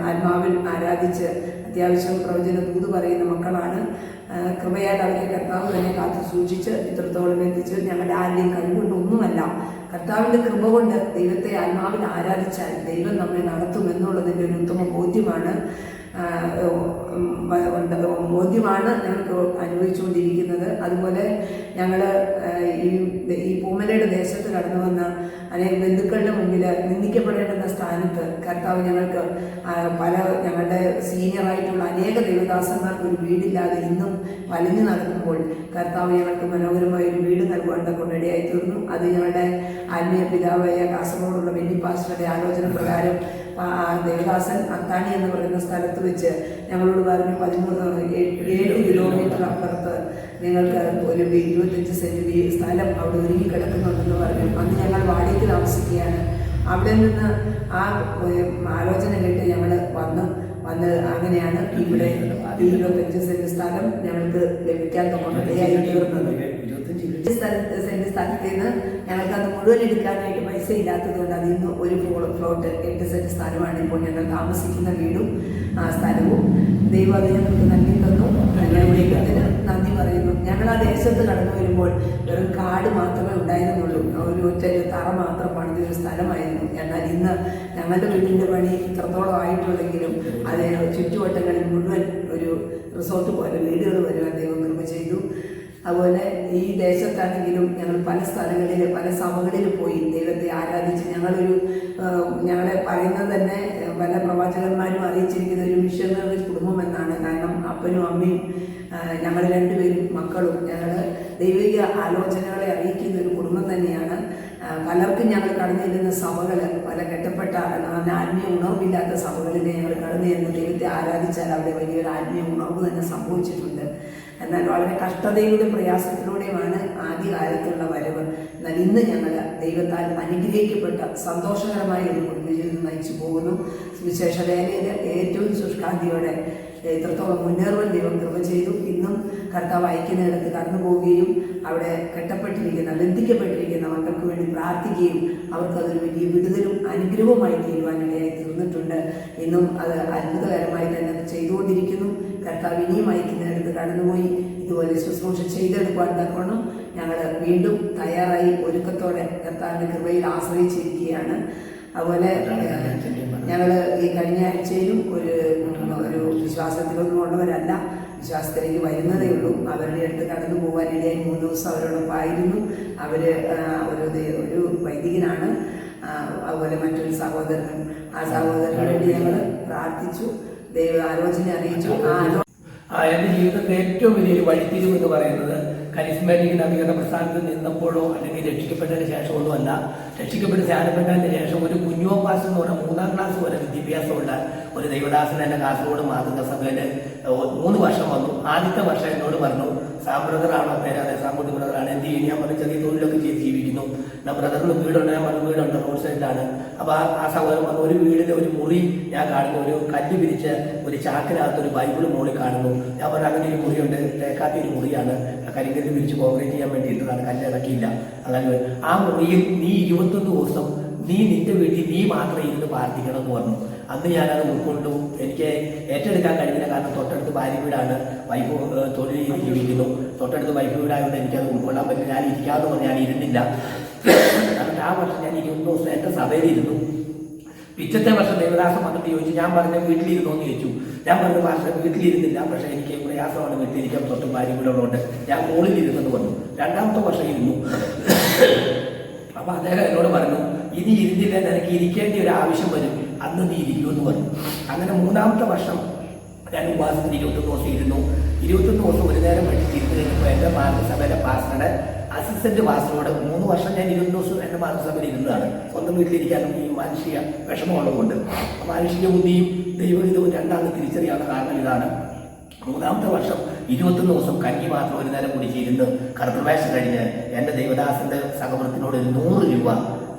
ആത്മാവിൽ ആരാധിച്ച് അത്യാവശ്യം പ്രവചന ദൂത് പറയുന്ന മക്കളാണ്. കൃപയാൽ അവരെ കർത്താവ് തന്നെ കാത്തു സൂക്ഷിച്ച് ഇത്രത്തോളം എത്തിച്ച് ഞങ്ങളുടെ ആരുടെയും കഴിവുകൊണ്ടൊന്നുമല്ല, കർത്താവിൻ്റെ കൃപ കൊണ്ട് ദൈവത്തെ ആത്മാവിൽ ആരാധിച്ചാൽ ദൈവം നമ്മെ നടത്തുമെന്നുള്ളതിൻ്റെ ഒരു ഉത്തമ ബോധ്യമാണ്. ബോധ്യമാണ് ഞങ്ങൾക്ക് അനുഭവിച്ചുകൊണ്ടിരിക്കുന്നത്. അതുപോലെ ഞങ്ങൾ ഈ പൂമലയുടെ ദേശത്ത് കടന്നു വന്ന അനേക ബന്ധുക്കളുടെ മുന്നിൽ നിന്ദിക്കപ്പെടേണ്ടുന്ന സ്ഥാനത്ത് കർത്താവ് ഞങ്ങൾക്ക് ഞങ്ങളുടെ സീനിയറായിട്ടുള്ള അനേക ദൈവദാസന്മാർക്ക് ഒരു വീടില്ലാതെ ഇന്നും വലഞ്ഞു നടക്കുമ്പോൾ കർത്താവ് ഞങ്ങൾക്ക് മനോഹരമായ ഒരു വീട് നൽകുവാൻ കൊണ്ടിടയായി തീർന്നു. അത് ഞങ്ങളുടെ ആത്മീയ പിതാവായ കാസർഗോഡുള്ള വെള്ളി പാസ്റ്ററുടെ ആലോചന പ്രകാരം ദേവദാസൻ അത്താണി എന്ന് പറയുന്ന സ്ഥലത്ത് വെച്ച് ഞങ്ങളോട് പറഞ്ഞു 7 കിലോമീറ്റർ അപ്പുറത്ത് നിങ്ങൾക്ക് ഒരു 25 സെന്റ് സ്ഥലം അവിടെ ഒരുങ്ങി കിടക്കുന്നുണ്ടെന്ന് പറഞ്ഞു. അന്ന് ഞങ്ങൾ വാടകയ്ക്ക് താമസിക്കുകയാണ്. അവിടെ നിന്ന് ആ ആലോചന കേട്ട് ഞങ്ങൾ വന്ന് അങ്ങനെയാണ് ഇവിടെ 25 സെന്റ് സ്ഥലം ഞങ്ങൾക്ക് ലഭിക്കാൻ ഇടയായി തീർന്നത്. 25 സെന്റ് സ്ഥലത്തിൽ നിന്ന് ഞങ്ങൾക്ക് അത് മുഴുവൻ എടുക്കാനായിട്ട് പൈസ ഇല്ലാത്തത് കൊണ്ട് അതിൽ നിന്ന് ഒരു ഫ്ലോട്ട് 8 സെന്റ് സ്ഥലമാണ് ഇപ്പോൾ ഞങ്ങൾ താമസിക്കുന്ന വീടും സ്ഥലവും. ദൈവം അത് ഞങ്ങൾക്ക് നൽകി തന്നു. ഞങ്ങളിതിന് നന്ദി പറയുന്നു. ഞങ്ങൾ ആ ദേശത്ത് കടന്നു വരുമ്പോൾ വെറും കാട് മാത്രമേ ഉണ്ടായിരുന്നുള്ളൂ. ഒരു ഒറ്റ തറ മാത്രം പണിതൊരു സ്ഥലമായിരുന്നു. എന്നാൽ ഇന്ന് ഞങ്ങളുടെ വീടിൻ്റെ പണി ഇത്രത്തോളം ആയിട്ടുള്ളെങ്കിലും അത് ചുറ്റുവട്ടങ്ങളിൽ മുഴുവൻ ഒരു റിസോർട്ട് പോലെ വീടുകൾ വരുവാൻ ദൈവം കൃപ ചെയ്തു. അതുപോലെ ഈ ദേശത്താണെങ്കിലും ഞങ്ങൾ പല സ്ഥലങ്ങളിൽ പല സഭകളിൽ പോയി ദൈവത്തെ ആരാധിച്ച് ഞങ്ങളെ പറയുന്നത് തന്നെ പല പ്രവാചകന്മാരും അറിയിച്ചിരിക്കുന്ന ഒരു മിഷണറി കുടുംബം എന്നാണ്. കാരണം അപ്പനും അമ്മയും ഞങ്ങൾ 2 പേരും മക്കളും ഞങ്ങൾ ദൈവിക ആലോചനകളെ അറിയിക്കുന്ന ഒരു കുടുംബം തന്നെയാണ്. പലർക്കും ഞങ്ങൾ കടന്നു ചെല്ലുന്ന സഭകൾ പല കെട്ടപ്പെട്ട ആത്മീയ ഉണർവില്ലാത്ത സഭകളിൽ ഞങ്ങൾ കടന്നു ചെല്ലുന്ന ദൈവത്തെ ആരാധിച്ചാൽ അവിടെ വലിയൊരു ആത്മീയ ഉണർവ് തന്നെ സംഭവിച്ചിട്ടുണ്ട്. എന്നാൽ വളരെ കഷ്ടതയിലൂടെ പ്രയാസത്തിലൂടെയുമാണ് ആദ്യകാലത്തുള്ള വരവ്. എന്നാൽ ഇന്ന് ഞങ്ങൾ ദൈവത്താൽ അനുഗ്രഹിക്കപ്പെട്ട സന്തോഷകരമായ ഒരു കുടുംബജീവിതം നയിച്ചു പോകുന്നു. സുവിശേഷ വേലയിൽ ഏറ്റവും ശുഷ്കാന്തിയോടെ ഇത്രത്തോളം മുന്നേറുവാൻ ദൈവം കൃപ ചെയ്തു. ഇന്നും കർത്താവ് അയക്കുന്നിടത്ത് കടന്നു പോവുകയും അവിടെ ബന്ധിക്കപ്പെട്ടിരിക്കുന്ന മക്കൾക്ക് വേണ്ടി പ്രാർത്ഥിക്കുകയും അവർക്കതൊരു വലിയ വിടുതലും അനുഗ്രഹവുമായി തീരുവാനിടയായി തീർന്നിട്ടുണ്ട്. ഇന്നും അത് അത്ഭുതകരമായി തന്നെ ചെയ്തുകൊണ്ടിരിക്കുന്നു. കർത്താവ് ഇനിയും അയക്കുന്നിടത്ത് കടന്നുപോയി ഇതുപോലെ ശുശ്രൂഷ ചെയ്തെടുക്കുവാൻ തക്കവണ്ണം ഞങ്ങൾ വീണ്ടും തയ്യാറായി ഒരുക്കത്തോടെ കർത്താവിൻ്റെ കൃപയിൽ ആശ്രയിച്ചിരിക്കുകയാണ്. അതുപോലെ ഞങ്ങൾ ഈ കഴിഞ്ഞ ആഴ്ചയിലും ഒരു വിശ്വാസത്തിലൊന്നും ഉള്ളവരല്ല, വിശ്വാസത്തിലേക്ക് വരുന്നതേ ഉള്ളൂ. അവരുടെ അടുത്ത് കടന്നു പോകാനിടയായി 3 ദിവസം അവരോടൊപ്പം ആയിരുന്നു. അവർ ഒരു വൈദികനാണ്. അതുപോലെ മറ്റൊരു സഹോദരനും. ആ സഹോദരന് വേണ്ടി ഞങ്ങൾ പ്രാർത്ഥിച്ചു, ദൈവ ആലോചന അറിയിച്ചു. എൻ്റെ ജീവിതത്തിലെ ഏറ്റവും വലിയൊരു വഴിത്തിരിവ് എന്ന് പറയുന്നത് കരിസ്മാറ്റിക് നവീകരണ പ്രസ്ഥാനത്തിൽ നിന്നപ്പോഴോ അല്ലെങ്കിൽ രക്ഷിക്കപ്പെട്ടതിന് ശേഷമൊന്നുമല്ല. രക്ഷിക്കപ്പെട്ട് ധ്യാനപ്പെട്ടതിന് ശേഷം ഒരു കുഞ്ഞുപാസ് എന്ന് പറഞ്ഞാൽ 3ാം ക്ലാസ് വരെ വിദ്യാഭ്യാസമുള്ള ഒരു ദൈവദാസൻ എൻ്റെ കാസർഗോഡ് മാതൃക സഭയിൽ 3 വർഷം വന്നു. ആദ്യത്തെ വർഷം എന്നോട് പറഞ്ഞു, സാം ബ്രദറാണോ പേര്? അതെ, സാമ്പൂട്ടി ബ്രദറാണ്. എന്ത് ചെയ്യും? ഞാൻ പറഞ്ഞ ചെറിയ തൊഴിലൊക്കെ ചെയ്ത് ജീവിക്കുന്നു. ഞാൻ ബ്രദറിന് വീടുണ്ട്. ഞാൻ പറഞ്ഞ വീടുണ്ട്, റോഡ് സൈഡിലാണ്. അപ്പോൾ ആ സഹോദരൻ പറഞ്ഞു, ഒരു വീടിൻ്റെ ഒരു മുറി ഞാൻ കാണുന്നു, ഒരു കല്ല് പിരിച്ച് ഒരു ചാക്കിനകത്ത് ഒരു ബൈബിൾ മുകളിൽ കാണുന്നു. ഞാൻ പറഞ്ഞു, അങ്ങനെ ഒരു മുറിയുണ്ട്, തേക്കാത്ത ഒരു മുറിയാണ്, കരിങ്കല്ല് പിരിച്ച് കോൺക്രീറ്റ് ചെയ്യാൻ വേണ്ടിയിട്ടതാണ്, കല്ല് ഇറക്കിയില്ല. അങ്ങനെ ആ മുറിയിൽ നീ 21 ദിവസം നിന്റെ വീട്ടിൽ നീ മാത്രം ഇരുന്ന് പ്രാർത്ഥിക്കണം എന്ന് പറഞ്ഞു. അന്ന് ഞാനത് ഉൾക്കൊണ്ടു. എനിക്ക് ഏറ്റെടുക്കാൻ കഴിഞ്ഞില്ല. കാരണം തൊട്ടടുത്ത് ഭാര്യ വീടാണ്, വൈഫ് തൊഴിൽ ചെയ്ത് ജീവിക്കുന്നു. തൊട്ടടുത്ത് വൈഫ് വീടായതുകൊണ്ട് എനിക്കത് ഉൾക്കൊള്ളാൻ പറ്റില്ല. ഞാൻ ഇരിക്കാമെന്ന് പറഞ്ഞ് ഞാൻ ഇരുന്നില്ല. എന്നിട്ട് ആ വർഷം ഞാൻ 21 ദിവസം എൻ്റെ സഭയിലിരുന്നു. പിറ്റത്തെ വർഷം ദേവദാസം വന്നിട്ട് ചോദിച്ചു, ഞാൻ പറഞ്ഞ വീട്ടിലിരുന്നോ എന്ന് ചോദിച്ചു. ഞാൻ പറഞ്ഞ ഭാഷ വീട്ടിലിരുന്നില്ല, പക്ഷേ എനിക്ക് പ്രയാസമാണ് വീട്ടിലിരിക്കാൻ, തൊട്ട് ഭാര്യ വീടുള്ളതുകൊണ്ട് ഞാൻ മുകളിലിരുന്നെന്ന് പറഞ്ഞു. 2ാമത്തെ വർഷം ഇരുന്നു. അപ്പോൾ അദ്ദേഹം എന്നോട് പറഞ്ഞു, ഇനി ഇരുന്നില്ല, നിനക്ക് ഇരിക്കേണ്ട ഒരു ആവശ്യം വരും, അന്ന് നീ ഇരിക്കുമെന്ന് പറഞ്ഞു. അങ്ങനെ 3ാമത്തെ വർഷം ഞാൻ ഉപാസത്തിന് 21 ദിവസം ഇരുന്നു. 21 ദിവസം ഒരു നേരം പഠിച്ചിരുന്നു കഴിഞ്ഞപ്പോൾ എൻ്റെ മാതൃസഭയിലെ പാസ്റ്ററുടെ അസിസ്റ്റന്റ് പാസ്റ്ററോട് 3 വർഷം ഞാൻ 20 ദിവസം എൻ്റെ മാതൃസഭയിൽ ഇരുന്നതാണ്. സ്വന്തം വീട്ടിലിരിക്കാനും ഈ മാനുഷിക വിഷമമുള്ളതുകൊണ്ട് മാനുഷിക ബുദ്ധിയും ദൈവഹിതവും രണ്ടാമത് തിരിച്ചറിയാവുന്ന കാരണം ഇതാണ്. 3ാമത്തെ വർഷം 21 ദിവസം കഞ്ഞി മാത്രം ഒരു നേരം കുടിച്ചിരുന്ന് കർത്തൃമേശം കഴിഞ്ഞ് എൻ്റെ ദൈവദാസന്റെ സഹപ്രവർത്തനോട് 100 രൂപ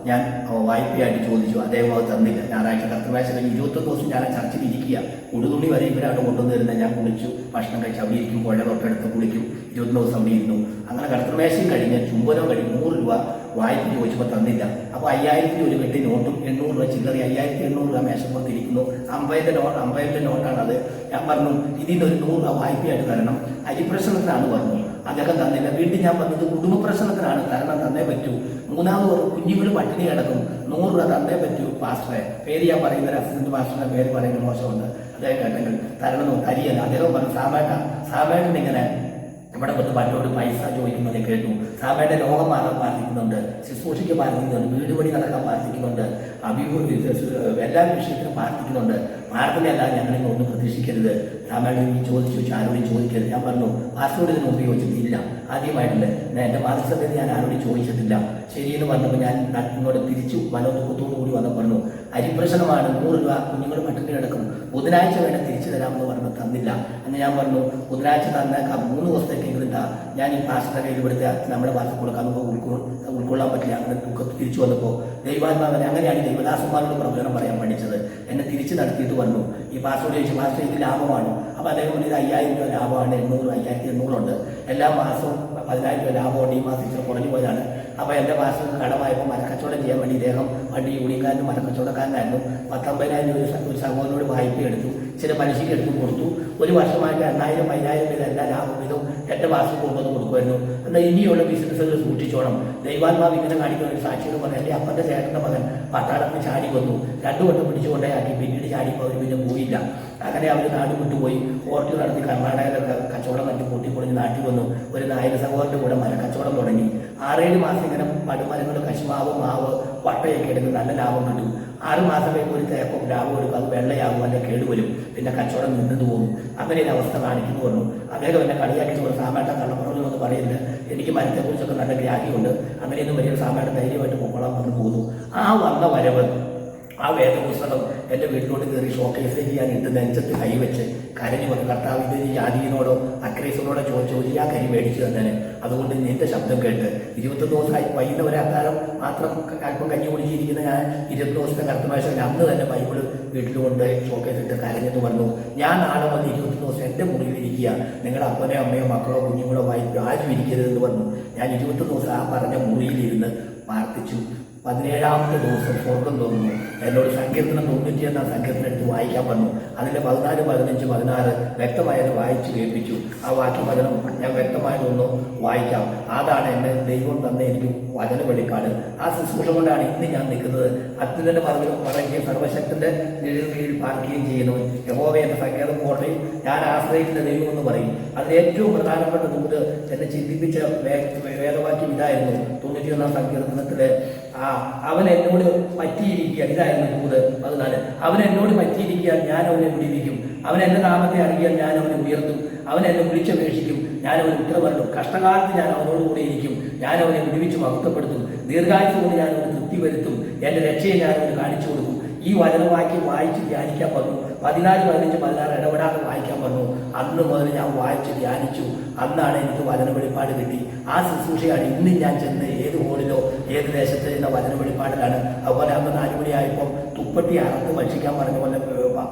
ഞാൻ വായ്പയായിട്ട് ചോദിച്ചു. അദ്ദേഹം അത് തന്നില്ല. ഞായറാഴ്ച കർത്തൃമേശം കഴിഞ്ഞ് 21 ദിവസം ഞാൻ ചർച്ചിൽ ഇരിക്കുക. ഉടുതുണി വരെ ഇവരാണ് കൊണ്ടുവന്നിരുന്നത്. ഞാൻ കുളിച്ചു, ഭക്ഷണം കഴിച്ച് അവിടെ ഇരിക്കും, പുഴ തൊട്ടടുത്ത് കുളിക്കും. 21 ദിവസം അവിടെ ഇരുന്നു. അങ്ങനെ കർത്തൃമേശം കഴിഞ്ഞ് ചുംബനം കഴിഞ്ഞ് 100 രൂപ വായ്പ ചോദിച്ചപ്പോൾ തന്നില്ല. അപ്പോൾ 5000 ഒരു കെട്ടി നോട്ടും 800 രൂപ ചില്ലറി 5800 രൂപ മേശപ്പുറത്തിരിക്കുന്നു. 50 നോട്ടാണത്. ഞാൻ പറഞ്ഞു, ഇതിനൊരു 100 രൂപ വായ്പയായിട്ട് തരണം, അരിപ്രശ്നത്തിനാണ് പറഞ്ഞു. അദ്ദേഹം തന്നില്ല. വീണ്ടും ഞാൻ പറഞ്ഞത് കുടുംബ പ്രശ്നത്തിനാണ്, തരണം, തന്നേ പറ്റൂ. മൂന്നാമത് പറഞ്ഞു കുഞ്ഞുങ്ങൾ പട്ടിണി കിടക്കും, 100 രൂപ തന്നേ പറ്റൂ പാസ്റ്ററെ. പേര് ഞാൻ പറയുന്ന അസിസ്റ്റന്റ് പാസ്റ്ററുടെ പേര് പറയുന്ന മോശമുണ്ട്, അദ്ദേഹം കേട്ടെങ്കിൽ തരണമെന്നോ തരിയല്ല. അദ്ദേഹം പറഞ്ഞു സാമേട്ടൻ ഇങ്ങനെ ഇവിടെ വന്ന് പലരോട് പൈസ ചോദിക്കുന്നത് ഞാൻ കേട്ടു. സാമയുടെ രോഗം മാറാൻ പ്രാർത്ഥിക്കുന്നുണ്ട്, ശുശ്രൂഷയ്ക്ക് പ്രാർത്ഥിക്കുന്നുണ്ട്, വീട് പണി നടക്കാൻ പ്രാർത്ഥിക്കുന്നുണ്ട്, എല്ലാ വിഷയത്തിനും പ്രാർത്ഥിക്കുന്നുണ്ട്. പ്രാർത്ഥനയല്ല ഞങ്ങളിന്ന് ഒന്നും പ്രതീക്ഷിക്കരുത്. സാമയുടെ നീ ചോദിച്ചു ആരോടും ചോദിക്കരുത്. ഞാൻ പറഞ്ഞു പാസ്റ്ററോട് ഇതിന് മുമ്പ് ചോദിച്ചിട്ടില്ല, ആദ്യമായിട്ടുണ്ട്. എൻ്റെ മാനസികതയിൽ ഞാൻ ആരോടും ചോദിച്ചിട്ടില്ല. ശരിയെന്ന് പറഞ്ഞപ്പോൾ ഞാൻ ഇങ്ങോട്ട് തിരിച്ചു മനോദുഃഖത്തോടു കൂടി വന്ന് പറഞ്ഞു അരിപ്രശ്നമാണ്, 100 രൂപ കുഞ്ഞുങ്ങൾ പട്ടിണി കിടക്കും, ബുധനാഴ്ച വേണം തിരിച്ചു തരാമെന്ന് പറഞ്ഞു. തന്നില്ല. അന്ന് ഞാൻ പറഞ്ഞു ബുധനാഴ്ച തന്നേക്കാം, 3 ദിവസത്തേക്കെങ്കിലും താ. ഞാൻ ഈ പാസ്റ്ററുടെ കയ്യിൽ ഇവിടുത്തെ നമ്മുടെ ഭാഷ കൊടുക്കാൻ ഉൾക്കൊള്ളാൻ പറ്റില്ല. അങ്ങനെ ദുഃഖത്ത് തിരിച്ചു വന്നപ്പോൾ ദൈവാത്മാവനെ അങ്ങനെയാണ് ദൈവദാസന്മാരോട് പ്രവചനം പറയാൻ പഠിച്ചത്. എന്നെ തിരിച്ചു നടത്തിയിട്ട് വന്നു. ഈ പാസ്റ്ററോട് ചോദിച്ചു പാസ്റ്റർ ഇത് ലാഭമാണ്. അപ്പോൾ അദ്ദേഹം ഇത് 5000 രൂപ ലാഭമാണ്, 5800 ഉണ്ട്. എല്ലാ മാസവും 10000 രൂപ ലാഭമുണ്ട്. ഈ മാസം ഇച്ചിരി കുറഞ്ഞു പോയതാണ്. അപ്പോൾ എൻ്റെ പാസ്റ്റർക്ക് കടമായപ്പോൾ മരക്കച്ചവടം ചെയ്യാൻ വേണ്ടി ഇദ്ദേഹം പണ്ട് യൂണിയൻകാരനും മരക്കച്ചവടക്കാരനായിരുന്നു. 19,000 രൂപ ഒരു സഹോദരനോട് വായ്പ എടുത്തു, ചില പലിശയ്ക്ക് എടുത്ത് കൊടുത്തു. 1 വർഷമായിട്ട് 8,000 10,000 രൂപ എല്ലാ ലാഭം ഇതും എൻ്റെ പാസ്റ്റർ കൊണ്ടുവന്ന് കൊടുക്കുമായിരുന്നു. എന്നാൽ ഇനിയുള്ള ബിസിനസ്സുകൾ സൂക്ഷിച്ചോണം. ദൈവാത്മാവ് ഇങ്ങനെ കാണിക്കുന്ന ഒരു സാക്ഷിയോട് പറഞ്ഞു എൻ്റെ അപ്പൻ്റെ ചേട്ടൻ്റെ മകൻ പട്ടാളത്തിന് ചാടി വന്നു, 2 വട്ടം പിടിച്ചുകൊണ്ടേ ആക്കി. പിന്നീട് ചാടിപ്പോൾ അവർ പിന്നെ പോയില്ല. അങ്ങനെ അവർ നാട് വിട്ടുപോയി ഹോട്ടൽ നടത്തി കർണാടകയിലൊക്കെ കച്ചവടം കണ്ട് പൊട്ടിപ്പൊളിഞ്ഞ് നാട്ടിൽ വന്നു. ഒരു നായക സഹോദരൻ്റെ കൂടെ മരക്കച്ചവടം തുടങ്ങി. 6-7 മാസം ഇങ്ങനെ പടുമരങ്ങൾ കശുമാവ് മാവ് വട്ടയൊക്കെ എടുക്കും, നല്ല ലാഭം കിട്ടും. 6 മാസം കഴിയുമ്പോൾ ഒരു തേപ്പം ലാഭം എടുക്കും, അത് വെള്ളയാകും, അല്ലെ കേടുവരും, പിന്നെ കച്ചവടം നിന്നു പോകും. അങ്ങനെ ഒരു അവസ്ഥ കാണിക്കുന്നു പറഞ്ഞു. അദ്ദേഹം എന്നെ കളിയാക്കി പറഞ്ഞു സാമേട്ട കള്ളപ്പുറമെന്നൊന്നും പറയില്ല, എനിക്ക് മരത്തെക്കുറിച്ചൊക്കെ നല്ല ഗ്രാഹ്യമുണ്ട്, അങ്ങനെയൊന്നും വലിയ സാമേട്ട ധൈര്യമായിട്ട് പൊക്കോളാൻ പറഞ്ഞു പോന്നു. ആ വന്ന വരവ് ആ വേദപുസ്തകം എൻ്റെ വീട്ടിലോട്ട് കയറി ഷോക്കേസിലേക്ക് ഞാൻ ഇട്ട് നെഞ്ചത്ത് കൈവച്ച് കരഞ്ഞു പറഞ്ഞു കർത്താവ് ഇത് ഈ ജാതിയോടോ അക്രൈസിനോടോ ചോദിച്ചു ആ കരി മേടിച്ചു തന്നെ. അതുകൊണ്ട് നിന്റെ ശബ്ദം കേട്ട് 21 ദിവസമായി വൈകുന്നവരെ അക്കാലം മാത്രം അല്പം കഞ്ഞി കുടിച്ചിരിക്കുന്ന ഞാൻ 20 ദിവസത്തെ കർത്തമാശം അന്ന് തന്നെ ബൈബിള് വീട്ടിൽ കൊണ്ട് ഷോക്കേസ് ഇട്ട് കരഞ്ഞെന്ന് പറഞ്ഞു. ഞാൻ നാളെ വന്ന് 21 ദിവസം എൻ്റെ മുറിയിൽ ഇരിക്കുക, നിങ്ങളുടെ അപ്പനെയോ അമ്മയോ മക്കളോ കുഞ്ഞുങ്ങളോ വായിക്കോ ആരും ഇരിക്കരുതെന്ന് പറഞ്ഞു. ഞാൻ 21 ദിവസം ആ പറഞ്ഞ മുറിയിലിരുന്ന് പ്രാർത്ഥിച്ചു. 17ാമത്തെ ദിവസം സ്വർഗം തോന്നുന്നു. എന്നോട് സങ്കീർത്തനം 91 സങ്കീർത്തനം എടുത്ത് വായിക്കാൻ പറഞ്ഞു. അതിൻ്റെ 14, 15, 16 വ്യക്തമായത് വായിച്ച് കേൾപ്പിച്ചു. ആ വാക്യവചനം ഞാൻ വ്യക്തമായതൊന്ന് വായിക്കാം. അതാണ് എന്നെ ദൈവം തന്നെ എനിക്ക് വചന വെളിപ്പാട്. ആ ശുശ്രൂഷ കൊണ്ടാണ് ഇന്ന് ഞാൻ നിൽക്കുന്നത്. അത്യുതന്റെ പറയുകയും സർവശക്തന്റെ കീഴിൽ പാർക്കുകയും ചെയ്യുന്നു. യഹോവ എന്ന സങ്കേതം കോട്ടയും ഞാൻ ആശ്രയിക്കുന്ന ദൈവം എന്ന് പറയും. അതിൽ ഏറ്റവും പ്രധാനപ്പെട്ട ദൂത് എന്നെ ചിന്തിപ്പിച്ച വേദവാക്യം ഇതായിരുന്നു. 91 സങ്കീർത്തനത്തില് അവൻ എന്നോട് പറ്റിയിരിക്കുക, ഇതായിരുന്നു ദൂത് 14. അവൻ എന്നോട് പറ്റിയിരിക്കാൻ ഞാൻ അവനെ വിടിവിക്കും, അവൻ എൻ്റെ നാമത്തെ അറിയാൻ ഞാൻ അവനെ ഉയർത്തും, അവൻ എന്നെ വിളിച്ചപേക്ഷിക്കും, ഞാൻ അവന് ഉത്തരവരുളും. കഷ്ടകാലത്ത് ഞാൻ അവനോടുകൂടെ ഇരിക്കും, ഞാൻ അവനെ വിടുവിച്ച് മഹത്വപ്പെടുത്തും, ദീർഘായുസ്സുകൊണ്ട് ഞാൻ അവന് തൃപ്തി വരുത്തും, എൻ്റെ രക്ഷയെ ഞാൻ അവന് കാണിച്ചു കൊടുക്കും. ഈ വചനവാക്യം വായിച്ച് ധ്യാനിക്കാൻ പറഞ്ഞു. 14, 15, 16 ഇടപെടാതെ വായിക്കാൻ പറഞ്ഞു. അന്ന് മുതൽ ഞാൻ വായിച്ച് ധ്യാനിച്ചു. അന്നാണ് എനിക്ക് വചന വെളിപ്പാട് കിട്ടി. ആ ശുശ്രൂഷയാണ് ഇന്ന് ഞാൻ ചെന്ന് ഏത് ഹോളിലോ ഏത് ദേശത്ത് ചെന്ന വചന വെളിപ്പാടിലാണ്. അതുപോലെ അന്ന് 4 മണിയായപ്പോൾ തുപ്പട്ടി അറുത്ത് ഭക്ഷിക്കാൻ പറഞ്ഞ പോലെ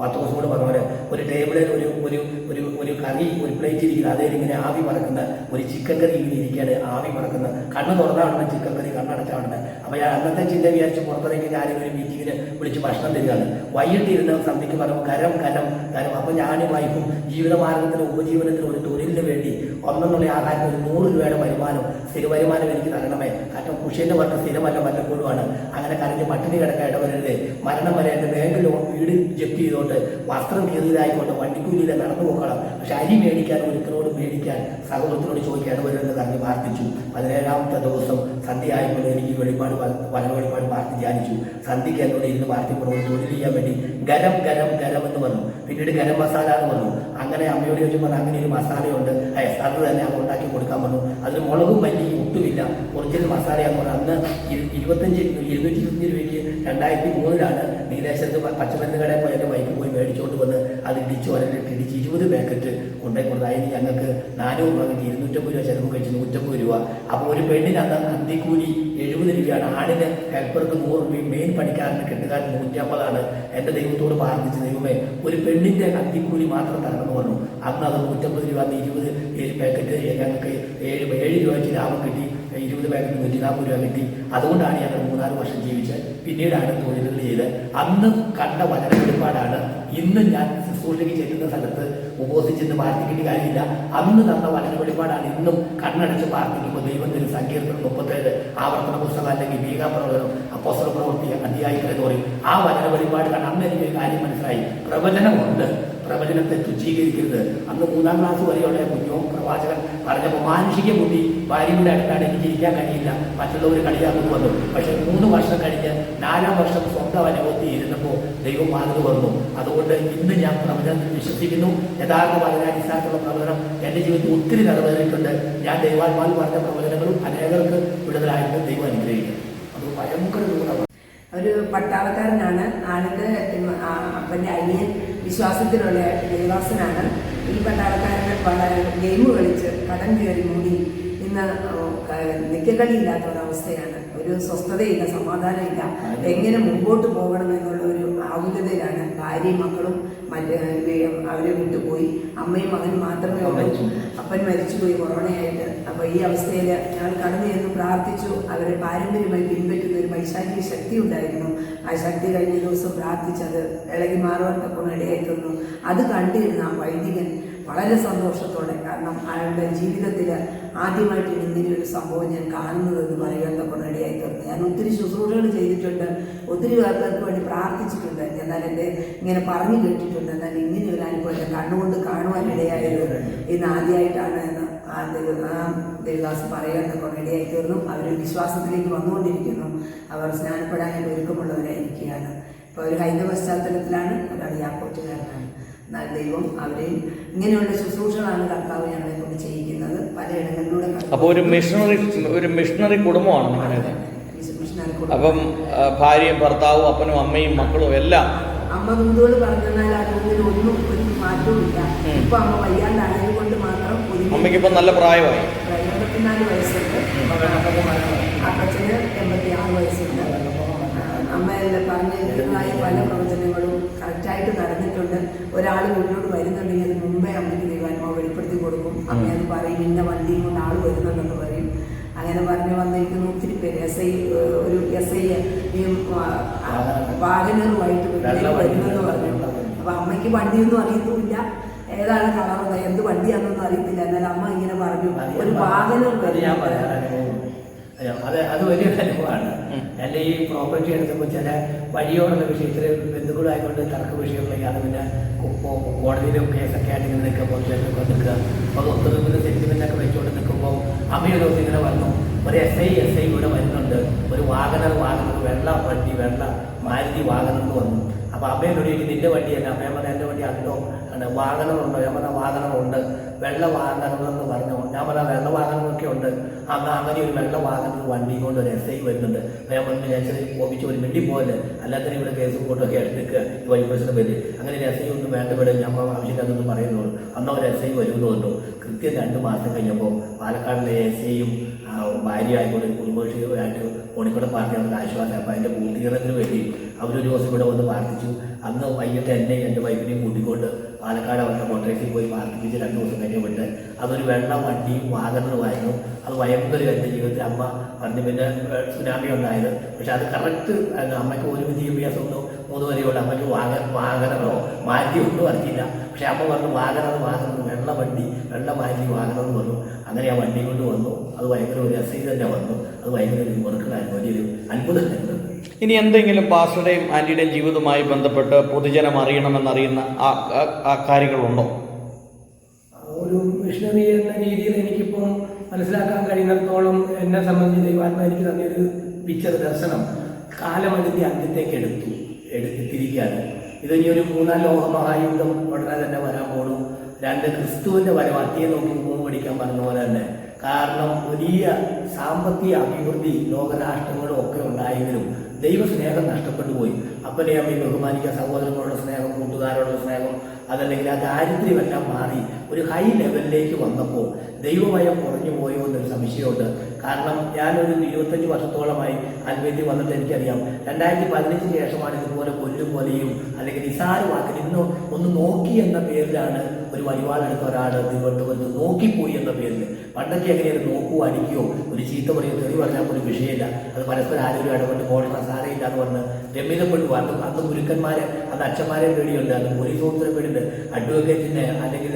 പത്രോസോട് പറഞ്ഞ പോലെ ഒരു ടേബിളിൽ ഒരു കറി ഒരു പ്ലേറ്റ് ഇരിക്കുന്നത്, അതേ ഇങ്ങനെ ആവി പറക്കുന്ന ഒരു ചിക്കൻ കറി ഇങ്ങനെ ഇരിക്കുകയാണ്. ആവി പറക്കുന്ന കണ്ണ് തുറന്നാണ് ചിക്കൻ കറി, കണ്ണടച്ചാണ്. അപ്പോൾ ഞാൻ അന്നത്തെ ചിന്ത വിചാരിച്ച് പുറത്തേക്ക് ഞാനൊരു മീറ്റിങ്ങിന് വിളിച്ച് ഭക്ഷണം തരികയാണ്. വൈകിട്ട് ഇരുന്ന് സന്ധ്യയ്ക്ക് പറയുമ്പോൾ കരം. അപ്പോൾ ഞാനും വൈഫും ജീവിതമാർഗത്തിന് ഉപജീവനത്തിന് ഒരു തൊഴിലിന് വേണ്ടി ഒന്നെന്നുള്ള ആധാരം ഒരു 100 രൂപയുടെ വരുമാനം, സ്ഥിര വരുമാനം എനിക്ക് തരണമേ. കാരണം കുഷ്യൻ്റെ പറഞ്ഞ സ്ഥിരമല്ല വല്ലപ്പോഴുമാണ്. അങ്ങനെ കരഞ്ഞ് പട്ടിണി കിടക്കാൻ ഇടവരരുത്. മരണം വരെ എൻ്റെ ബാങ്ക് ലോൺ വീട് ജപ്തി ചെയ്തോട്ട് വസ്ത്രം കീറിയതായിക്കോട്ടെ വണ്ടിക്കൂലിയിലെ നടന്നു പോക്കണം. പക്ഷെ അരി മേടിക്കാൻ ഒരുത്തരോട് മേടിക്കാൻ സഹോദരത്തിനോട് ചോദിക്കാൻ ഇടവരുന്നത് കറങ്ങി പ്രാർത്ഥിച്ചു. 17ാമത്തെ ദിവസം സന്ധ്യ ആയപ്പോൾ എനിക്ക് വെളിപ്പാട് വചന വെളിപ്പാട് പ്രാർത്ഥി ധ്യാനിച്ചു. സന്ധ്യയ്ക്ക് എന്നോട് ഇരുന്ന് പ്രാർത്ഥിക്കണം ഒരു തൊഴിൽ ചെയ്യാൻ വേണ്ടി. ഗരം എന്ന് പറഞ്ഞു. പിന്നീട് ഗരം മസാല എന്ന് പറഞ്ഞു. അങ്ങനെ അമ്മയോട് ചോദിച്ചപ്പോൾ അങ്ങനെ ഒരു മസാലയുണ്ട്, അത് തന്നെ അവ ഉണ്ടാക്കി കൊടുക്കാൻ പറഞ്ഞു. അതിന് മുളകും മല്ലിയും ഒട്ടുമില്ല, ഒറിജിനൽ മസാലയാന്ന് പറഞ്ഞു. അന്ന് 225 രൂപയ്ക്ക് 2003 നീലേശ്വരത്ത് പച്ചമരുന്ന് കടയിൽ പോയി എൻ്റെ വൈഫ് പോയി മേടിച്ചുകൊണ്ട് വന്ന് അത് ഇടിച്ചു ഇടിച്ച് 20 പാക്കറ്റ് കൊണ്ടുപോയി കൊടുത്തു. അതിന് ഞങ്ങൾക്ക് 400 രൂപ കിട്ടി. 250 രൂപ ചിലവ് കഴിച്ച് 150 രൂപ. അപ്പോൾ ഒരു പെണ്ണിന് അന്ന് അന്തിക്കൂലി 70 രൂപയാണ്. ആടിന് ഹെൽപ്പർക്ക് 100 രൂപയും മെയിൻ പണിക്കാരന് കെട്ടുകാരൻ 150. എൻ്റെ ദൈവത്തോട് പ്രാർത്ഥിച്ച ദൈവമേ ഒരു പെണ്ണിൻ്റെ അന്തിക്കൂലി മാത്രം തരണമെന്ന് പറഞ്ഞു. അന്ന് അത് 150 രൂപ. അന്ന് 20 പാക്കറ്റ് ഞങ്ങൾക്ക് 7 രൂപ വെച്ച് ലാഭം കിട്ടി. 20 പാക്കറ്റ് 140 രൂപ കിട്ടി. അതുകൊണ്ടാണ് ഞങ്ങൾ 3-4 വർഷം ജീവിച്ച് പിന്നീടാണ് തൊഴിലുകൾ ചെയ്ത്. അന്ന് കണ്ട വചന വെളിപ്പാടാണ് ഇന്ന് ഞാൻ ശുശ്രൂഷയ്ക്ക് ചെല്ലുന്ന സ്ഥലത്ത് ഉപവസിച്ചിട്ട് പ്രാർത്ഥിക്കേണ്ട കാര്യമില്ല. അന്ന് തന്ന വചന വെളിപ്പാടാണ് ഇന്നും കണ്ണടച്ച് പ്രാർത്ഥിക്കുമ്പോൾ ദൈവം തരും. സങ്കീർത്തനം 37 ആവർത്തന പുസ്തകം അല്ലെങ്കിൽ മീകാപ്രവചനം അപ്പോസ്തല പ്രവൃത്തി അധ്യായത്തിൽ എന്ന് പറയും. ആ വചന വെളിപ്പാട് കാരണം അന്ന് എനിക്ക് ഒരു കാര്യം മനസ്സിലായി, പ്രവചനമുണ്ട്, പ്രവചനത്തെ തുച്ഛീകരിക്കരുത്. അന്ന് 3ാം ക്ലാസ് വരെയുള്ള കുഞ്ഞോ പ്രവാചകൻ പറഞ്ഞപ്പോൾ മാനുഷിക ബുദ്ധി ഭാര്യയുടെ അടുത്താണ്, എനിക്ക് ഇരിക്കാൻ കഴിയില്ല, മറ്റുള്ളവർ കളിയാക്കുന്നു വന്നു. പക്ഷെ 3 വർഷം കഴിഞ്ഞ് 4ാം വർഷം സ്വന്തം അനുഭവത്തിൽ ഇരുന്നപ്പോൾ ദൈവം മാറുന്നു വന്നു. അതുകൊണ്ട് ഇന്ന് ഞാൻ പ്രവചനത്തിൽ വിശ്വസിക്കുന്നു. യഥാർത്ഥ വചനാടിസ്ഥാനത്തുള്ള പ്രവചനം എൻ്റെ ജീവിതത്തിൽ ഒത്തിരി നിറവേറിയിട്ടുണ്ട്. ഞാൻ ദൈവാത്മാവിൽ പറഞ്ഞ പ്രവചനങ്ങളും അനേകർക്ക് വിടുതലായിട്ട് ദൈവം അനുഗ്രഹിക്കുന്നു. അത് ഭയങ്കര ഗുണമാണ്. ഒരു പട്ടാളക്കാരനാണ്. ആളിന്റെ അപ്പൻ്റെ അനിയൻ വിശ്വാസത്തിലുള്ള ദേവാസനാണ്. ഈ പട്ടാളക്കാരന് ഗെയിം കളിച്ച് കടം കയറി മൂടി ഇന്ന് നിൽക്കക്കളിയില്ലാത്ത ഒരവസ്ഥയാണ്. ഒരു സ്വസ്ഥതയില്ല, സമാധാനമില്ല, എങ്ങനെ മുമ്പോട്ട് പോകണം എന്നുള്ള ഒരു ആകുലതയിലാണ്. ഭാര്യയും മക്കളും അവരെ വിട്ടുപോയി. അമ്മയും മകനും മാത്രമേ ഉള്ളൂ. അപ്പൻ മരിച്ചുപോയി കൊറോണയായിട്ട്. അപ്പോൾ ഈ അവസ്ഥയിൽ ഞങ്ങൾ കടന്നു ചെന്ന് പ്രാർത്ഥിച്ചു. അവരെ പാരമ്പര്യമായി പിൻപറ്റുന്ന ഒരു പൈശാചിക ശക്തി ഉണ്ടായിരുന്നു. ആ ശക്തി കഴിഞ്ഞ ദിവസം പ്രാർത്ഥിച്ചത് ഇളകി മാറുവാൻ തക്കം ഇടയായിരുന്നു. അത് കണ്ടിരുന്ന ആ വൈദികൻ വളരെ സന്തോഷത്തോടെ, കാരണം അയാളുടെ ജീവിതത്തിൽ ആദ്യമായിട്ട് ഇങ്ങനെ ഒരു സംഭവം ഞാൻ കാണുന്നതെന്ന് പറയുവാൻ തക്കം ഇടയായി തീർന്നു. ഞാൻ ഒത്തിരി ശുശ്രൂഷകൾ ചെയ്തിട്ടുണ്ട്, ഒത്തിരി പേർക്ക് വേണ്ടി പ്രാർത്ഥിച്ചിട്ടുണ്ട്, എന്നാൽ എൻ്റെ ഇങ്ങനെ പറഞ്ഞു കേട്ടിട്ടുണ്ട്. എന്നാൽ ഇങ്ങനെ ഒരു അനുഭവം കണ്ണുകൊണ്ട് കാണുവാനിടയായത് ഇന്ന് ആദ്യമായിട്ടാണ് എന്ന് ആ ദേവദാസ് പറയാൻ തക്കം ഇടയായി തീർന്നു. അവർ വിശ്വാസത്തിലേക്ക് വന്നുകൊണ്ടിരിക്കുന്നു. അവർ സ്നാനപ്പെടാനായിട്ട് ഒരുക്കമുള്ളവരായിരിക്കുകയാണ്. ഇപ്പോൾ ഒരു ഹൈന്ദവ പശ്ചാത്തലത്തിലാണ്, ഒരാൾ യാക്കോറ്റുകാരനാണ്. എന്നാൽ ദൈവം അവരെയും ഇങ്ങനെയുള്ള ശുശ്രൂഷകളാണ് കർത്താവ് ഞങ്ങളെ കൊണ്ട് ചെയ്യിക്കുന്നത്. പലയിടങ്ങളിലൂടെ അപ്പോൾ ഒരു മിഷണറി കുടുംബമാണ് നിങ്ങളുടേത്. അപ്പം ഭാര്യയും ഭർത്താവും അപ്പനും അമ്മയും മക്കളും എല്ലാം അമ്മ ദൂതുകൾ പറഞ്ഞാൽ അതിൽ ഒന്നും ഒരു മാറ്റവും ഇല്ല. ഇപ്പൊ അമ്മ വയ്യാണ്ടായത് കൊണ്ട് മാത്രം അമ്മയ്ക്ക് ഇപ്പം നല്ല പ്രായമായി. 84 വയസ്സുണ്ട്. അപ്പച്ചന് 86 വയസ്സുണ്ട്. അമ്മ പറഞ്ഞതായ പല പ്രവചനങ്ങളും കറക്റ്റായിട്ട് നടന്നിട്ടുണ്ട്. ഒരാൾ വീട്ടിലോട്ട് വരുന്നുണ്ടെങ്കിൽ അത് മുമ്പേ അമ്മയ്ക്ക് ദൈവാത്മാവ് വെളിപ്പെടുത്തി കൊടുക്കും. അമ്മ അത് പറയും, ഇന്ന വണ്ടിയും കൊണ്ട് ആൾ വരുന്നുണ്ടെന്ന് പറയും. അങ്ങനെ പറഞ്ഞു വന്നിരിക്കുന്ന ഒത്തിരി പേര് ഒരു എസ് ഐ വാഹനറുമായിട്ട് വീട്ടിലേക്ക് വരുന്നെന്ന് പറഞ്ഞു. അപ്പൊ അമ്മയ്ക്ക് വണ്ടിയൊന്നും അറിയത്തുമില്ല, ഏതാണ് കളർ എന്ത് വണ്ടിയാണെന്നൊന്നും അറിയത്തില്ല. എന്നാൽ അമ്മ ഇങ്ങനെ പറഞ്ഞു, ഒരു വാഹനം അത് വലിയൊരു അനുഭവമാണ്. എൻ്റെ ഈ പ്രോപ്പർട്ടി എടുത്തപ്പോൾ ചില വഴിയോടുള്ള വിഷയത്തിൽ ബന്ധുക്കളായതുകൊണ്ട് തർക്ക വിഷയങ്ങളിലേക്ക് അത് പിന്നെ കോടതിയിലും കേസൊക്കെ ആയിട്ട് ഇങ്ങനെ നിൽക്കുമ്പോൾ നിൽക്കുക. അപ്പോൾ ഒത്തുതീർപ്പിന് സെന്റിമെൻ്റൊക്കെ വെച്ചുകൊണ്ട് നിൽക്കുമ്പോൾ അമ്മയൊരു ദിവസം ഇങ്ങനെ വന്നു, ഒരു എസ് ഐ ഇവിടെ വരുന്നുണ്ട്, ഒരു വാഗനർ വെള്ള വണ്ടി, വെള്ള മാരുതി വാഗനർ വന്നു. അപ്പോൾ അമ്മയോട് ചോദിക്കും, നിന്റെ വണ്ടിയല്ല. അമ്മ പറഞ്ഞാൽ എൻ്റെ വണ്ടി അല്ലോ വാഗനറുണ്ടോ? ഞാൻ പറഞ്ഞാൽ വാഗനറുണ്ട്. വെള്ള വാഗനറെന്ന് പറഞ്ഞു. ഞാൻ പറഞ്ഞാൽ വെള്ള വാഗനറൊക്കെ ഉണ്ട്. അങ്ങനെ ഒരു വെള്ള വാഗനർ വണ്ടി കൊണ്ട് ഒരു എസ് ഐ വരുന്നുണ്ട്. അപ്പോൾ ഞാൻ പറഞ്ഞു, ഞാൻ ഓഫീസ് ഒരു മിണ്ടി പോലെ അല്ലാത്തതിന് ഇവിടെ കേസും കൂട്ടൊക്കെ എടുക്കുക വൈഫേഴ്സിന് പേര്. അങ്ങനെ ഒരു എസ് ഐ ഒന്നും വേണ്ട ഇവിടെ നമ്മൾ ആവശ്യമില്ലാതൊന്നും പറയുന്നുള്ളൂ. അന്ന് ഒരു എസ് ഐ വരുന്നുണ്ടോ? കൃത്യം 2 മാസം കഴിഞ്ഞപ്പോൾ പാലക്കാടിലെ എസ് ഐയും ഭാര്യ ആയിക്കോട്ടെ കുടുംബശ്രീയായിട്ട് ഓണിക്കൂടെ പാർട്ടി അവർക്ക് ആശ്വാസം. അപ്പോൾ അതിൻ്റെ പൂർത്തീകരണത്തിന് വേണ്ടി അവരൊരു ദിവസം ഇവിടെ വന്ന് പ്രാർത്ഥിച്ചു. അന്ന് വൈകിട്ട് എന്നെയും എൻ്റെ വൈഫിനെയും കൂട്ടിക്കൊണ്ട് പാലക്കാട് അവരുടെ കോട്ടേഴ്സിൽ പോയി പ്രാർത്ഥിപ്പിച്ച് 2 ദിവസം കഴിഞ്ഞ് വിട്ട്. അതൊരു വെള്ള വണ്ടിയും വാഗനറുമായിരുന്നു. അത് ഭയങ്കര എൻ്റെ ജീവിതത്തിൽ അമ്മ പറഞ്ഞു. പിന്നെ സുനാമി ഉണ്ടായത്. പക്ഷെ അത് കറക്റ്റ് അമ്മയ്ക്ക് ഒരു വിദ്യാഭ്യാസമൊന്നും 3 വരെയുള്ള അമ്മയ്ക്ക് വാഗനറോ മാരുതിയോ ഒന്നും അറിയില്ല. പക്ഷെ അമ്മ പറഞ്ഞു വാഗനർ വെള്ള വണ്ടി, വെള്ള മാരുതി വാഗനർ വന്നു. അങ്ങനെ ആ വണ്ടി കൊണ്ട് വന്നു. അത് ഭയങ്കര ഒരു എസ് ഐ തന്നെ വന്നു. അത് ഭയങ്കര ഒരു വർക്കുകളായിരുന്നു, വലിയൊരു അത്ഭുതമായിരുന്നു. ഇനി എന്തെങ്കിലും പാസ്റ്ററുടെയും ആൻറ്റിയുടെയും ജീവിതവുമായി ബന്ധപ്പെട്ട് പൊതുജനം അറിയണമെന്നറിയുന്ന ആ കാര്യങ്ങളുണ്ടോ? ഒരു മിഷണറി എന്ന രീതിയിൽ എനിക്കിപ്പോൾ മനസ്സിലാക്കാൻ കഴിയുന്നിടത്തോളം എന്നെ സംബന്ധിച്ച് ദൈവാത്മാ എനിക്ക് തന്നെയൊരു പിക്ചർ ദർശനം കാലം അതിൻ്റെ അന്ത്യത്തേക്ക് എടുത്തിരിക്കുകയാണ്. ഇതിനി ഒരു 3-4 ലോകമഹായുദ്ധം ഉടനെ തന്നെ വരാൻ പോകണം. 2 ക്രിസ്തുവിൻ്റെ വരവ് അത്തിയെ നോക്കി മൂന്ന് പഠിക്കാൻ പറഞ്ഞ പോലെ തന്നെ. കാരണം വലിയ സാമ്പത്തിക അഭിവൃദ്ധി ലോകരാഷ്ട്രങ്ങളും ഒക്കെ ഉണ്ടായെങ്കിലും ദൈവസ്നേഹം നഷ്ടപ്പെട്ടു പോയി. അപ്പനെ അമ്മയും ബഹുമാനിക്കുക, സഹോദരങ്ങളോടുള്ള സ്നേഹം, കൂട്ടുകാരോടുള്ള സ്നേഹം, അതല്ലെങ്കിൽ ആ ദാരിദ്ര്യമെല്ലാം മാറി ഒരു ഹൈ ലെവലിലേക്ക് വന്നപ്പോൾ ദൈവഭയം കുറഞ്ഞു പോയോ എന്നൊരു സംശയമുണ്ട്. കാരണം ഞാനൊരു 25 വർഷത്തോളമായി ആത്മീയത്തിൽ വന്നിട്ട് എനിക്കറിയാം 2015 ശേഷമാണ് ഇതുപോലെ കൊല്ലും പോലെയും അല്ലെങ്കിൽ നിസാര വാക്കിൽ ഇന്നോ ഒന്ന് നോക്കി എന്ന പേരിലാണ് ഒരു വഴിപാടെടുത്ത ഒരാൾ തിരുവനന്തപുരത്ത് നോക്കിപ്പോയി എന്ന പേരിൽ, പണ്ടൊക്കെ എങ്ങനെയാണ് നോക്കുവോ അടിക്കുകയോ ഒരു ചീത്ത പറയുക തെറി പറഞ്ഞാൽ പോലും വിഷയമില്ല, അത് പരസ്പരം ആരോഗ്യം ഇടപെട്ട് പോകണം സാരയില്ല എന്ന് പറഞ്ഞ് രമ്യതപ്പെട്ടു. അന്ന് ഗുരുക്കന്മാരെ, അന്ന് അച്ഛന്മാരെ പേടിയുണ്ട്, അന്ന് പോലീസ് ഓഫീസറെ പേടിയുണ്ട്, അഡ്വക്കേറ്റിനെ അല്ലെങ്കിൽ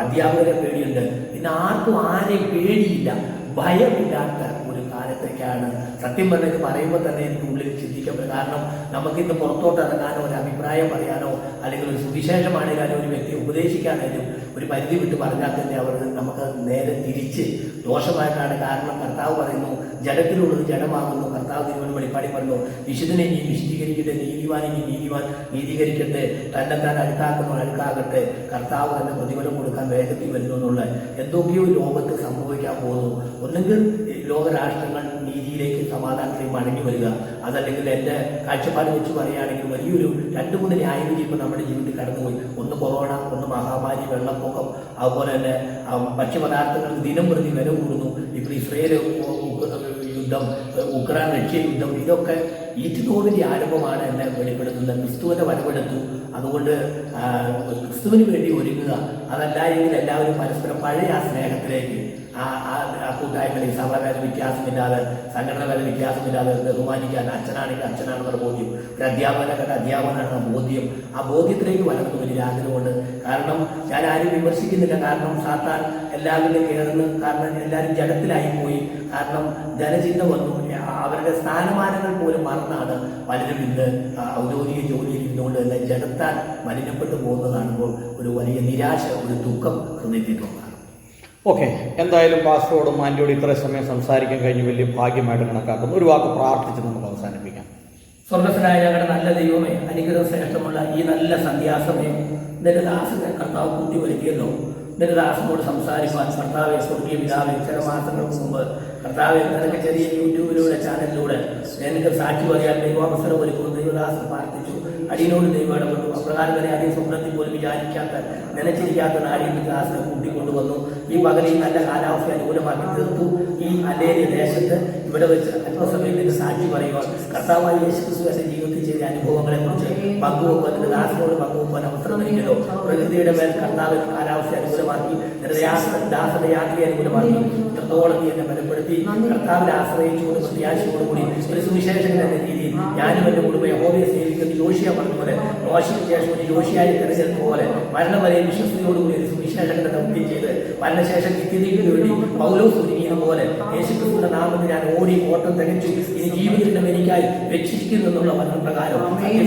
അധ്യാപകരെ പേടിയുണ്ട്. പിന്നെ ആർക്കും ആരെയും പേടിയില്ല, ഭയമില്ലാത്ത ഒരു കാലത്തേക്കാണ്. സത്യം പറഞ്ഞത് പറയുമ്പോൾ തന്നെ എനിക്ക് ഉള്ളിൽ ചിന്തിക്കപ്പെടും. കാരണം നമുക്കിന്ന് പുറത്തോട്ട് ഇറങ്ങാനോ ഒരു അഭിപ്രായം പറയാനോ അല്ലെങ്കിൽ ഒരു സുവിശേഷമാണെങ്കിലും ഒരു വ്യക്തിയെ ഉപദേശിക്കാനായാലും ഒരു പരിധി വിട്ട് പറഞ്ഞാൽ തന്നെ അവർ നമുക്ക് നേരെ തിരിച്ച് ദോഷമായിട്ടാണ്. കാരണം കർത്താവ് പറയുന്നു ജഡത്തിലുള്ളത് ജഡമാകുന്നു. കർത്താവ് തിരുവനന്തപുരം വെളിപ്പാടി പറഞ്ഞു വിശുദ്ധനെ നീ വിശദീകരിക്കട്ടെ, നീതിമാനെ നീ നീതീകരിക്കട്ടെ, തന്നെത്താൻ അഴുക്കാക്കുന്നു അഴുക്കാകട്ടെ, കർത്താവ് തന്നെ പ്രതിഫലം കൊടുക്കാൻ വേഗത്തിൽ വരുന്നു എന്നുള്ള എന്തൊക്കെയോ ലോകത്ത് സംഭവിക്കാൻ പോകുന്നു. ഒന്നെങ്കിൽ ലോകരാഷ്ട്രങ്ങൾ നീതിയിലേക്ക് സമാധാനത്തിലേക്ക് മടങ്ങി വരിക, അതല്ലെങ്കിൽ എൻ്റെ കാഴ്ചപ്പാട് വെച്ച് പറയുകയാണെങ്കിൽ വലിയൊരു 2-3 ന്യായവിധി ഇപ്പോൾ നമ്മുടെ ജീവിതത്തിൽ കടന്നുപോയി. ഒന്ന് കൊറോണ, ഒന്ന് മഹാമാരി, വെള്ളപ്പൊക്കം, അതുപോലെ തന്നെ ഭക്ഷ്യപദാർത്ഥങ്ങൾക്ക് ദിനം പ്രതി വില കൂടുന്നു. ഇപ്പോൾ ഇസ്രയേൽ യുദ്ധം, ഉക്രൈൻ റഷ്യ യുദ്ധം, ഇതൊക്കെ ഈറ്റുനോവിൻ്റെ ആരംഭമാണ് എന്നെ വെളിപ്പെടുത്തുന്നത്. ക്രിസ്തുവിൻ്റെ വരവെടുത്തു, അതുകൊണ്ട് ക്രിസ്തുവിന് വേണ്ടി ഒരുങ്ങുക. അതല്ല എങ്കിൽ എല്ലാവരും പരസ്പരം പഴയ ആ സ്നേഹത്തിലേക്ക്, ആ കൂട്ടായ്മയിൽ സഭവേദ വ്യത്യാസമില്ലാതെ, സംഘടനവേദ വ്യത്യാസമില്ലാതെ ബഹുമാനിക്കാൻ അച്ഛനാണെങ്കിൽ അച്ഛനാണെന്നുള്ള ബോധ്യം, ഒരു അധ്യാപകനൊക്കെ അധ്യാപകനാണെന്ന ബോധ്യം, ആ ബോധ്യത്തിലേക്ക് വളർന്നു വലിയ ആഗ്രഹമുണ്ട്. കാരണം ഞാൻ ആരും വിമർശിക്കുന്നില്ല, കാരണം സാത്താൻ എല്ലാവരും കയറുന്നു, കാരണം എല്ലാവരും ജഡത്തിലായിപ്പോയി, കാരണം ജനചിന്ത വന്നു, അവരുടെ സ്ഥാനമാനങ്ങൾ പോലും മറന്നാണ് പലരും ഇന്ന് ഔദ്യോഗിക ജോലിയിൽ ഇരുന്നുകൊണ്ട് തന്നെ ജഡത്താൻ മലിനപ്പെട്ടു പോകുന്നതാണുമ്പോൾ ഒരു വലിയ നിരാശ, ഒരു ദുഃഖം ഹൃദയത്തിൽ തോന്നാണ്. ഓക്കെ, എന്തായാലും പാസ്റ്ററോടും ആൻറ്റിയോടും ഇത്ര സമയം സംസാരിക്കാൻ കഴിഞ്ഞ് വലിയ ഭാഗ്യമായിട്ട് കണക്കാക്കുന്നു. ഒരു വാക്ക് പ്രാർത്ഥിച്ച് നമുക്ക് അവസാനിപ്പിക്കാം. സ്വർഗസ്വനായ ഞങ്ങളുടെ നല്ല ദൈവമേ, അനുഗ്രഹ ശ്രേഷ്ഠമുള്ള ഈ നല്ല സന്ധ്യാസമയം നിന്റെ ദാസനെ കർത്താവ് കൂട്ടി വരുത്തിയല്ലോ. നിന്റെ ദാസനോട് സംസാരിക്കാൻ കർത്താവെ സ്വർഗീയ പിതാവെ ചില മാസങ്ങൾക്ക് മുമ്പ് കർത്താവെ നിനക്ക് ചെറിയ യൂട്യൂബിലൂടെ ചാനലിലൂടെ എനിക്ക് സാക്ഷി പറയാൻ ദൈവാവസരം ഒരുക്കുന്നു. ദൈവദാസൻ പ്രാർത്ഥിച്ചു, അടിയനോട് ദൈവം ഇടപെട്ടു. അപ്രകാരം തന്നെ അതേ സ്വപ്നത്തിൽ പോലും വിചാരിക്കാത്ത, നനച്ചിരിക്കാത്ത നാടിന്റെ ദാസനെ കൂട്ടിക്കൊണ്ടുവന്നു. ഈ പകലിൽ നല്ല കാലാവസ്ഥ അനുകൂലമാക്കി തീർത്തു. ഈ അല്ലേരിയ ദേശത്ത് ഇവിടെ വെച്ച് അല്പസമയത്തിന്റെ സാക്ഷി പറയുവാൻ കർത്താവായ യേശുക്രിസ്തു എന്റെ ജീവിതത്തിൽ ചെയ്ത അനുഭവങ്ങളെ കുറിച്ച് പങ്കുവെക്കാൻ നിന്റെ ദാസനോട് പങ്കുവെക്കാൻ അവസരം നൽകിയല്ലോ. പ്രകൃതിയുടെ മേൽ കർത്താവ് കാലാവസ്ഥ അനുകൂലമാക്കി, ദാസന്റെ യാത്രയെ അനുകൂലമാക്കി, ഇത്രത്തോളം നീ എന്നെ ബലപ്പെടുത്തി കർത്താവിനെ ആശ്രയിച്ചുകൊണ്ട് പ്രത്യാശയോടുകൂടി ഒരു സുവിശേഷകൻ എന്ന രീതിയിൽ ഞാനും എന്റെ കുടുംബം യഹോവയെ സേവിക്കുന്ന യോശിയ പറഞ്ഞതുപോലെ മോശയ്ക്ക് ശേഷം ഒരു യോശിയായി തെരഞ്ഞെടുപ്പ് പോലെ മരണം വരെ വിശ്വസ്തയോടുകൂടി ഒരു സുവിശേഷകന്റെ ദൗത്യം ചെയ്ത് മരണശേഷം നിത്യതയ്ക്ക് വേണ്ടി പൗലോസ് ഒരുങ്ങിയതുപോലെ യേശുക്രിസ്തുവിന്റെ നാമത്തിൽ ഞാൻ ഓടി ഓട്ടം തികച്ചു, ഇനി ജീവിതത്തിന്റെ എനിക്കായി വെച്ചിരിക്കുന്നു എന്നുള്ള വചനപ്രകാരം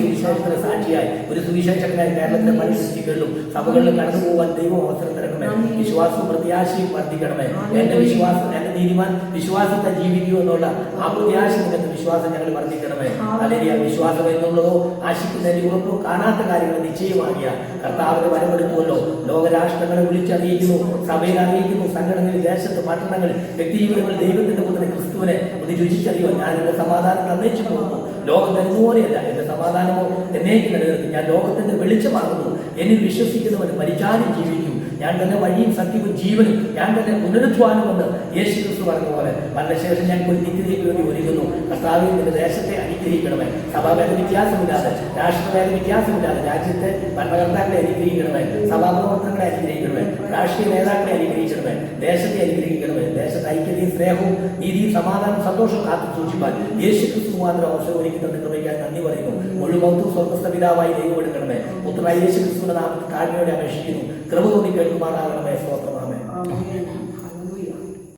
സുവിശേഷത്തിന് സാക്ഷിയായി ഒരു സുവിശേഷകനായി കേരളത്തിലെ പല സൃഷ്ടികളിലും സഭകളിലും കടന്നുപോകാൻ ദൈവം അവസരം തരണമേ. വിശ്വാസവും പ്രത്യാശയും വർദ്ധിക്കണമേ. എന്റെ വിശ്വാസം, എന്റെ നീതിമാൻ വിശ്വാസത്തെ ജീവിക്കൂ എന്നുള്ള ആ പ്രത്യാശ നിങ്ങളുടെ വിശ്വാസം ഞങ്ങൾ വർദ്ധിക്കണമേ. അല്ലെങ്കിൽ വിശ്വാസം എന്നുള്ളതോ ആശിക്കുന്നതിന്റെ ഉറപ്പോ കാണാത്ത കാര്യങ്ങൾ നിശ്ചയമാകിയ കർത്താവിനെ വരമെടുത്തുവല്ലോ. ലോകരാഷ്ട്രങ്ങളെ വിളിച്ചറിയിക്കുന്നു, സഭയിൽ അറിയിക്കുന്നു, സംഘടനയിൽ, ദേശത്ത്, പട്ടണങ്ങളിൽ, വ്യക്തിജീവിതങ്ങളിൽ ദൈവത്തിന്റെ പുത്രനെ ക്രിസ്തുവിനെ ഒന്ന് രുചിച്ചറിയുവാൻ ഞാൻ എന്റെ സമാധാനം തന്നേച്ചു പോകുന്നു. ലോകം തരുന്നപോലെയല്ല, എന്റെ സമാധാനമോ എന്നേക്ക് നിലനിർത്തും. ഞാൻ ലോകത്തിന്റെ വെളിച്ചമാകുന്നു. എന്നിൽ വിശ്വസിക്കുന്നവന് മരിച്ചാലും ജീവിക്കും. ഞാൻ തന്നെ വഴിയും സത്യവും ജീവനും, ഞാൻ തന്നെ പുനരുദ്ധാനമെന്ന് യേശു ക്രിസ്തു പറഞ്ഞ പോലെ മരണശേഷം ഞാൻ ഒരു നിത്യതയ്ക്ക് വേണ്ടി ഒരുങ്ങുന്നു. കർത്താവിൽ നിന്റെ ദേശത്തെ അനുഗ്രഹിക്കണമേ. സഭാഭേദ വ്യത്യാസമില്ലാതെ, രാഷ്ട്രഭേദ വ്യത്യാസമില്ലാതെ രാജ്യത്തെ ഭരണകർത്താക്കളെ അനുഗ്രഹിക്കണമേ. സഭാപ്രവർത്തനങ്ങളെ അനുഗ്രഹിക്കണമേ. രാഷ്ട്രീയ നേതാക്കളെ അനുഗ്രഹിക്കണമേ. ദേശത്തെ അനുഗ്രഹിക്കണമേ. ദേശത്തെ ഐക്യതയും സ്നേഹവും നീതിയും സമാധാനം സന്തോഷം കാത്തു സൂക്ഷിപ്പാൻ യേശു ക്രിസ്തു മാത്രം അവസരം ഒരുക്കുന്നത് കൃപയ്ക്കാൻ നന്ദി പറയുന്നു. മുഴുവൻ സ്വർഗസ്ഥ പിതാവായി ദൈവം എടുക്കണമേ. പുത്രനായ യേശു ക്രിസ്തുവിന്റെ നാമത്തിൽ താഴ്മയോടെ അപേക്ഷിക്കുന്നു. കൃപ തോന്നി കേൾക്കുമാറാകണമേ. സ്തോത്രം. ആമേൻ.